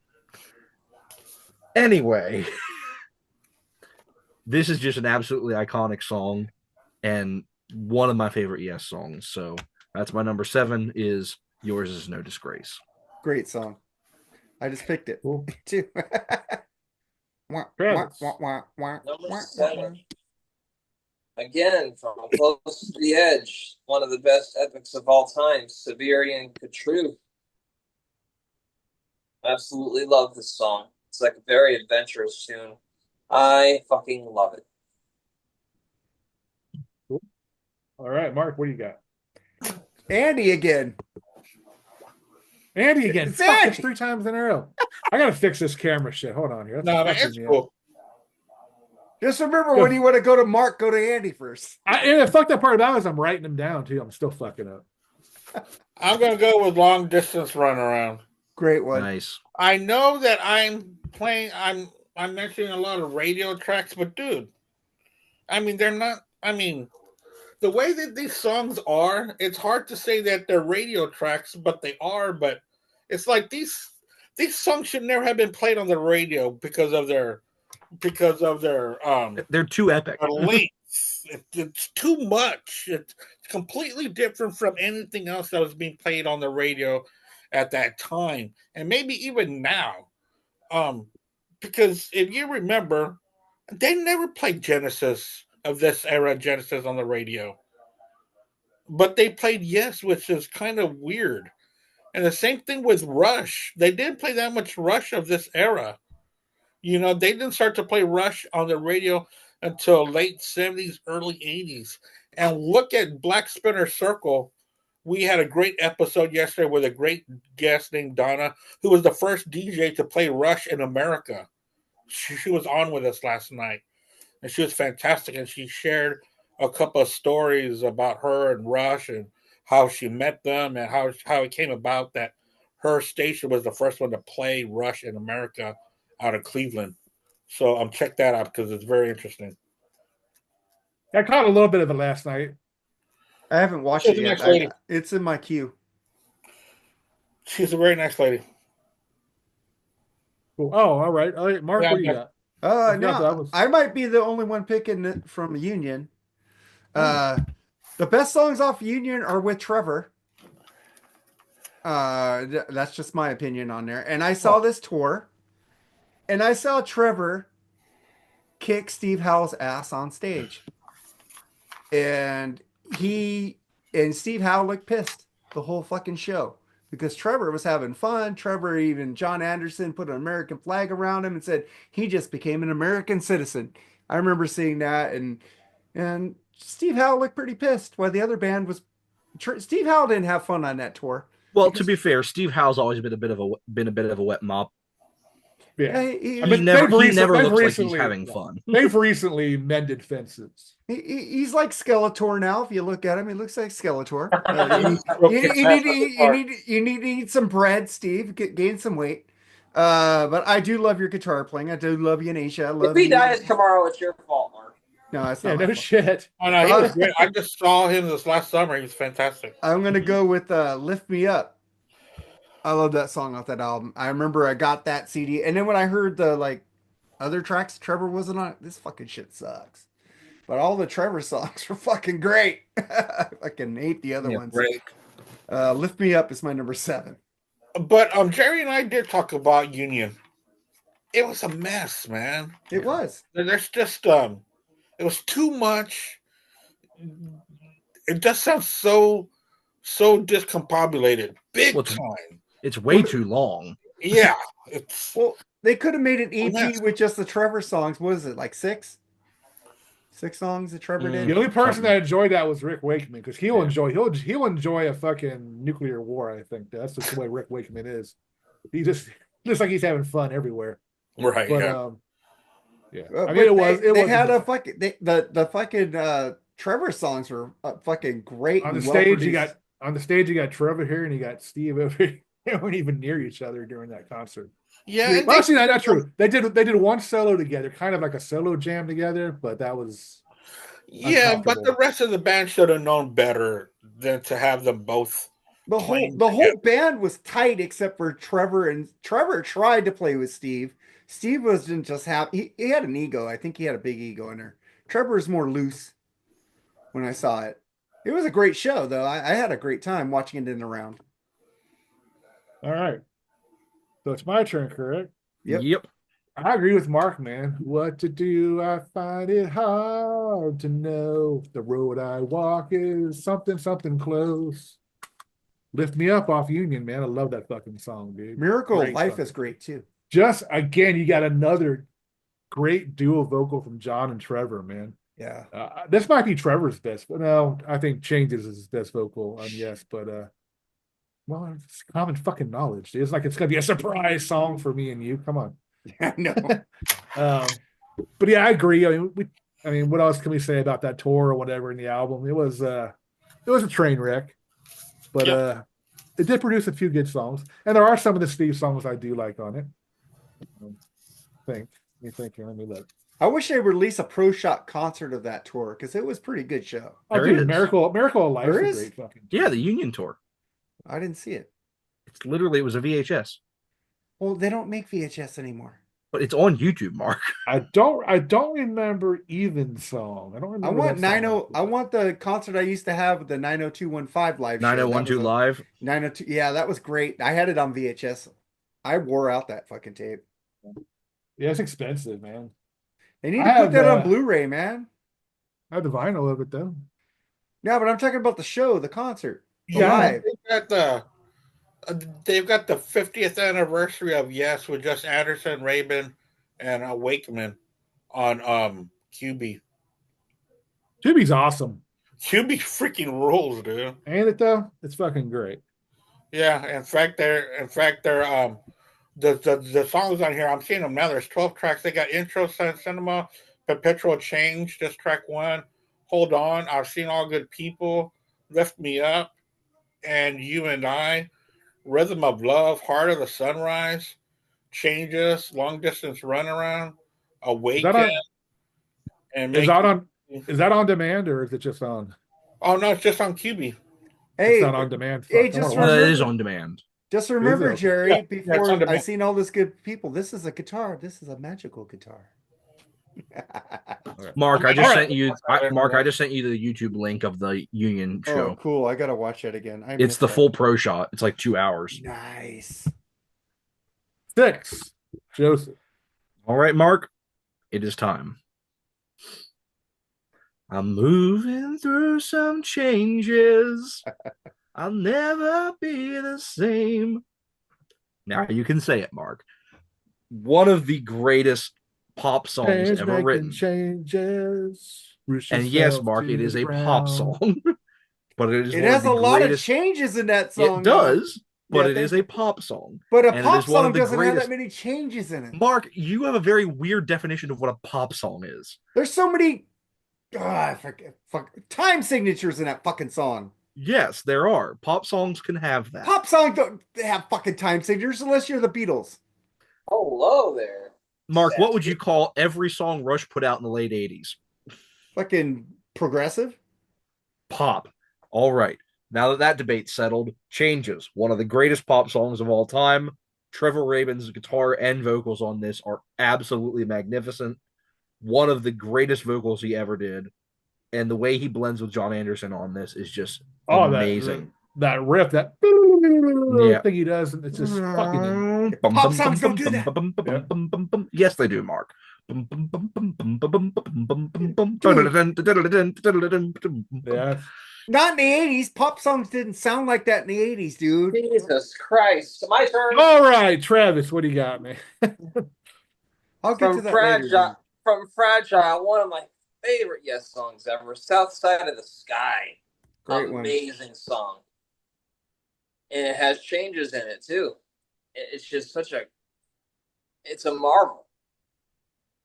Anyway, this is just an absolutely iconic song and one of my favorite Yes songs. So that's my number 7 is Yours Is No Disgrace. Great song. I just picked it Cool. too. Number 7. Again, from Close to the Edge, one of the best epics of all time, Siberian Katruth. Absolutely love this song. It's like a very adventurous tune. I fucking love it. Cool. All right, Mark, what do you got? Andy again. Andy again. It's Fuck, Andy. it's 3 times in a row. I gotta fix this camera shit. Hold on here. No, it's cool. Just remember, when you want to go to Mark, go to Andy first. And the fucked up part about it is I'm writing them down too. I'm still fucking up. I'm gonna go with Long Distance Runaround. Great one. Nice. I know that I'm mentioning a lot of radio tracks, but dude, I mean, they're not, I mean, the way that these songs are, it's hard to say that they're radio tracks, but they are. But it's like these songs should never have been played on the radio because of their they're too epic. lengths. It's too much. It's completely different from anything else that was being played on the radio at that time, and maybe even now. Because if you remember, they never played Genesis of this era, Genesis on the radio. But they played Yes, which is kind of weird. And the same thing with Rush. They didn't play that much Rush of this era. You know, they didn't start to play Rush on the radio until late 70s, early 80s. And look at Black Spinner Circle. We had a great episode yesterday with a great guest named Donna, who was the first DJ to play Rush in America. She was on with us last night, and she was fantastic. And she shared a couple of stories about her and Rush and how she met them and how it came about that her station was the first one to play Rush in America out of Cleveland. So check that out because it's very interesting. I caught a little bit of it last night. I haven't watched She's it a yet. nice lady. It's in my queue. She's a very nice lady. Cool. Oh, all right. All right, Mark, Yeah, what do you yeah. got? No, I might be the only one picking it from Union. The best songs off Union are with Trevor. That's just my opinion on there. And I saw this tour, and I saw Trevor kick Steve Howe's ass on stage. And Steve Howe looked pissed the whole fucking show because Trevor was having fun. Trevor, even John Anderson, put an American flag around him and said he just became an American citizen. I remember seeing that, and Steve Howe looked pretty pissed while the other band was Steve Howe didn't have fun on that tour. Well, to be fair, Steve Howe's always been a bit of a wet mop. Yeah, He, I mean, He never looks like he's recently having fun. they've recently mended fences. he's like Skeletor now. If you look at him, he looks like Skeletor. You need to eat some bread, Steve. Gain some weight. But I do love your guitar playing. I do love you, Anisha. I love If he you. dies tomorrow, it's your fault, Mark. No, it's Yeah, not. no shit. Oh, no, he was great. I just saw him this last summer. He was fantastic. I'm gonna go with "Lift Me Up." I love that song off that album. I remember I got that CD, and then when I heard the like other tracks Trevor wasn't on, this fucking shit sucks. But all the Trevor songs were fucking great. I fucking hate the other ones. Great. "Lift Me Up" is my number 7. But Jerry and I did talk about Union. It was a mess, man. It was. There's just it was too much. It just sounds so discombobulated. Big time. It's way too long. Yeah. It's Well, they could have made an EP mess. with just the Trevor songs. What is it, like 6? 6 songs that Trevor did? The only person that enjoyed that was Rick Wakeman, because he'll enjoy a fucking nuclear war. I think that's just the way Rick Wakeman is. He just looks like he's having fun everywhere. right. But Yeah. I mean, They had a fucking the fucking Trevor songs were fucking great. on the and stage. You well-produced. got Trevor here, and you got Steve over here. They weren't even near each other during that concert. Yeah. Well, actually, that's true. They did one solo together, kind of like a solo jam together, but that was Yeah, but uncomfortable. the rest of the band should have known better than to have them both. The whole band was tight except for Trevor, and Trevor tried to play with Steve. Steve wasn't just happy. He had an ego. I think he had a big ego in there. Trevor is more loose when I saw it. It was a great show, though. I had a great time watching it in the round. All right. So it's my turn, correct? Yep. I agree with Mark, man. What to do? I find it hard to know. The road I walk is something close. Lift Me Up off Union, man. I love that fucking song, dude. Miracle Great of Life song. is great, too. Just again, you got another great duo vocal from John and Trevor, man. Yeah. This might be Trevor's best, but no, I think Changes is his best vocal on Yes, but well, it's common fucking knowledge. It's like it's gonna be a surprise song for me and you. Come on. I know. But yeah, I agree. I mean, what else can we say about that tour or whatever in the album? It was a train wreck, but it did produce a few good songs, and there are some of the Steve songs I do like on it. Let me think. Let me look. I wish they would release a Pro Shot concert of that tour because it was a pretty good show. Oh, There dude, is. Miracle of Life There is is? a great fucking. Yeah, the Union tour. I didn't see it. It's literally it was a VHS, Well, they don't make VHS anymore. but it's on YouTube, Mark. I don't remember Even Song. I don't remember. I want that song. I want the concert I used to have with the 90215 live show. 9012 Live. 902. Yeah, that was great. I had it on VHS. I wore out that fucking tape. Yeah, it's expensive, man. They need I to put have, that on Blu-ray, man. I have the vinyl of it though. Yeah, but I'm talking about the show, the concert. Yeah. Live. They've got the 50th anniversary of Yes with just Anderson, Rabin, and Wakeman on QB. Tubi's awesome. QB freaking rules, dude. Ain't it though? It's fucking great. Yeah, in fact they're the songs on here, I'm seeing them now. There's 12 tracks. They got Intro Cinema, Perpetual Change, just track 1. Hold On, I've Seen All Good People, Lift Me Up, and You and I, Rhythm of Love, Heart of the Sunrise, Changes, Long Distance Runaround, Awaken, and Is that on demand or is it just on? Oh no, it's just on QB. Hey, It's not on demand. hey, Fuck, I just wanna watch It it. is on demand. just remember, it? Jerry, Yeah, it's before on I demand. seen all this good people, this is a guitar. This is a magical guitar. Mark, I All just right. sent you. Mark, I just sent you the YouTube link of the Union Oh, show. cool. I gotta watch that again. I It's missed the that. full pro shot. It's like 2 hours. Nice. 6. Joseph. All right, Mark, it is time. I'm moving through some changes. I'll never be the same. Now you can say it, Mark. One of the greatest pop songs Change ever making written. changes. And yes, Mark, it is a pop song. but it is It one has of a the lot of greatest. changes in that song. It does, but Yeah, it is a pop song. But a and it pop is one song of the doesn't have greatest. that many changes in it. Mark, you have a very weird definition of what a pop song is. There's so many time signatures in that fucking song. Yes, there are. Pop songs can have that. Pop songs don't have fucking time signatures unless you're the Beatles. Hello there. Mark, what would you call every song Rush put out in the late 80s? Fucking progressive? Pop. All right. Now that that debate's settled, Changes, one of the greatest pop songs of all time. Trevor Rabin's guitar and vocals on this are absolutely magnificent. One of the greatest vocals he ever did. And the way he blends with John Anderson on this is just amazing. That riff, that thing he does, it's just fucking. Pop songs don't do that. Yes, they do, Mark. Yeah. Not in the 80s. Pop songs didn't sound like that in the 80s, dude. Jesus Christ. My turn. All right, Travis, what do you got, man? I'll get to that later. From Fragile, one of my favorite Yes songs ever, South Side of the Sky. Great Amazing song. And it has changes in it, too. It's just it's a marvel.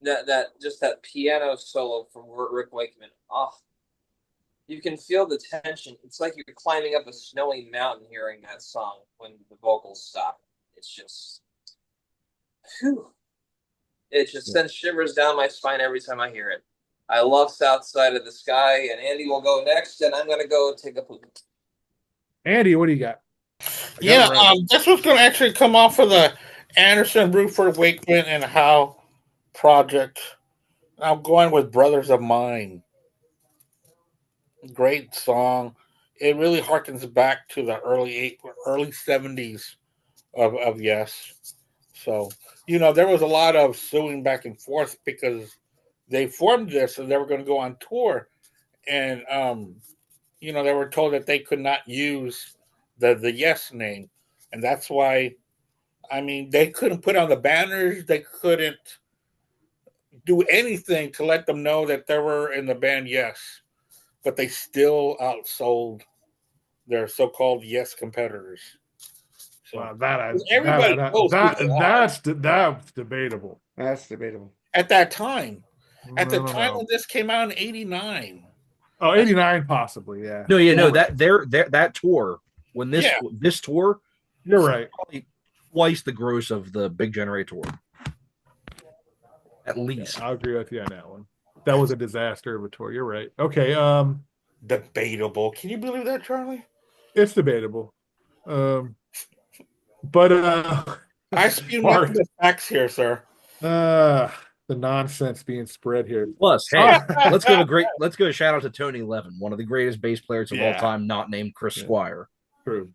That piano solo from Rick Wakeman. Oh, you can feel the tension. It's like you're climbing up a snowy mountain hearing that song when the vocals stop. It's just, whew. It just sends shivers down my spine every time I hear it. I love South Side of the Sky, and Andy will go next, and I'm going to go take a poop. Andy, what do you got? This was going to actually come off of the Anderson, Bruford, Wakeman, and Howe project. I'm going with Brothers of Mine. Great song. It really harkens back to the early 70s of Yes. So, there was a lot of suing back and forth because they formed this and they were going to go on tour. And, they were told that they could not use the Yes name. And that's why, they couldn't put on the banners. They couldn't do anything to let them know that they were in the band Yes. But they still outsold their so-called Yes competitors. So that's debatable. That's debatable. At that time. At the time when this came out in 89. Oh, 89 possibly, yeah. No, that tour, when this tour, you're right. Probably twice the gross of the Big Generator tour. At least. I'll agree with you on that one. That was a disaster of a tour. You're right. Okay. Debatable. Can you believe that, Charlie? It's debatable. But I spew nothing but facts here, sir. The nonsense being spread here. Plus, hey, let's go a shout out to Tony Levin, one of the greatest bass players of all time, not named Chris Squire. True.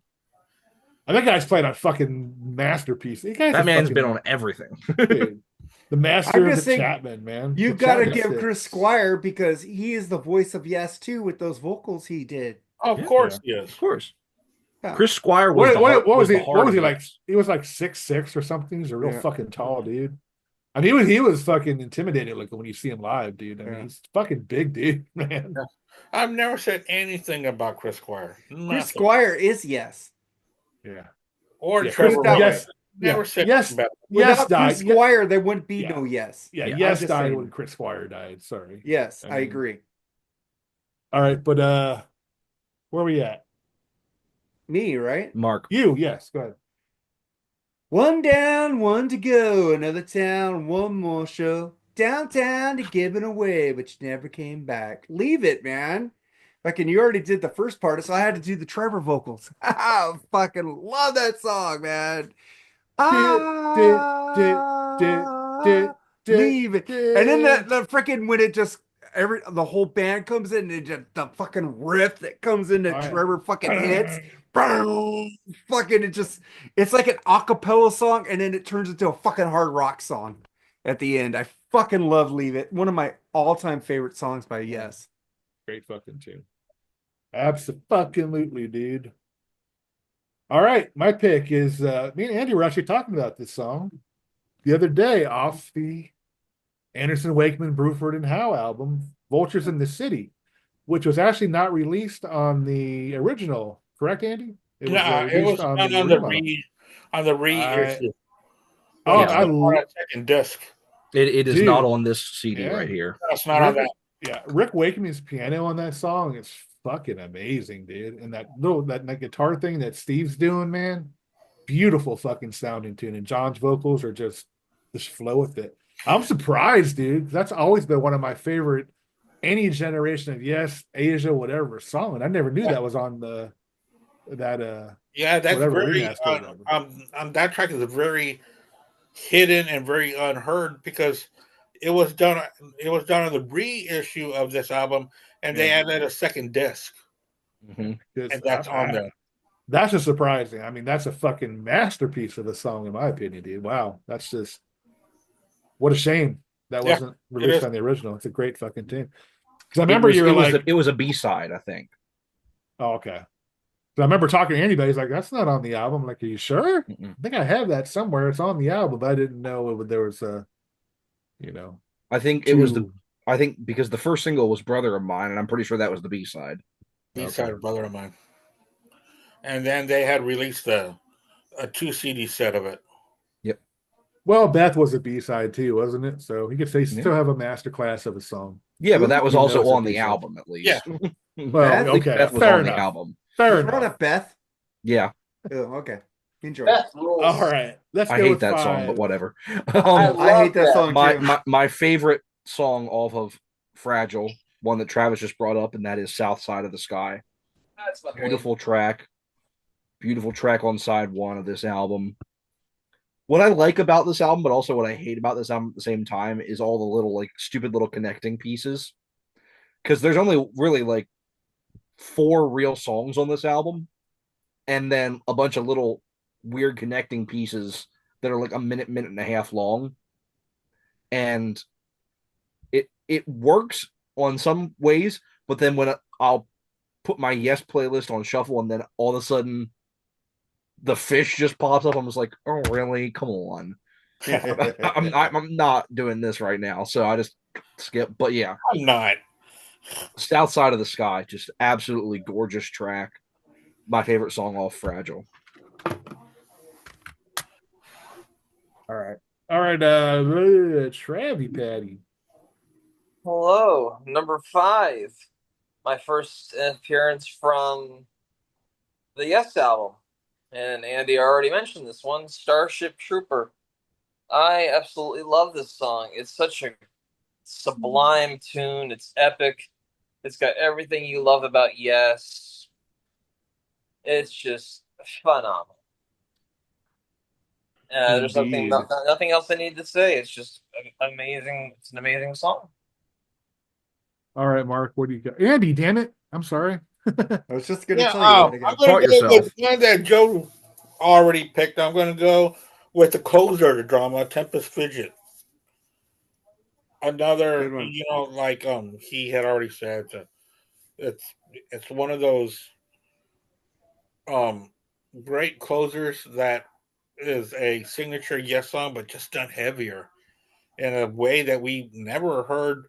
That guy's played a fucking masterpiece. That man's been on everything. Dude, the master of the Chapman, man. You got to give Chris Squire because he is the voice of Yes too with those vocals he did. Oh, of course he is. Of course. Yeah. Chris Squire was what was he like? He was like 6'6" or something. He's a real fucking tall dude. I mean, he was fucking intimidating like when you see him live, dude. I mean, he's fucking big, dude, man. I've never said anything about Chris Squire. Chris Squire is Yes. Yeah. Or Trevor Rabin. Never said Yes. about it. Without Chris Squire, there wouldn't be no Yes. Yeah, Yes died when Chris Squire died. Sorry. Yes, I agree. All right, but where are we at? Me, right? Mark. You, yes. Go ahead. One down, one to go. Another town, one more show. Downtown to give it away, but you never came back. Leave it, man. Fucking, you already did the first part, so I had to do the Trevor vocals. I fucking love that song, man. Leave it. And then the freaking when it just the whole band comes in and just the fucking riff that comes in that Trevor fucking hits. Fucking it's like an acapella song and then it turns into a fucking hard rock song at the end. I fucking love Leave It. One of my all-time favorite songs by Yes. Great fucking tune. Absolutely, dude. All right, my pick is me and Andy were actually talking about this song the other day off the Anderson, Wakeman, Bruford, and Howe album, Vultures in the City. which was actually not released on the original, correct, Andy? It was on the reissue. Oh, Yeah. On a second disc. It is Dude. not on this CD Yeah. right here. It's not on that. Yeah, Rick Wakeman's piano on that song is fucking amazing, dude. And that guitar thing that Steve's doing, man, beautiful fucking sounding tune. And John's vocals are just flow with it. I'm surprised, dude. That's always been one of my favorite any generation of Yes, Asia, whatever song. And I never knew that was on that's very remaster. that track is very hidden and very unheard because it was done on the reissue of this album, and they added a second disc, Mm-hmm. and that's on there. That's a surprising. I mean, that's a fucking masterpiece of a song, in my opinion, dude. Wow, that's just what a shame that wasn't released on the original. It's a great fucking tune. Because I remember it was a B-side, I think. Oh, okay. So I remember talking to anybody. He's like, "That's not on the album." I'm like, "Are you sure?" Mm-mm. I think I have that somewhere. It's on the album, but I didn't know there was a, I think it was I think because the first single was "Brother of Mine," and I'm pretty sure that was the B-side. B-side, "Brother of Mine," and then they had released a 2 CD set of it. Yep. Well, Beth was a B-side too, wasn't it? So you could say still have a master class of a song. Yeah, but that was also on the album, at least. Yeah. Well, okay, Beth was fair on enough. the album. Fair enough. enough. Beth. Yeah. Oh, okay. Enjoy. Beth rules. All right, let's go. I hate with that 5. song, but whatever. I hate that song too. My favorite song off of Fragile, one that Travis just brought up, and that is South Side of the Sky. That's my Beautiful track. Beautiful track on side 1 of this album. What I like about this album, but also what I hate about this album at the same time, is all the little stupid little connecting pieces. Because there's only really 4 real songs on this album, and then a bunch of little weird connecting pieces that are a minute and a half long. And it works on some ways, but then when I'll put my Yes playlist on shuffle, and then all of a sudden the Fish just pops up, I'm just like, oh really? Come on. I'm not doing this right now, so I just skip. But yeah, I'm not. South Side of the Sky, just absolutely gorgeous track. My favorite song off Fragile. All right, Travie Patty. Hello, number 5. My first appearance from the Yes album. And Andy already mentioned this one, Starship Trooper. I absolutely love this song. It's such a sublime tune. It's epic. It's got everything you love about Yes. It's just phenomenal. There's nothing else I need to say. It's just amazing. It's an amazing song. All right, Mark, what do you got? Andy, damn it. I'm sorry. I was just going to tell you. I'm going to go with one that Joe already picked. I'm going to go with the closer of the drama, Tempest Fidget. Another, he had already said that it's one of those great closers that is a signature Yes song, but just done heavier in a way that we never heard.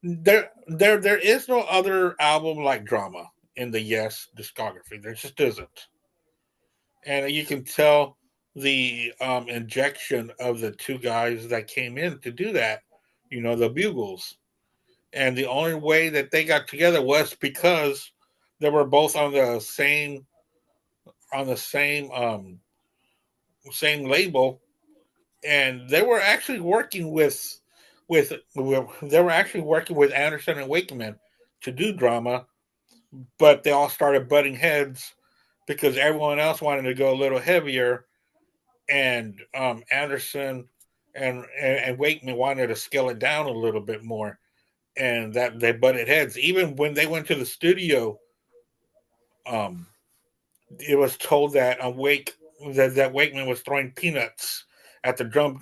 There is no other album like Drama in the Yes discography. There just isn't, and you can tell the injection of the 2 guys that came in to do that. The Bugles, and the only way that they got together was because they were both on the same same label, and they were actually working with Anderson and Wakeman to do Drama, but they all started butting heads because everyone else wanted to go a little heavier, and Anderson and Wakeman wanted to scale it down a little bit more, and that they butted heads. Even when they went to the studio, it was told that that Wakeman was throwing peanuts at the drum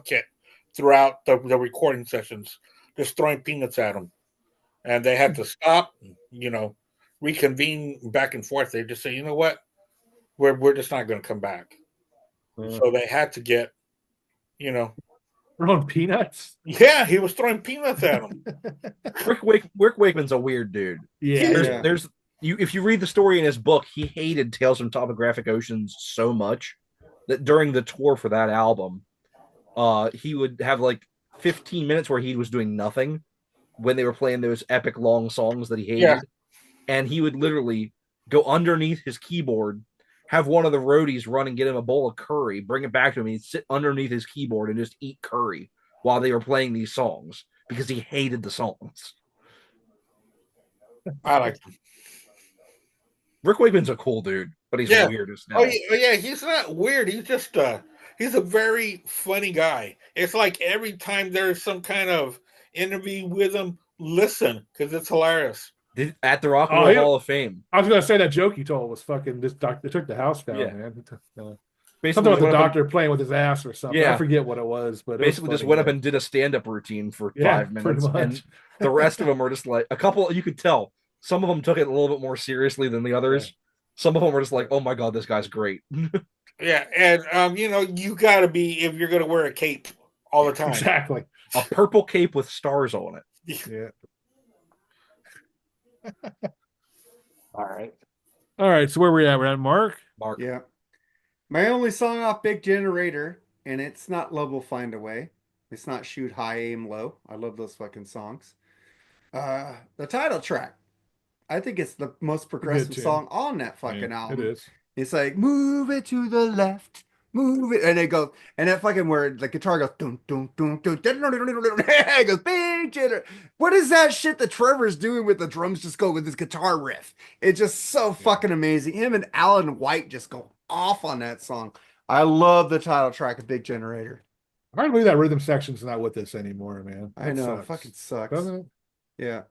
kit throughout the recording sessions, just throwing peanuts at them, and they had to stop, reconvene back and forth. They just say, you know what, we're just not going to come back. So they had to get, Throwing peanuts? Yeah, he was throwing peanuts at him. Rick Wakeman's a weird dude. Yeah. There's if you read the story in his book, he hated Tales from Topographic Oceans so much that during the tour for that album, he would have like 15 minutes where he was doing nothing when they were playing those epic long songs that he hated. Yeah. And he would literally go underneath his keyboard, have one of the roadies run and get him a bowl of curry, bring it back to him, and he'd sit underneath his keyboard and just eat curry while they were playing these songs because he hated the songs. I like him. Rick Wakeman's a cool dude, but he's weird as hell. Oh yeah, he's not weird. He's just he's a very funny guy. It's like every time there's some kind of interview with him, listen, because it's hilarious. At the Rock and Roll Hall of Fame. I was gonna say that joke he told was fucking this doctor took the house down, man. Something with the doctor playing with his ass or something. I forget what it was, but basically just went up and did a stand-up routine for 5 minutes, and the rest of them were just like a couple. You could tell some of them took it a little bit more seriously than the others. Some of them were just like, "Oh my god, this guy's great." Yeah, and you got to be if you're gonna wear a cape all the time. Exactly, a purple cape with stars on it. Yeah. All right. So where we at? We're at Mark. Yeah. My only song off Big Generator, and it's not Love Will Find a Way. It's not Shoot High, Aim Low. I love those fucking songs. The title track. I think it's the most progressive song on that fucking album. It is. It's like, move it to the left, move it. And it goes, and that fucking where the guitar goes, dun, dun, dun, dun, dun, dun, dun, dun, dun, it goes, Big Generator. What is that shit that Trevor's doing with the drums just go with his guitar riff? It's just so fucking amazing. Him and Alan White just go off on that song. I love the title track of Big Generator. I can't believe that rhythm section's not with us anymore, man. I know, it fucking sucks. Doesn't it? Yeah.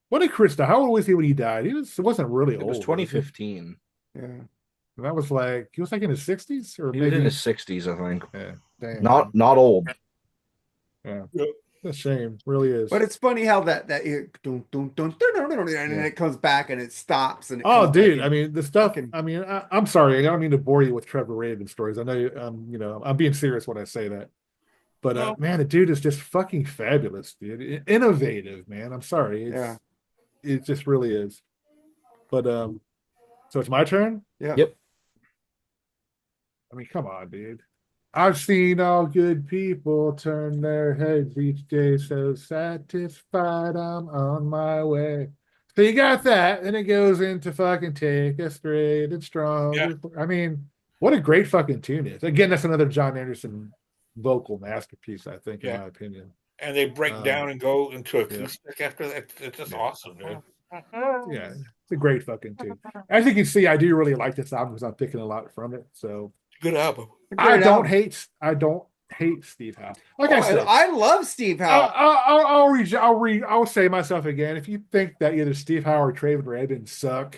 What did Chris? How old was he when he died? It wasn't really old. It was 2015. Yeah. And that was like he was like in his 60s or maybe in his 60s, I think. Yeah. Damn. Not old. Yeah. That's a shame. Really is. But it's funny how that dun, dun, dun, dun, dun, dun, and then it comes back and it stops and dude, I mean the stuff. I mean, I'm sorry, I don't mean to bore you with Trevor Rabin stories. I know I'm being serious when I say that. But man, the dude is just fucking fabulous, dude. Innovative, man. I'm sorry. It just really is. But so it's my turn? Yeah. Yep. I mean, come on, dude. I've seen all good people turn their heads each day, so satisfied I'm on my way. So you got that, and it goes into fucking take us straight and strong. Yeah. I mean, what a great fucking tune is. Again, that's another John Anderson vocal masterpiece, I think, in my opinion. And they break down and go into acoustic after that. It's just awesome, dude. Yeah, it's a great fucking tune. As you can see, I do really like this album because I'm picking a lot from it. So good album. I don't hate Steve Howe. Like I said, I love Steve Howe. I'll say myself again. If you think that either Steve Howe or Trevor Rabin suck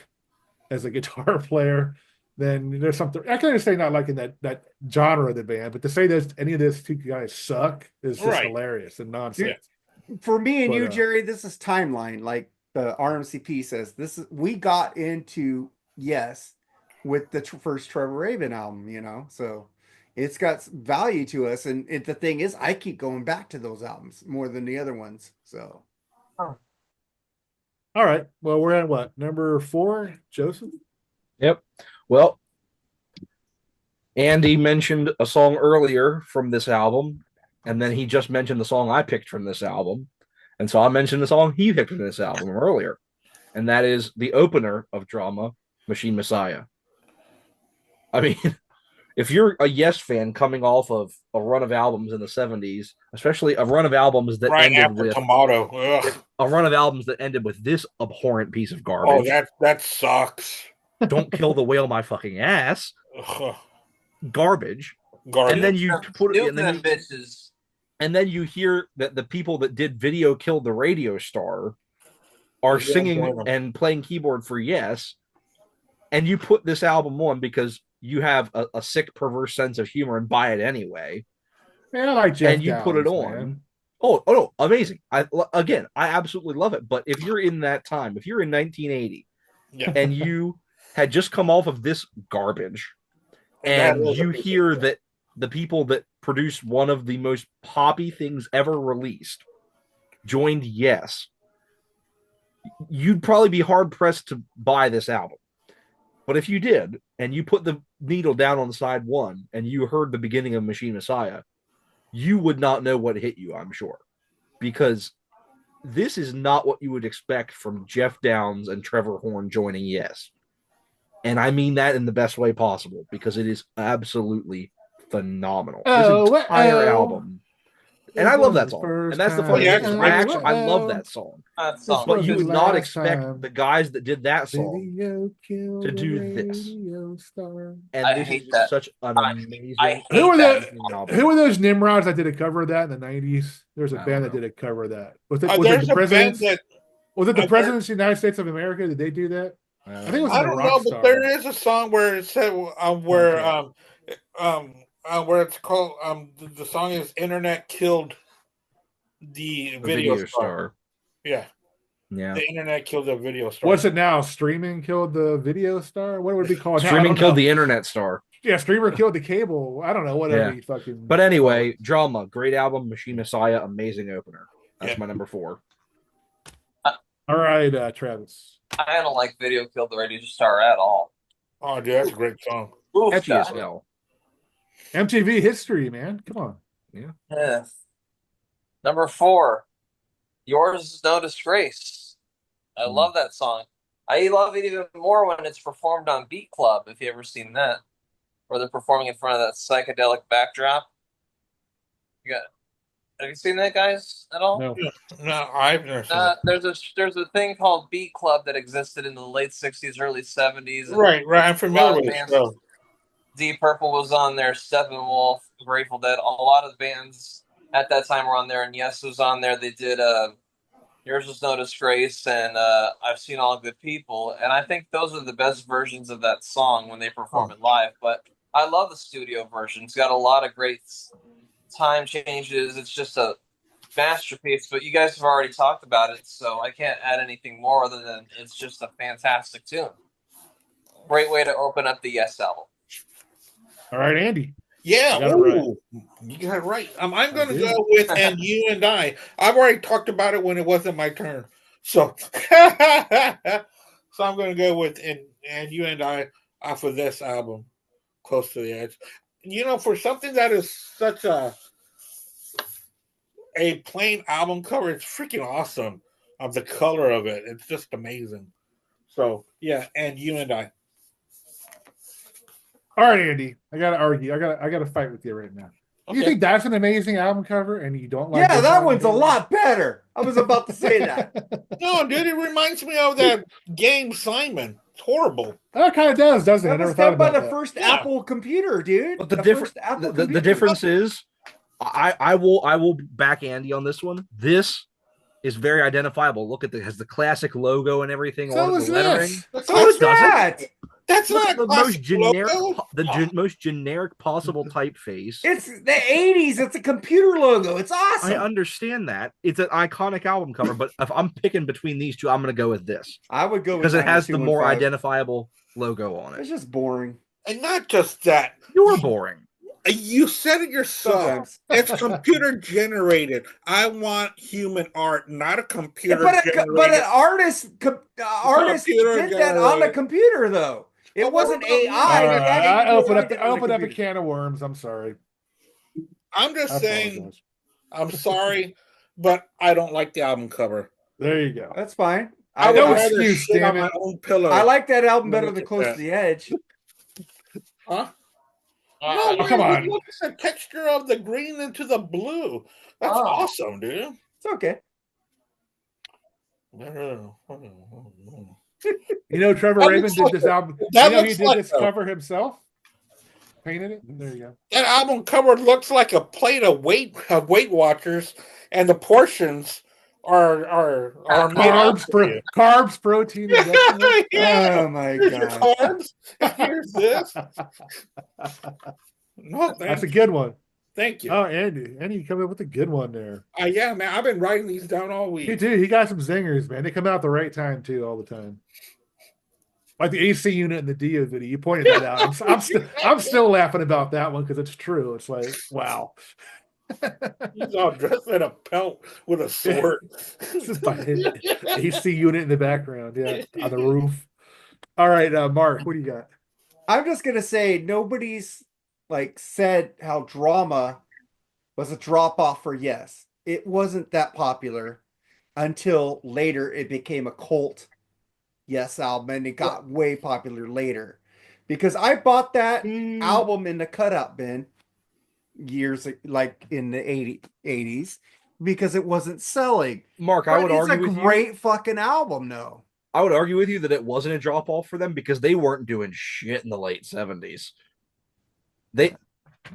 as a guitar player, then there's something. I can understand not liking that genre of the band, but to say that any of these two guys suck is just hilarious and nonsense. For me and you, Jerry, this is timeline. Like the RMCP says, we got into Yes with the first Trevor Rabin album, so it's got value to us. And the thing is, I keep going back to those albums more than the other ones. So, all right. Well, we're at what, number 4, Joseph? Yep. Well, Andy mentioned a song earlier from this album, and then he just mentioned the song I picked from this album. And so I mentioned the song he picked from this album earlier. And that is the opener of Drama, Machine Messiah. I mean, if you're a Yes fan coming off of a run of albums in the 70s, especially a run of albums that ended with a run of albums that ended with this abhorrent piece of garbage. Oh, that sucks. Don't kill the whale, my fucking ass. Garbage. And then you put it in and then you hear that the people that did Video Killed the Radio Star are singing and playing keyboard for Yes. And you put this album on because you have a sick, perverse sense of humor and buy it anyway. Man, I like Jeff and you Downs, put it on. Man. Oh, no, amazing. I absolutely love it. But if you're in that time, if you're in 1980 and you had just come off of this garbage and you hear that the people that produced one of the most poppy things ever released, joined Yes, you'd probably be hard pressed to buy this album. But if you did, and you put the needle down on side one, and you heard the beginning of Machine Messiah, you would not know what hit you, I'm sure, because this is not what you would expect from Jeff Downs and Trevor Horn joining Yes. And I mean that in the best way possible, because it is absolutely phenomenal. This entire album. And I love that song. And that's the funny thing. I love that song. But you would not expect the guys that did that song to do this. And I this hate is that. such an amazing. I hate Who were that. who were those Nimrods that did a cover of that in the 90s? There's a band that did a cover of that. Was it There's the a band Presidents? that Was it the Presidents of the United States of America? Did they do that? I think it was I don't know, but there is a song where it said where it's called the song is "Internet Killed the Video Star." Yeah. The internet killed the video star. What's it now? Streaming killed the video star? What would it be called? Streaming killed the internet star. Yeah, streamer killed the cable. I don't know. Whatever you fucking. But anyway, Drama, great album. Machine Messiah, amazing opener. That's my number 4. All right, Travis. I don't like Video Killed the Radio Star at all. Oh, dude, that's a great song. Catchy as hell. MTV history, man. Come on. Yeah. Number 4, Yours Is No Disgrace. I love that song. I love it even more when it's performed on Beat Club, if you ever seen that. Where they're performing in front of that psychedelic backdrop. Have you seen that, guys, at all? No, I've never seen it. There's a thing called Beat Club that existed in the late 60s, early 70s. Right. I'm familiar with it. So. Deep Purple was on there, Steppenwolf, Grateful Dead. A lot of the bands at that time were on there, and Yes was on there. They did Yours Is No Disgrace, and I've Seen All Good People. And I think those are the best versions of that song when they perform it live. But I love the studio version. It's got a lot of great time changes. It's just a masterpiece. But you guys have already talked about it, so I can't add anything more other than it's just a fantastic tune. Great way to open up the Yes album. All right, Andy. Yeah, you got it right. I'm going to go with "And You and I." I've already talked about it when it wasn't my turn, so I'm going to go with "And You and I" off of this album, "Close to the Edge." You know, for something that is such a plain album cover, it's freaking awesome. Of the color of it, it's just amazing. So yeah, "And You and I." All right, Andy. I gotta argue. I gotta fight with you right now. Okay. You think that's an amazing album cover, and you don't like? Yeah, that one's a lot better. I was about to say that. No, dude, it reminds me of that game Simon. It's horrible. That kind of does, doesn't it? That was done by the first Apple computer, dude. But the difference is, I will back Andy on this one. This is very identifiable. Look at has the classic logo and everything on the lettering. So is that. That's not the most generic, most generic possible typeface. It's the 80s. It's a computer logo. It's awesome. I understand that. It's an iconic album cover, but if I'm picking between these two, I'm going to go with this. I would go with because it has the more identifiable logo on it. It's just boring. And not just that. You're boring. You said it yourself. It's computer generated. I want human art, not a computer generated. But an artist did that on the computer, though. It wasn't AI. I opened up a can of worms. I'm sorry. I'm just saying. I'm sorry, but I don't like the album cover. There you go. That's fine. I don't excuse on my own pillow. I like that album better than Close to the Edge. Huh? No, come on. Look at the texture of the green into the blue. That's awesome, dude. It's okay. You know, Trevor Rabin did this album. He did this cover himself. Painted it. There you go. That album cover looks like a plate of Weight Watchers, and the portions are carbs, protein. Yeah. Oh my god! Carbs. Here's this. No, that's a good one. Thank you. Oh, Andy, you come up with a good one there. Yeah, man. I've been writing these down all week. He got some zingers, man. They come out at the right time too, all the time. Like the AC unit in the Dio video. You pointed that out. I'm still laughing about that one because it's true. It's like, wow. He's all dressed in a pelt with a sword. AC unit in the background, yeah, on the roof. All right, Mark, what do you got? I'm just gonna say nobody's like said how Drama was a drop off for Yes. It wasn't that popular until later it became a cult Yes album, and it got way popular later. Because I bought that album in the cutout bin years like in the 80s because it wasn't selling. Mark, I would argue with you. It's a great fucking album, though. I would argue with you that it wasn't a drop off for them because they weren't doing shit in the late 70s.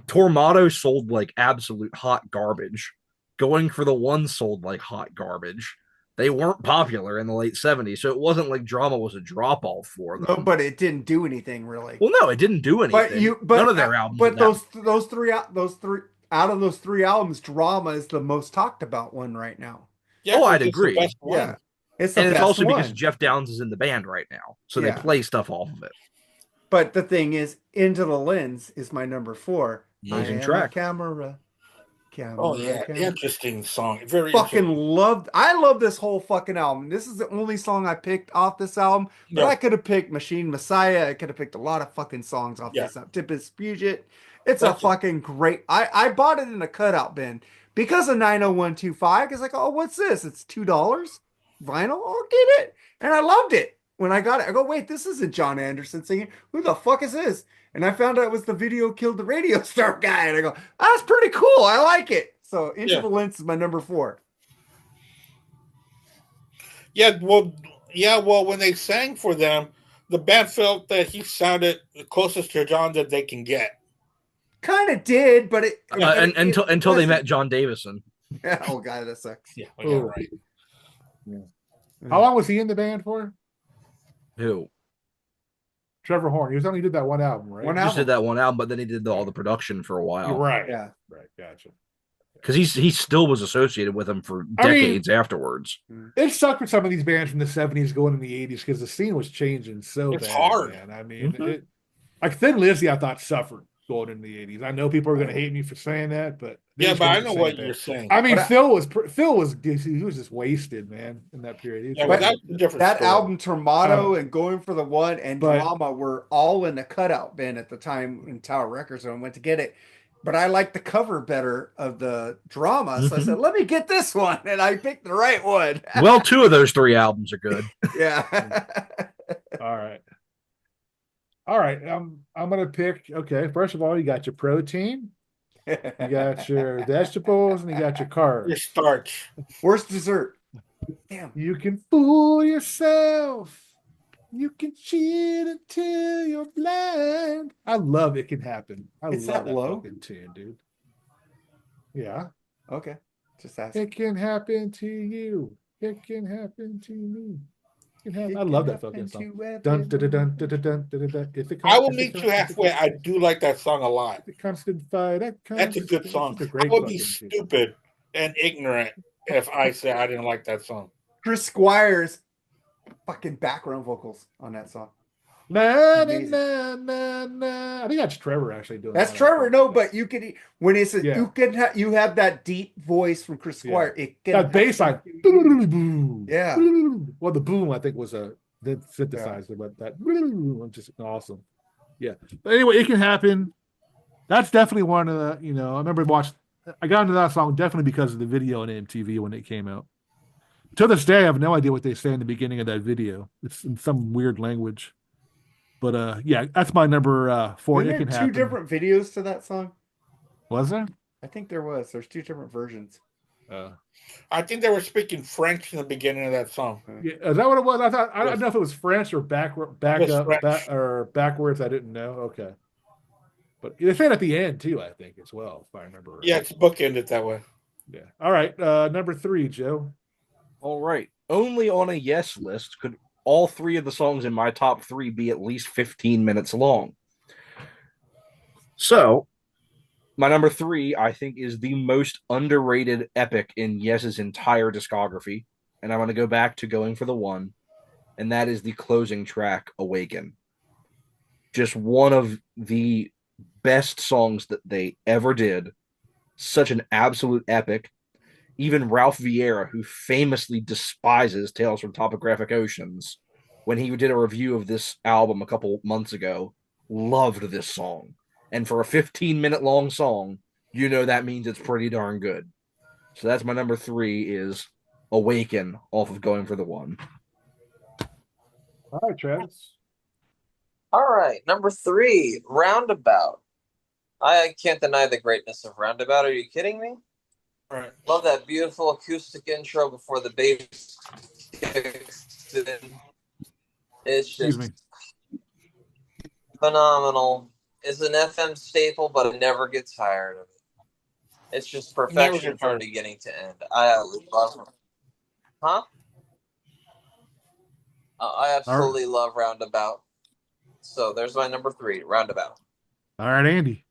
Tormato sold like absolute hot garbage. Going for the One sold like hot garbage. They weren't popular in the late 70s, so it wasn't like Drama was a drop off for them. No, but it didn't do anything really. Well, no, it didn't do anything. But none of their albums. But those three out of those three albums, Drama is the most talked about one right now. Yeah, I'd agree. Yeah. It's also because Jeff Downs is in the band right now, so they play stuff off of it. But the thing is, Into the Lens is my number 4. Amazing track. Camera. Interesting song. Very I love this whole fucking album. This is the only song I picked off this album, but I could have picked Machine Messiah. I could have picked a lot of fucking songs off this album. Tempest Puget. It's a fucking great. I bought it in a cutout bin because of 90125. It's like, oh, what's this? It's $2 vinyl. I'll get it, and I loved it when I got it. I go, wait, this isn't John Anderson singing. Who the fuck is this? And I found out it was the Video Killed the Radio Star guy. And I go, that's pretty cool. I like it. So Into the Lens is my number 4. Well, when they sang for them, the band felt that he sounded the closest to John that they can get. Kind of did, but until they met John Davison. Oh, God, that sucks. Yeah, right. Yeah. How long was he in the band for? Who? Trevor Horn. He was only did that one album, right? He just did that one album, but then he did all the production for a while. You're right. Yeah. Right. Gotcha. Because he still was associated with him for decades afterwards. It sucked for some of these bands from the 70s going in the 80s because the scene was changing so it's bad. Hard. Man. I mean, like Thin Lizzy, I thought suffered going in the 80s. I know people are going to hate me for saying that, but but I know what you're saying. I mean, Phil was just wasted, man, in that period. That album, Tormato and Going for the One and Drama were all in the cutout bin at the time in Tower Records when I went to get it. But I liked the cover better of the Drama, so I said, "Let me get this one," and I picked the right one. Well, 2 of those 3 albums are good. Yeah. All right. I'm gonna pick. Okay, first of all, you got your protein, you got your vegetables, and you got your carbs. Your starch. Where's dessert? Damn. You can fool yourself. You can cheat until you're blind. I love It Can Happen. I love that fucking tune, dude. Yeah. Okay. Just ask. It can happen to you. It can happen to me. I love that fucking song. Dun, dun, dun, dun, dun, dun, dun, dun, dun. I will meet you halfway. I do like that song a lot. The constant fight. That's a good song. I would be stupid and ignorant if I said I didn't like that song. Chris Squire's fucking background vocals on that song. Na, na, na, na. I think that's Trevor actually doing. That's Trevor. No, but you can when it's you have that deep voice from Chris Squire. It can that bass line. Yeah. Well, the boom I think was a synthesizer, but that just awesome. Yeah. But anyway, It Can Happen. That's definitely one of the. I remember I got into that song definitely because of the video on MTV when it came out. To this day, I have no idea what they say in the beginning of that video. It's in some weird language. But that's my number 4. It Can Happen. 2 different videos to that song. Was there? I think there was. There's 2 different versions. I think they were speaking French in the beginning of that song. Yeah, is that what it was? I don't know if it was French or backwards. I didn't know. Okay, but they say it at the end too. I think as well, if I remember right. Yeah, it's bookended that way. Yeah. All right. Number 3, Joe. All right. Only on a Yes list could all 3 of the songs in my top 3 be at least 15 minutes long. So, my number 3, I think, is the most underrated epic in Yes's entire discography. And I want to go back to Going for the One. and that is the closing track, Awaken. Just one of the best songs that they ever did. Such an absolute epic. Even Ralph Vieira, who famously despises Tales from Topographic Oceans, when he did a review of this album a couple months ago, loved this song. And for a 15-minute long song, you know that means it's pretty darn good. So that's my number 3 is Awaken off of Going for the One. All right, Travis. All right, number 3, Roundabout. I can't deny the greatness of Roundabout. Are you kidding me? All right. Love that beautiful acoustic intro before the bass kicks in. It's just phenomenal. It's an FM staple, but it never gets tired of it. It's just perfection from beginning to end. I love it. Huh? I absolutely love Roundabout. So there's my number 3, Roundabout. All right, Andy.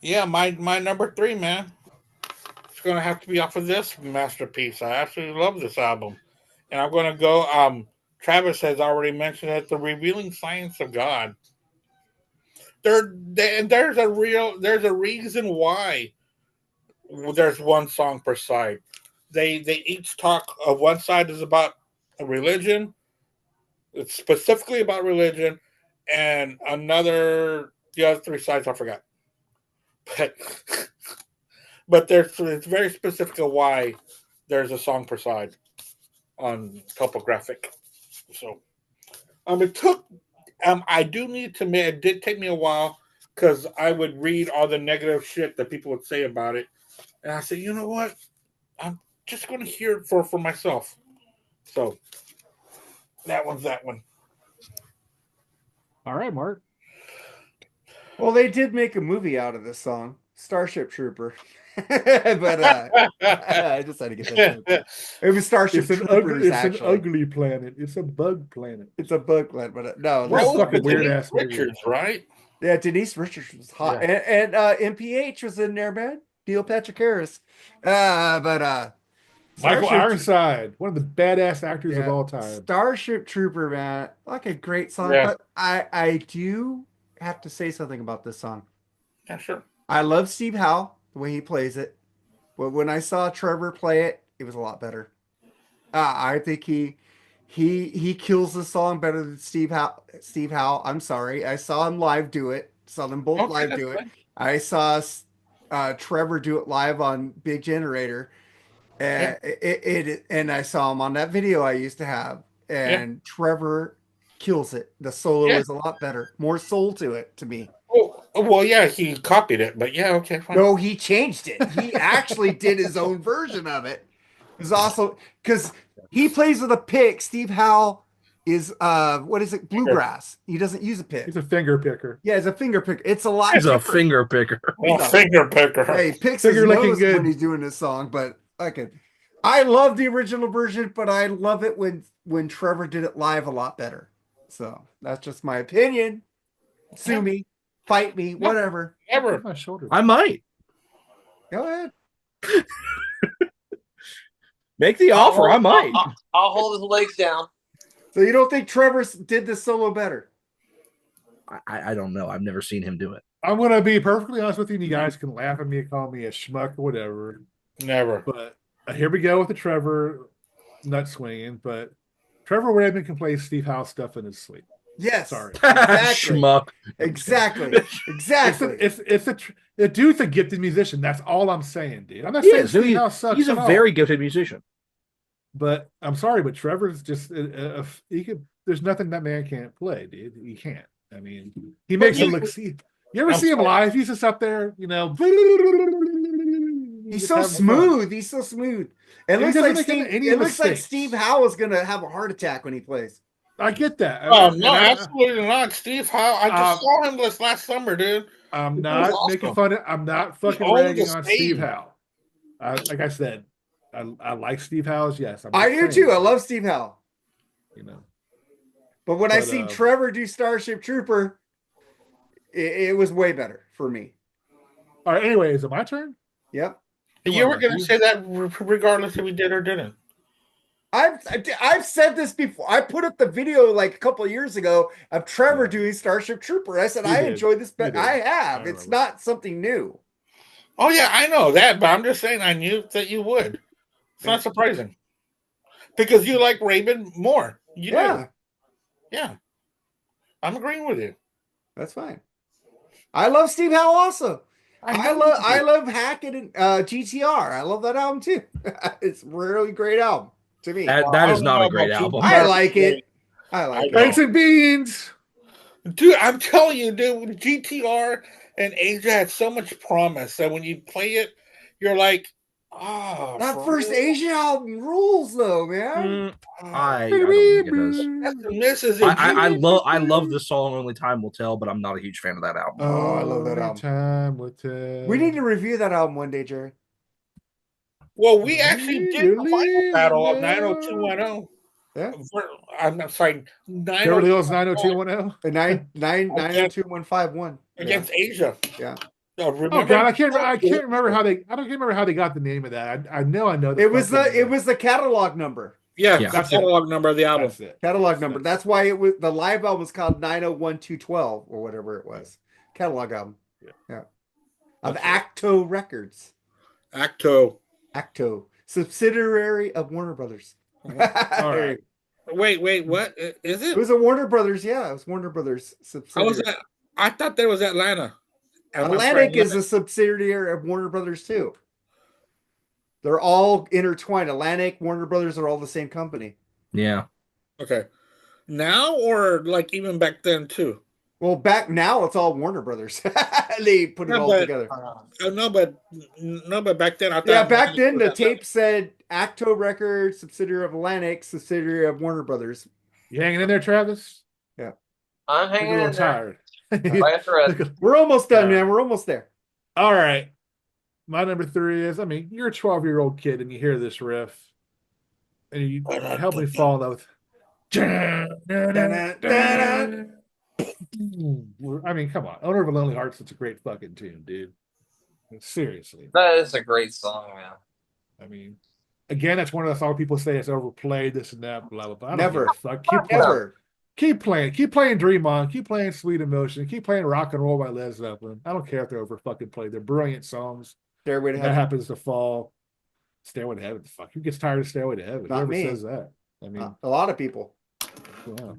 Yeah, my number 3, man. It's going to have to be off of this masterpiece. I absolutely love this album. And I'm going to go, Travis has already mentioned it, The Revealing Science of God. There's a reason why there's one song per side. They each talk of one side is about a religion. It's specifically about religion, and the other 3 sides I forgot. But it's very specific of why there's a song per side on Topographic. So, it took. I do need to admit, it did take me a while because I would read all the negative shit that people would say about it, and I said, you know what, I'm just going to hear it for myself. So, that one's that one. All right, Mark. Well, they did make a movie out of this song, Starship Trooper. But I just had to get that. It was Starship Troopers. It's an ugly planet. It's a bug planet. It's a bug planet, but no. That's fucking weird ass Richards, right? Yeah, Denise Richards was hot, and MPH was in there, man. Neil Patrick Harris, but Michael Ironside, one of the badass actors of all time. Starship Trooper, man, like a great song. Yeah. But I do have to say something about this song. Yeah, sure. I love Steve Howe, the way he plays it. But when I saw Trevor play it, it was a lot better. I think he kills the song better than Steve Howe. I'm sorry. I saw him live do it. Saw them both live do it. Fine. I saw Trevor do it live on Big Generator. And and I saw him on that video I used to have. And Trevor kills it. The solo is a lot better. More soul to it to me. Oh, well, yeah, he copied it, but yeah, okay, fine. No, he changed it. He actually did his own version of it. It was also because he plays with a pick. Steve Howe is what is it? Bluegrass. He doesn't use a pick. He's a finger picker. Yeah, it's a finger picker. It's a lot. He's a finger picker. Finger picker. Hey, he picks his nose when he's doing this song, but I love the original version, but I love it when Trevor did it live a lot better. So that's just my opinion. Sue me, fight me, whatever. Ever. My shoulder. I might. Go ahead. Make the offer. I might. I'll hold his legs down. So you don't think Trevor did this solo better? I don't know. I've never seen him do it. I'm going to be perfectly honest with you, and you guys can laugh at me, call me a schmuck or whatever. Never. But here we go with the Trevor nut swinging. But Trevor Rabin can play Steve Howe stuff in his sleep. Yes. Sorry. Exactly. Schmuck. Exactly. Exactly. The dude's a gifted musician. That's all I'm saying, dude. I'm not saying Steve Howe sucks. He's a very gifted musician. But I'm sorry, but Trevor's just he could. There's nothing that man can't play, dude. He can't. I mean, he makes him look. You ever see him live? He's just up there, you know. He's so smooth. He's so smooth. It looks like Steve Howe is gonna have a heart attack when he plays. I get that. No, absolutely not. Steve Howe. I just saw him this last summer, dude. I'm not making fun of. I'm not fucking ragging on Steve Howe. Like I said, I like Steve Howe's. Yes, I do too. I love Steve Howe. You know, but when I see Trevor do Starship Trooper, it was way better for me. All right. Anyway, is it my turn? Yep. You were going to say that regardless if we did or didn't. I've said this before. I put up the video like a couple of years ago of Trevor doing Starship Trooper. I said I enjoy this, but I have. It's not something new. Oh yeah, I know that, but I'm just saying I knew that you would. It's not surprising because you like Rabin more. You do. Yeah, I'm agreeing with you. That's fine. I love Steve Howe also. I love Hackett and GTR. I love that album too. It's a really great album to me. That is not a great album. I like it. I like it. Bakes and beans. Dude, I'm telling you, dude, GTR and Asia had so much promise that when you play it, you're like, oh, that first Asia album rules though, man. I don't think it does. I love the song Only Time Will Tell, but I'm not a huge fan of that album. Oh, I love that album. Time will tell. We need to review that album one day, Jerry. Well, we actually did the final battle of 90210. Yeah. I'm not sorry. Beverly Hills 90210. 902-151 against Asia. Yeah. No, oh God, I can't remember how they got the name of that. I know. It was the catalog number. Yeah, that's the catalog number of the album. That's it. Catalog number. That's why it was the live album was called 901-212 or whatever it was. Catalog album. Yeah. Of Acto Records. Acto. Subsidiary of Warner Brothers. All right. Wait, what is it? It was a Warner Brothers, yeah. It was Warner Brothers subsidiary. How was that? I thought there was Atlanta. Atlantic is a subsidiary of Warner Brothers too. They're all intertwined. Atlantic, Warner Brothers are all the same company. Yeah. Okay. Now or like even back then too? Well, back now it's all Warner Brothers. They put it all together. No, but back then I thought. Yeah, back then the tape said Acto Records, subsidiary of Atlantic, subsidiary of Warner Brothers. You hanging in there, Travis? Yeah. I'm hanging in tired. We're almost done, man. We're almost there. All right. My number 3 is, you're a 12-year-old kid and you hear this riff and you help me fall in love with. Come on. Owner of a Lonely Heart's such a great fucking tune, dude. Seriously. That is a great song, man. Again, that's one of the songs people say it's overplayed, this and that, blah, blah, blah. Never. Keep playing Dream On, keep playing Sweet Emotion, keep playing Rock and Roll by Led Zeppelin. I don't care if they're over fucking played. They're brilliant songs. Stairway to Heaven. That happens to fall. Stairway to Heaven. Fuck, who gets tired of Stairway to Heaven? Not me. Whoever says that? A lot of people. Well,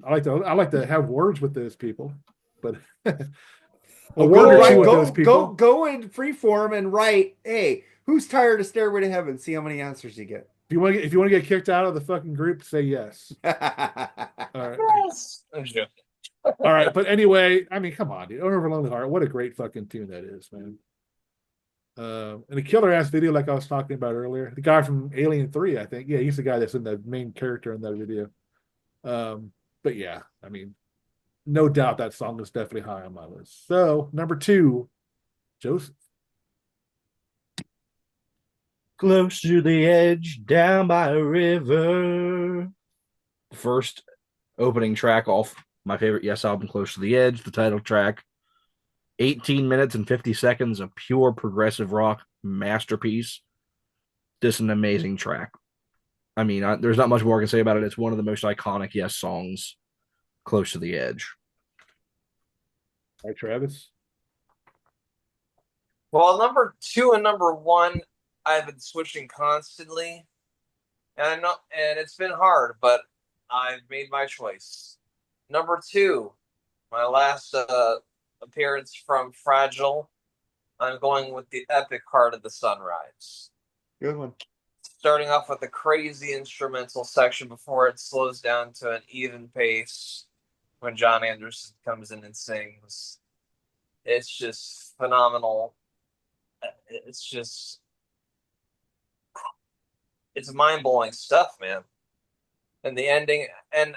I like to have words with those people, but go in freeform and write, hey, who's tired of Stairway to Heaven? See how many answers you get. If you want to get kicked out of the fucking group, say yes. All right. Yes. All right, but anyway, come on, dude. Owner of a Lonely Heart, what a great fucking tune that is, man. And a killer ass video, like I was talking about earlier. The guy from Alien 3, I think. Yeah, he's the guy that's in the main character in that video. But yeah, no doubt that song is definitely high on my list. So number 2, Joseph. Close to the edge, down by a river. The first opening track off my favorite Yes album, Close to the Edge, the title track. 18 minutes and 50 seconds of pure progressive rock masterpiece. Just an amazing track. There's not much more I can say about it. It's one of the most iconic Yes songs, Close to the Edge. All right, Travis. Well, number 2 and number 1, I've been switching constantly, and it's been hard, but I've made my choice. Number 2, my last appearance from Fragile. I'm going with the epic Heart of the Sunrise. Good one. Starting off with a crazy instrumental section before it slows down to an even pace when John Anderson comes in and sings. It's just phenomenal. It's mind-blowing stuff, man. And the ending, and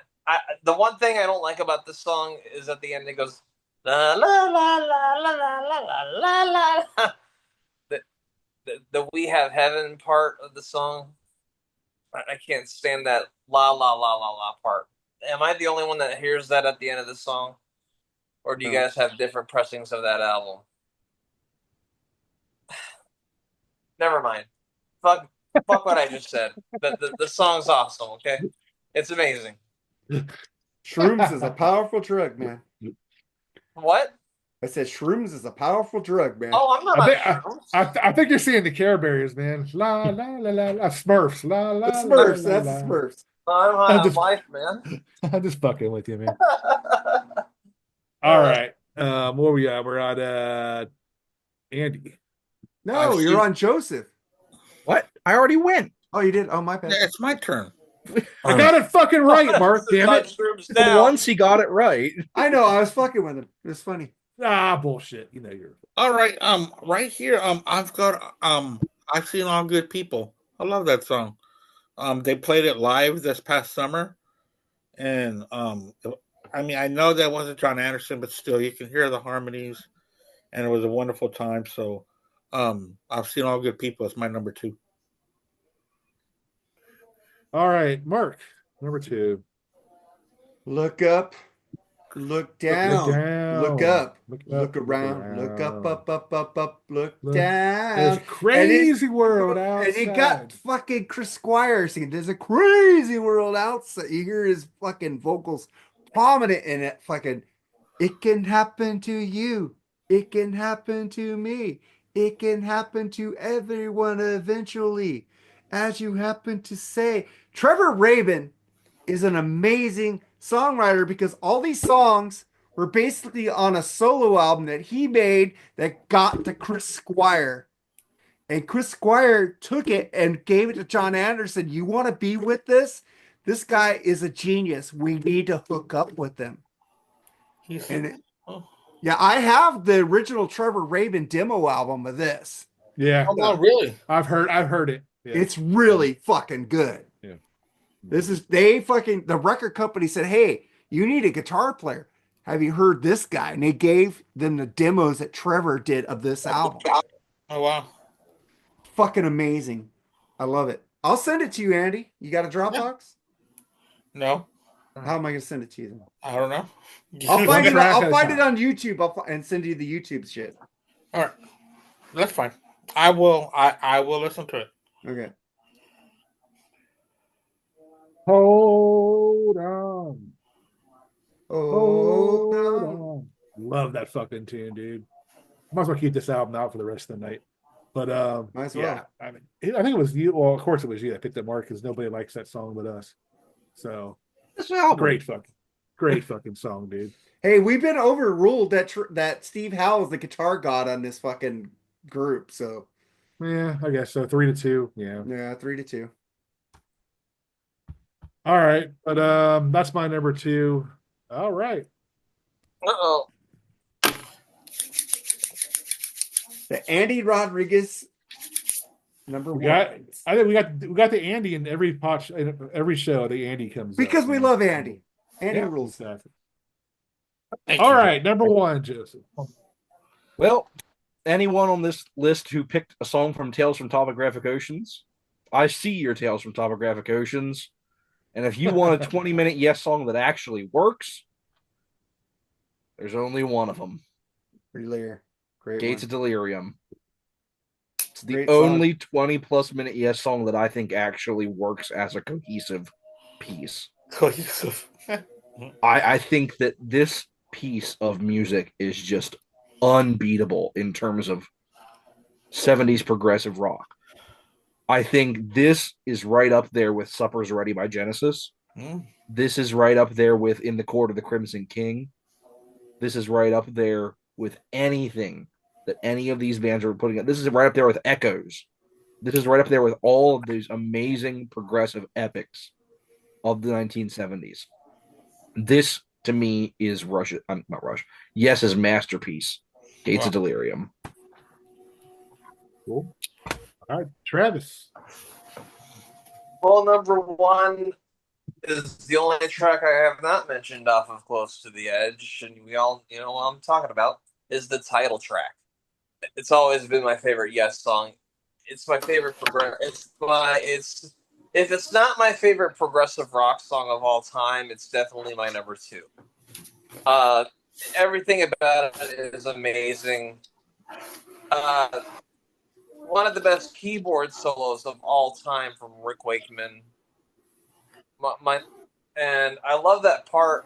the one thing I don't like about this song is at the end it goes la la la la la la la la la. The "We Have Heaven" part of the song, I can't stand that la la la la la part. Am I the only one that hears that at the end of the song, or do you guys have different pressings of that album? Never mind. Fuck what I just said. The song's awesome. Okay, it's amazing. Shrooms is a powerful drug, man. What? I said shrooms is a powerful drug, man. Oh, I'm not I on think shrooms. I think you're seeing the Care Bears, man. La la la la la. Smurfs. La la The la Smurfs, la that's la. the Smurfs. I'm high I'm on just, life, man. I'm just fucking with you, man. All right. Where we at? We're at Andy. No, you're on Joseph. What? I already went. Oh, you did? Oh, my bad. Yeah, it's my turn. I got it fucking right, Mark. Damn On it. shrooms For now. once, he got it right. I know, I was fucking with him. It was funny. Ah, bullshit. You know you're. All right. Right here. I've got. I've seen all good people. I love that song. They played it live this past summer, and I mean, I know that wasn't John Anderson, but still, you can hear the harmonies, and it was a wonderful time. So, I've seen all good people. It's my number 2. All right, Mark. Number 2. Look up, look down, down. look up, Look look up, around, look up, around. look Look. down. There's a crazy world And outside. you got fucking Chris Squire singing, "There's a crazy world outside." You hear his fucking vocals prominent in it. Fucking, it can happen to you. It can happen to me. It can happen to everyone eventually. As you happen to say, Trevor Rabin is an amazing songwriter because all these songs were basically on a solo album that he made that got to Chris Squire. And Chris Squire took it and gave it to John Anderson. You want to be with this? This guy is a genius. We need to hook up with him. Yeah, I have the original Trevor Rabin demo album of this. Yeah. Oh, really? I've heard it. Yeah. It's really fucking good. Yeah. The record company said, "Hey, you need a guitar player. Have you heard this guy?" And they gave them the demos that Trevor did of this album. Oh, wow. Fucking amazing. I love it. I'll send it to you, Andy. You got a Dropbox? No, How am I going to send it to you then? I don't know. I'll find it. track I'll at a find it time. on YouTube. And send you the YouTube shit. All right, that's fine. I will. I will listen to it. Okay. Hold on. Oh, Hold no. on. Love that fucking tune, dude. Might as well keep this album out for the rest of the night. But Might as yeah, well. I mean, I think it was you. Well, of course it was you that picked up Mark because nobody likes that song but us. So This album. great fucking song, dude. Hey, we've been overruled that Steve Howe is the guitar god on this fucking group. So Yeah, I guess so. 3-2. Yeah. yeah, 3-2. All right, but that's my number 2. All right. Uh-oh. The Andy Rodriguez number We 1. got. I think we got the Andy in every every show. The Andy comes Because up, we man. love Andy. Andy Yeah, rules. exactly. Thank All you. right, number 1, Joseph. Well, anyone on this list who picked a song from Tales from Topographic Oceans, I see your Tales from Topographic Oceans. And if you want a 20-minute Yes song that actually works, there's only one of them. Great Gates one. of Delirium. It's the Great only 20-plus minute Yes song that I think actually works as a cohesive piece. Cohesive. I think that this piece of music is just unbeatable in terms of 70s progressive rock. I think this is right up there with Supper's Ready by Genesis. This is right up there with In the Court of the Crimson King. This is right up there with anything that any of these bands are putting out. This is right up there with Echoes. This is right up there with all of these amazing progressive epics of the 1970s. This, to me, is Yes's masterpiece, Gates of Delirium. Cool. All right, Travis. Well, number 1 is the only track I have not mentioned off of Close to the Edge, and we all know what I'm talking about, is the title track. It's always been my favorite Yes song. It's my favorite if it's not my favorite progressive rock song of all time, it's definitely my number 2. Everything about it is amazing. one of the best keyboard solos of all time from Rick Wakeman. And I love that part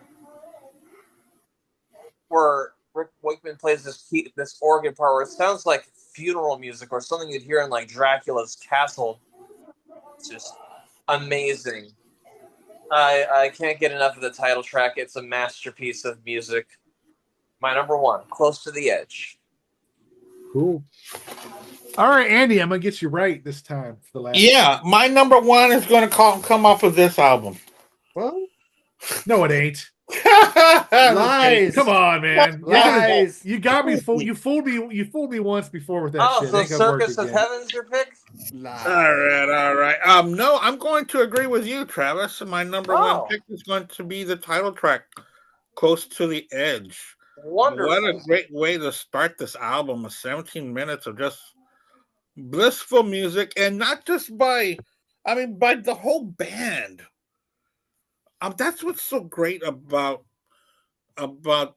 where Rick Wakeman plays this organ part where it sounds like funeral music or something you'd hear in like Dracula's castle. It's just amazing. I can't get enough of the title track. It's a masterpiece of music. My number one, Close to the Edge. Cool. All right, Andy, I'm gonna get you right this time for the last. Yeah, my number one is going to come off of this album. Well, No, it ain't. lies. Come on, man. Lies. You got me fooled. You fooled me. You fooled me once before with that shit. So Ain't gonna work Circus of again. Heaven's your pick? Lies. All right. No, I'm going to agree with you, Travis. My number one pick is going to be the title track, "Close to the Edge." Wonderful. What a great way to start this album! 17 minutes of just blissful music, and not just by the whole band. That's what's so great about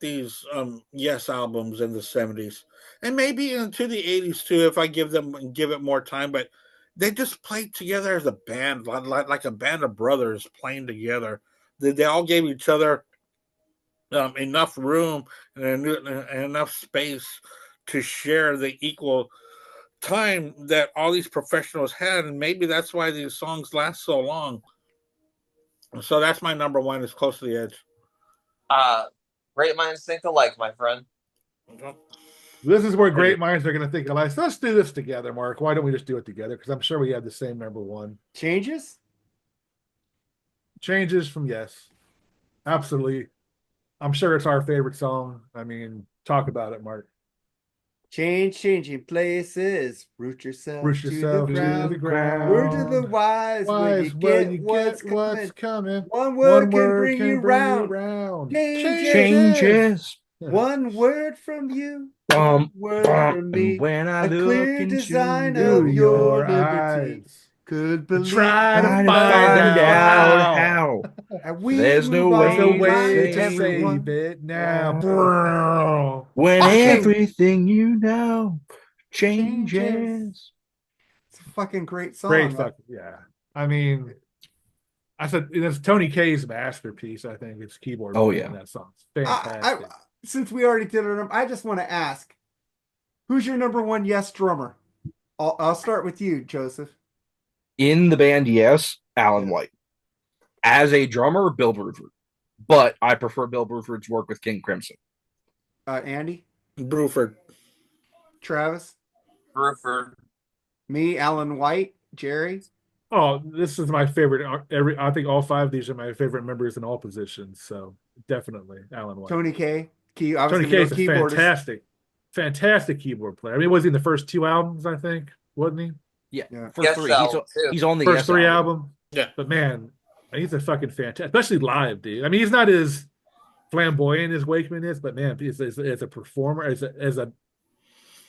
these Yes albums in the 70s, and maybe into the 80s too, if I give it more time. But they just played together as a band, like a band of brothers playing together. They all gave each other enough room and enough space to share the equal time that all these professionals had, and maybe that's why these songs last so long. So that's my number one, is Close to the Edge. Great minds think alike, my friend. This is where great minds are going to think alike. So let's do this together, Mark. Why don't we just do it together? Because I'm sure we have the same number one. Changes from Yes. Absolutely. I'm sure it's our favorite song. I mean, talk about it, Mark. Changing places. Root yourself to the ground. Word to the wise when you get what's coming. One word can bring you round. Changes. One word from you. Word from me. When I a look clear into design of your liberty. eyes. Could believe. Try to find out how. There's no way to save it now. When everything you know changes. It's a fucking great song. Great fucking, yeah. I mean, I said it's Tony Kaye's masterpiece. I think it's keyboard. Oh yeah, that song. Fantastic. Since we already did it, I just want to ask, who's your number one Yes drummer? I'll start with you, Joseph. In the band, Yes, Alan White. As a drummer, Bill Bruford. But I prefer Bill Bruford's work with King Crimson. Andy? Bruford. Travis? Bruford. Me, Alan White. Jerry? Oh, this is my favorite. I think all five of these are my favorite members in all positions. So definitely Alan White. Tony Kaye. Tony Kaye's a fantastic keyboard player. I mean, was he in the first two albums? I think, wasn't he? Yeah. First three. He's on the first Yes three album. Yeah. But man, he's a fucking fantastic, especially live, dude. I mean, he's not as flamboyant as Wakeman is, but man, as a performer, as a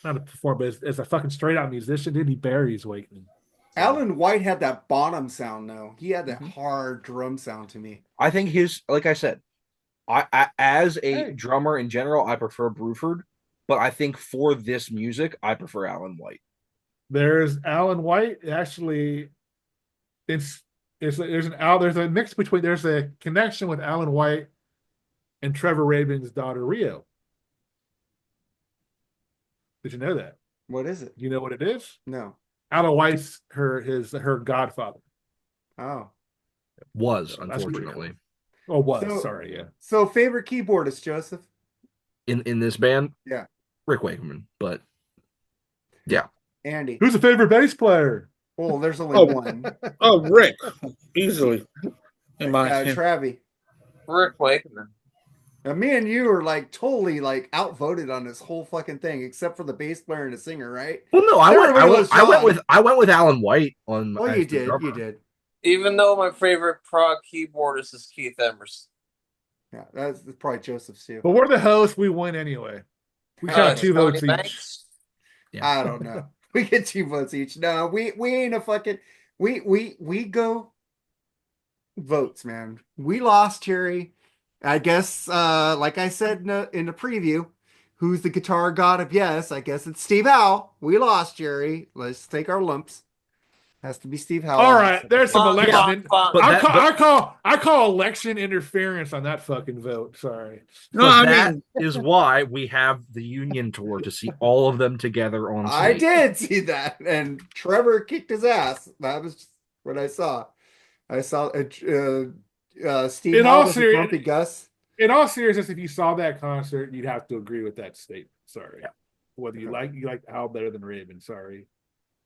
not a performer, but as a fucking straight out musician, dude, he buries Wakeman. So. Alan White had that bottom sound, though. He had that hard drum sound to me. I think like I said, I as a drummer in general, I prefer Bruford, but I think for this music, I prefer Alan White. There's Alan White. Actually, there's a mix between. There's a connection with Alan White and Trevor Rabin's daughter Rio. Did you know that? What is it? You know what it is? No. Alan White's her godfather. Oh. Was, unfortunately. Sorry, yeah. So favorite keyboardist, Joseph? In this band? Yeah. Rick Wakeman, but yeah. Andy. Who's the favorite bass player? Oh, there's only one. Rick. Easily. In my Travi. Rick Wakeman. Now, me and you are like totally like outvoted on this whole fucking thing, except for the bass player and the singer, right? Well, no, I went with Alan White on. Oh, you did. Even though my favorite prog keyboardist is Keith Emerson. Yeah, that's probably Joseph's too. But we're the hosts. We win anyway. We got 2 votes each. Yeah. I don't know. We get 2 votes each. No, we ain't a fucking. We go votes, man. We lost, Terry. I guess, like I said in the preview, who's the guitar god of Yes? I guess it's Steve Howe. We lost Jerry. Let's take our lumps. Has to be Steve Howe. All right, there's some Fun, election. fun, fun. But I call election interference on that fucking vote. Sorry. No, But I that mean, is why we have the Union tour to see all of them together on I stage. did see that, and Trevor kicked his ass. That was what I saw. I saw Steve In Howe all was a seri- grumpy Gus. In all seriousness, if you saw that concert, you'd have to agree with that statement. Sorry. Yeah. Whether you like Howe better than Rabin. Sorry.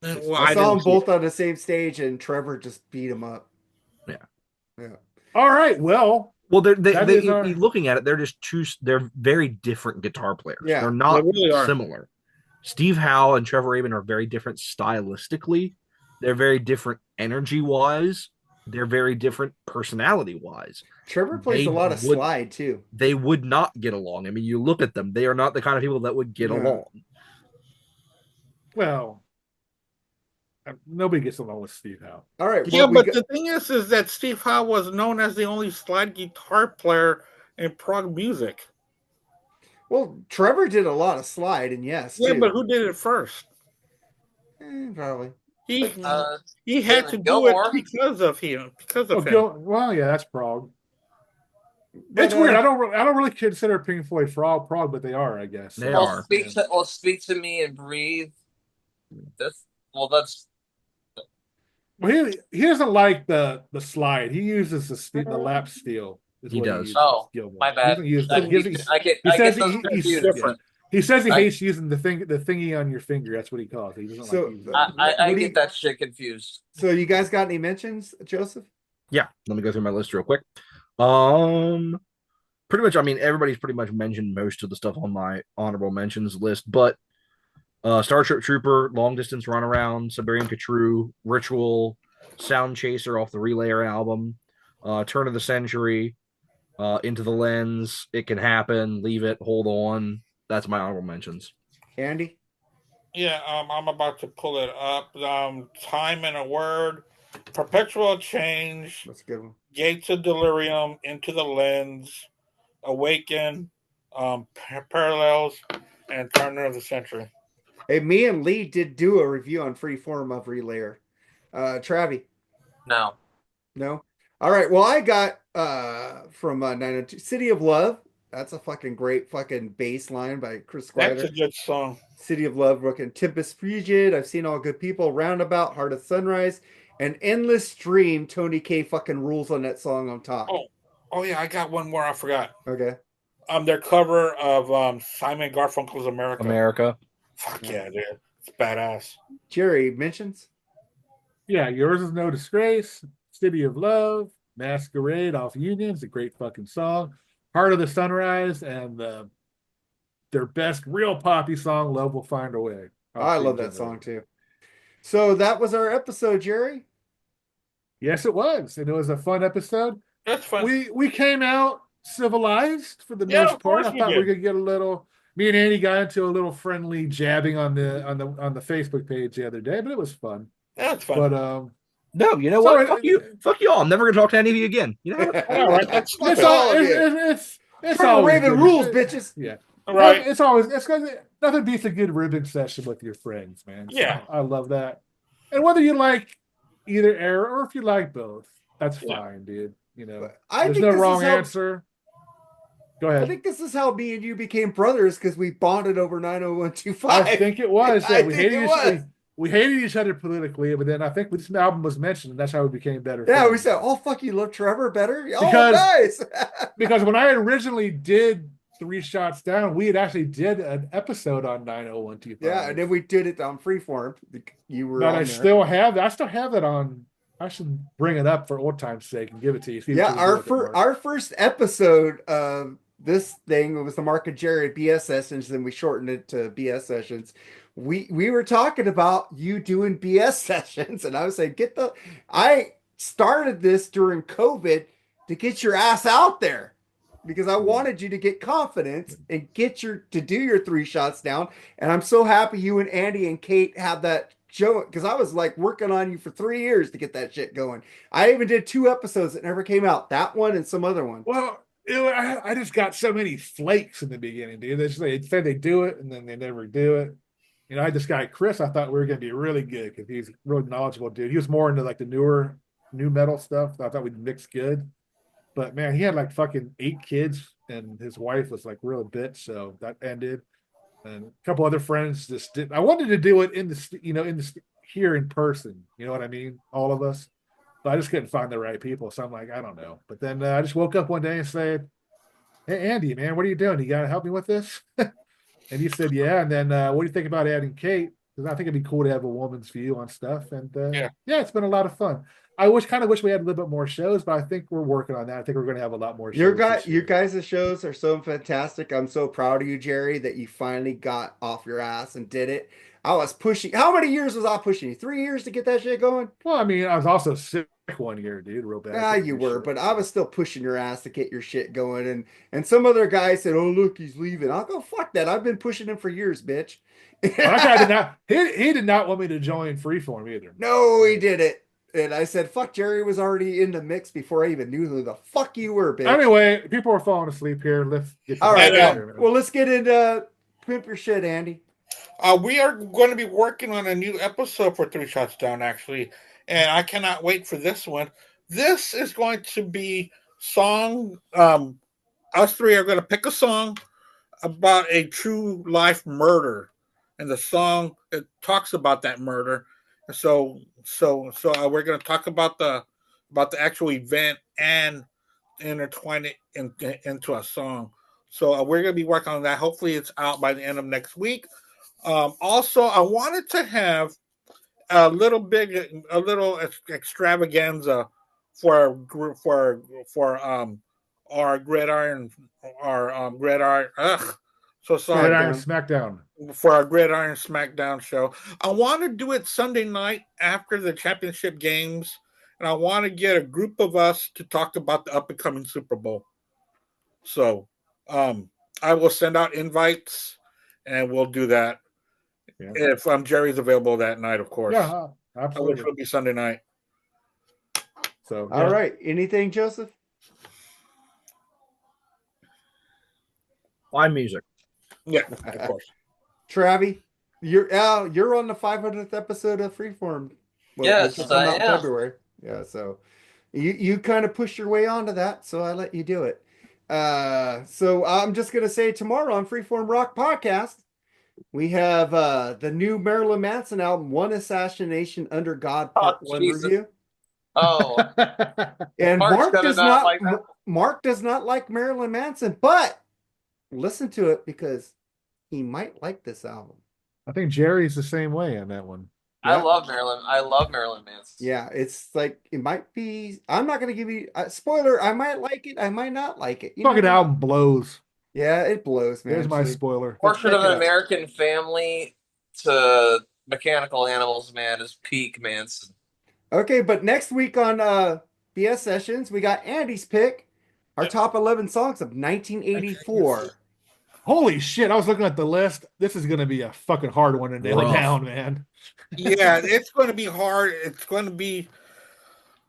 well, I saw them didn't see both on the same stage, and Trevor just beat him up. Yeah. All right. Well, Well, That is our- looking at it, they're just they're very different guitar players. Yeah, they're not they really are. similar. Steve Howe and Trevor Rabin are very different stylistically. They're very different energy wise. They're very different personality wise. Trevor plays They a lot of would- slide too. They would not get along. I mean, you look at them; they are not the kind of people that would get Yeah. along. well, nobody gets along with Steve Howe. All right. Yeah, well, but the thing is that Steve Howe was known as the only slide guitar player in prog music. Trevor did a lot of slide, and Yes. Yeah, too. but who did it first? Probably. He Uh, he had to David do Gilmour. it because of him. Because Oh, of him. well, yeah, that's prog. But, It's weird. I don't really consider Pink Floyd prog, but they are, I guess. They Well, are. speak to me and breathe. That's Well, he doesn't like the slide. He uses the lap steel. is He what does. uses, Oh, Gilmour. my He bad. doesn't use I the- get he says those he's confused. different. He says he I- hates using the thingy on your finger. That's what he calls it. He doesn't So, like using I, it. I, I What do get you- that shit confused. So you guys got any mentions, Joseph? Yeah, let me go through my list real quick. Pretty much. I mean, everybody's pretty much mentioned most of the stuff on my honorable mentions list, but Starship Trooper, Long Distance Runaround, Siberian Catru, Ritual, Sound Chaser off the Relayer album, Turn of the Century, Into the Lens, It Can Happen, Leave It, Hold On. That's my honorable mentions. Andy? Yeah, I'm about to pull it up. Time in a Word, Perpetual Change, That's a good one. Gates of Delirium, Into the Lens, Awaken, Parallels, and Turner of the Century. Hey, me and Lee did do a review on Freeform of Relayer. Travi? No. No? All right. Well, I got from 902 City of Love. That's a fucking great fucking bass line by Chris That's Squire. a good song. City of Love, fucking Tempest Frigid. I've seen All Good People, Roundabout, Heart of Sunrise, and Endless Dream. Tony K fucking rules on that song on top. Oh yeah, I got one more. I forgot. Okay. Their cover of Simon Garfunkel's America. America. Fuck yeah, dude. It's badass. Jerry, mentions? Yeah, Yours Is No Disgrace, City of Love, Masquerade off Union. It's a great fucking song. Heart of the Sunrise, and their best real poppy song, Love Will Find a Way. I love that song too. So that was our episode, Jerry. Yes, it was. And it was a fun episode. That's fun. We came out civilized for the Yeah, most of part. course I we thought we did. could get a little. Me and Andy got into a little friendly jabbing on the Facebook page the other day, but it was fun. That's fun. But No, you know So what? it- Fuck you. Fuck y'all. I'm never going to talk to any of you again. You know what? All right, that's Fuck it's all all of you. it's Trevor always Rabin good. rules, bitches. Yeah, all right. It's always nothing beats a good ribbon session with your friends, man. So Yeah. I love that. And whether you like either era or if you like both, that's Yeah. fine, dude. You know, But I there's think no this wrong is how, answer. Go I ahead. think this is how me and you became brothers because we bonded over 90125. I think it was. I Yeah, think we hated each other politically, but then I think this album was mentioned, and that's how we became better. Yeah, we friends. said, "Oh fuck, you love Trevor better." Oh, Because- nice. Because when I originally did Three Shots Down, we had actually did an episode on 90125. Yeah, and then we did it on Freeform. You were But on I there. still have that on. I should bring it up for old time's sake and give it to you. See what Yeah, you do our with it, Mark. our first episode of this thing was the Mark and Jerry BS sessions, and we shortened it to BS sessions. We were talking about you doing BS sessions, and I was saying, I started this during COVID to get your ass out there because I wanted you to get confidence and to do your 3 shots down. And I'm so happy you and Andy and Kate have that show, because I was like working on you for 3 years to get that shit going. I even did 2 episodes that never came out. That one and some other one. Well, I just got so many flakes in the beginning, dude. They say they do it, and then they never do it. I had this guy Chris. I thought we were going to be really good because he's a really knowledgeable dude. He was more into like the newer new metal stuff. I thought we'd mix good, but man, he had like fucking 8 kids, and his wife was like real bitch. So that ended, and a couple other friends just did. I wanted to do it in the here in person. You know what I mean? All of us. But I just couldn't find the right people. So I'm like, I don't know. But then I just woke up one day and said, "Hey, Andy, man, what are you doing? You got to help me with this?" And he said, "Yeah." And then, what do you think about adding Kate? Because I think it'd be cool to have a woman's view on stuff. And yeah, it's been a lot of fun. I kind of wish we had a little bit more shows, but I think we're working on that. I think we're going to have a lot more shows. Your guys' shows are so fantastic. I'm so proud of you, Jerry, that you finally got off your ass and did it. I was pushing. How many years was I pushing you? 3 years to get that shit going? Well, I mean, I was also sick one year, dude, real bad. Yeah, you were, but I was still pushing your ass to get your shit going. And some other guy said, "Oh, look, he's leaving." I'll go, fuck that. I've been pushing him for years, bitch. That guy did not. He did not want me to join Freeform either. No, he didn't. And I said, "Fuck." Jerry was already in the mix before I even knew who the fuck you were, bitch. Anyway, people are falling asleep here. Let's get all right. Well, let's get into pimp your shit, Andy. We are going to be working on a new episode for 3 Shots Down, actually, and I cannot wait for this one. This is going to be song. Us 3 are going to pick a song about a true life murder, and the song it talks about that murder. So we're going to talk about the actual event and intertwine it into a song. So we're going to be working on that. Hopefully, it's out by the end of next week. Also, I wanted to have a little extravaganza for our gridiron so sorry, Smackdown. For our Gridiron Smackdown show. I want to do it Sunday night after the championship games, and I want to get a group of us to talk about the up and coming Super Bowl. So I will send out invites, and we'll do that. Yeah. If Jerry's available that night, of course. Yeah, absolutely. Which will be Sunday night. So, all right. Anything, Joseph? Live music. Yeah, of course. Travi, you're on the 500th episode of Freeform. Well, yes, I am. February. Yeah, so you kind of pushed your way onto that, so I let you do it. So I'm just gonna say tomorrow on Freeform Rock Podcast, we have the new Marilyn Manson album, One Assassination Under God Part 1 review. Oh, and Mark does not like Marilyn Manson, but listen to it because he might like this album. I think Jerry's the same way on that one. Yeah. I love Marilyn Manson. Yeah, it's like it might be. I'm not going to give you a spoiler. I might like it. I might not like it. Fucking album blows. Yeah, it blows, man. There's my spoiler. Portrait of an American Family to Mechanical Animals, man, is peak Manson. Okay, but next week on BS Sessions, we got Andy's pick, our top 11 songs of 1984. Holy shit, I was looking at the list. This is going to be a fucking hard one to nail it down, man. Yeah, it's going to be hard. It's going to be...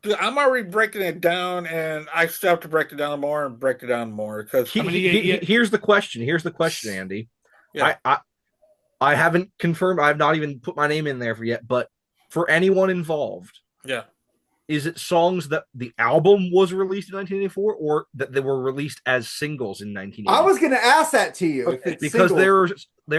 Dude, I'm already breaking it down, and I still have to break it down more and break it down more. Because here's the question. Here's the question, Andy. Yeah. I haven't confirmed. I've not even put my name in there yet. But for anyone involved, yeah, is it songs that the album was released in 1984, or that they were released as singles in 1984? I was going to ask that to you because there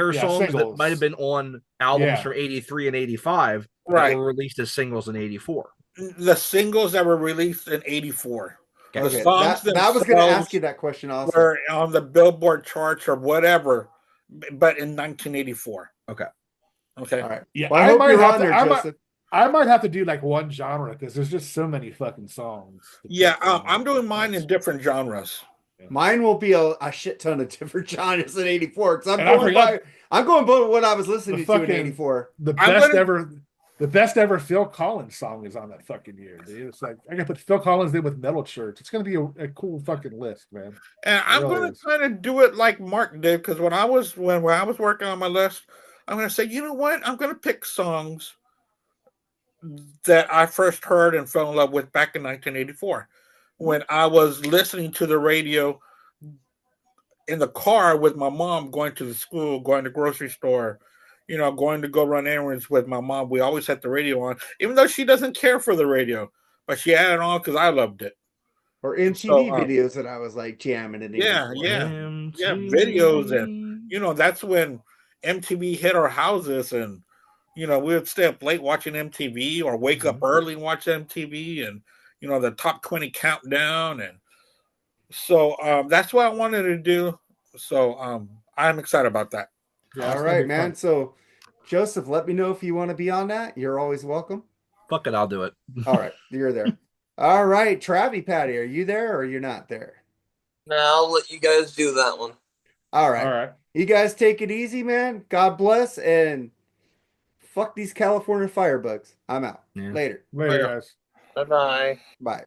are songs singles that might have been on albums from 83 and 85 that were released as singles in 84. The singles that were released in 84. Okay. The songs I was going to ask you that question also. Were on the Billboard charts or whatever, but in 1984. Okay. All right. Yeah, well, I might have to do like one genre because there's just so many fucking songs. Yeah, I'm doing mine in different genres. Mine will be a shit ton of different genres in 84 because I'm going by what I was listening to in 84. The best ever Phil Collins song is on that fucking year, dude. It's like I gotta put Phil Collins in with Metal Church. It's gonna be a cool fucking list, man. And I'm gonna kind of do it like Mark did because when I was working on my list, I'm gonna say, you know what? I'm gonna pick songs that I first heard and fell in love with back in 1984 when I was listening to the radio in the car with my mom going to the school, going to the grocery store, going to go run errands with my mom. We always had the radio on, even though she doesn't care for the radio, but she had it on because I loved it. Or MTV videos that I was like jamming it in. Yeah, videos. And, that's when MTV hit our houses, and, we would stay up late watching MTV or wake up early and watch MTV and, the top 20 countdown. And so that's what I wanted to do. So I'm excited about that. Yeah, all right, man. Fun. So Joseph, let me know if you want to be on that. You're always welcome. Fuck it, I'll do it. All right, you're there. All right, Travie Patty, are you there or you're not there? No, I'll let you guys do that one. All right. You guys take it easy, man. God bless, and fuck these California firebugs. I'm out. Yeah. Later. Later, guys. Bye-bye. Bye.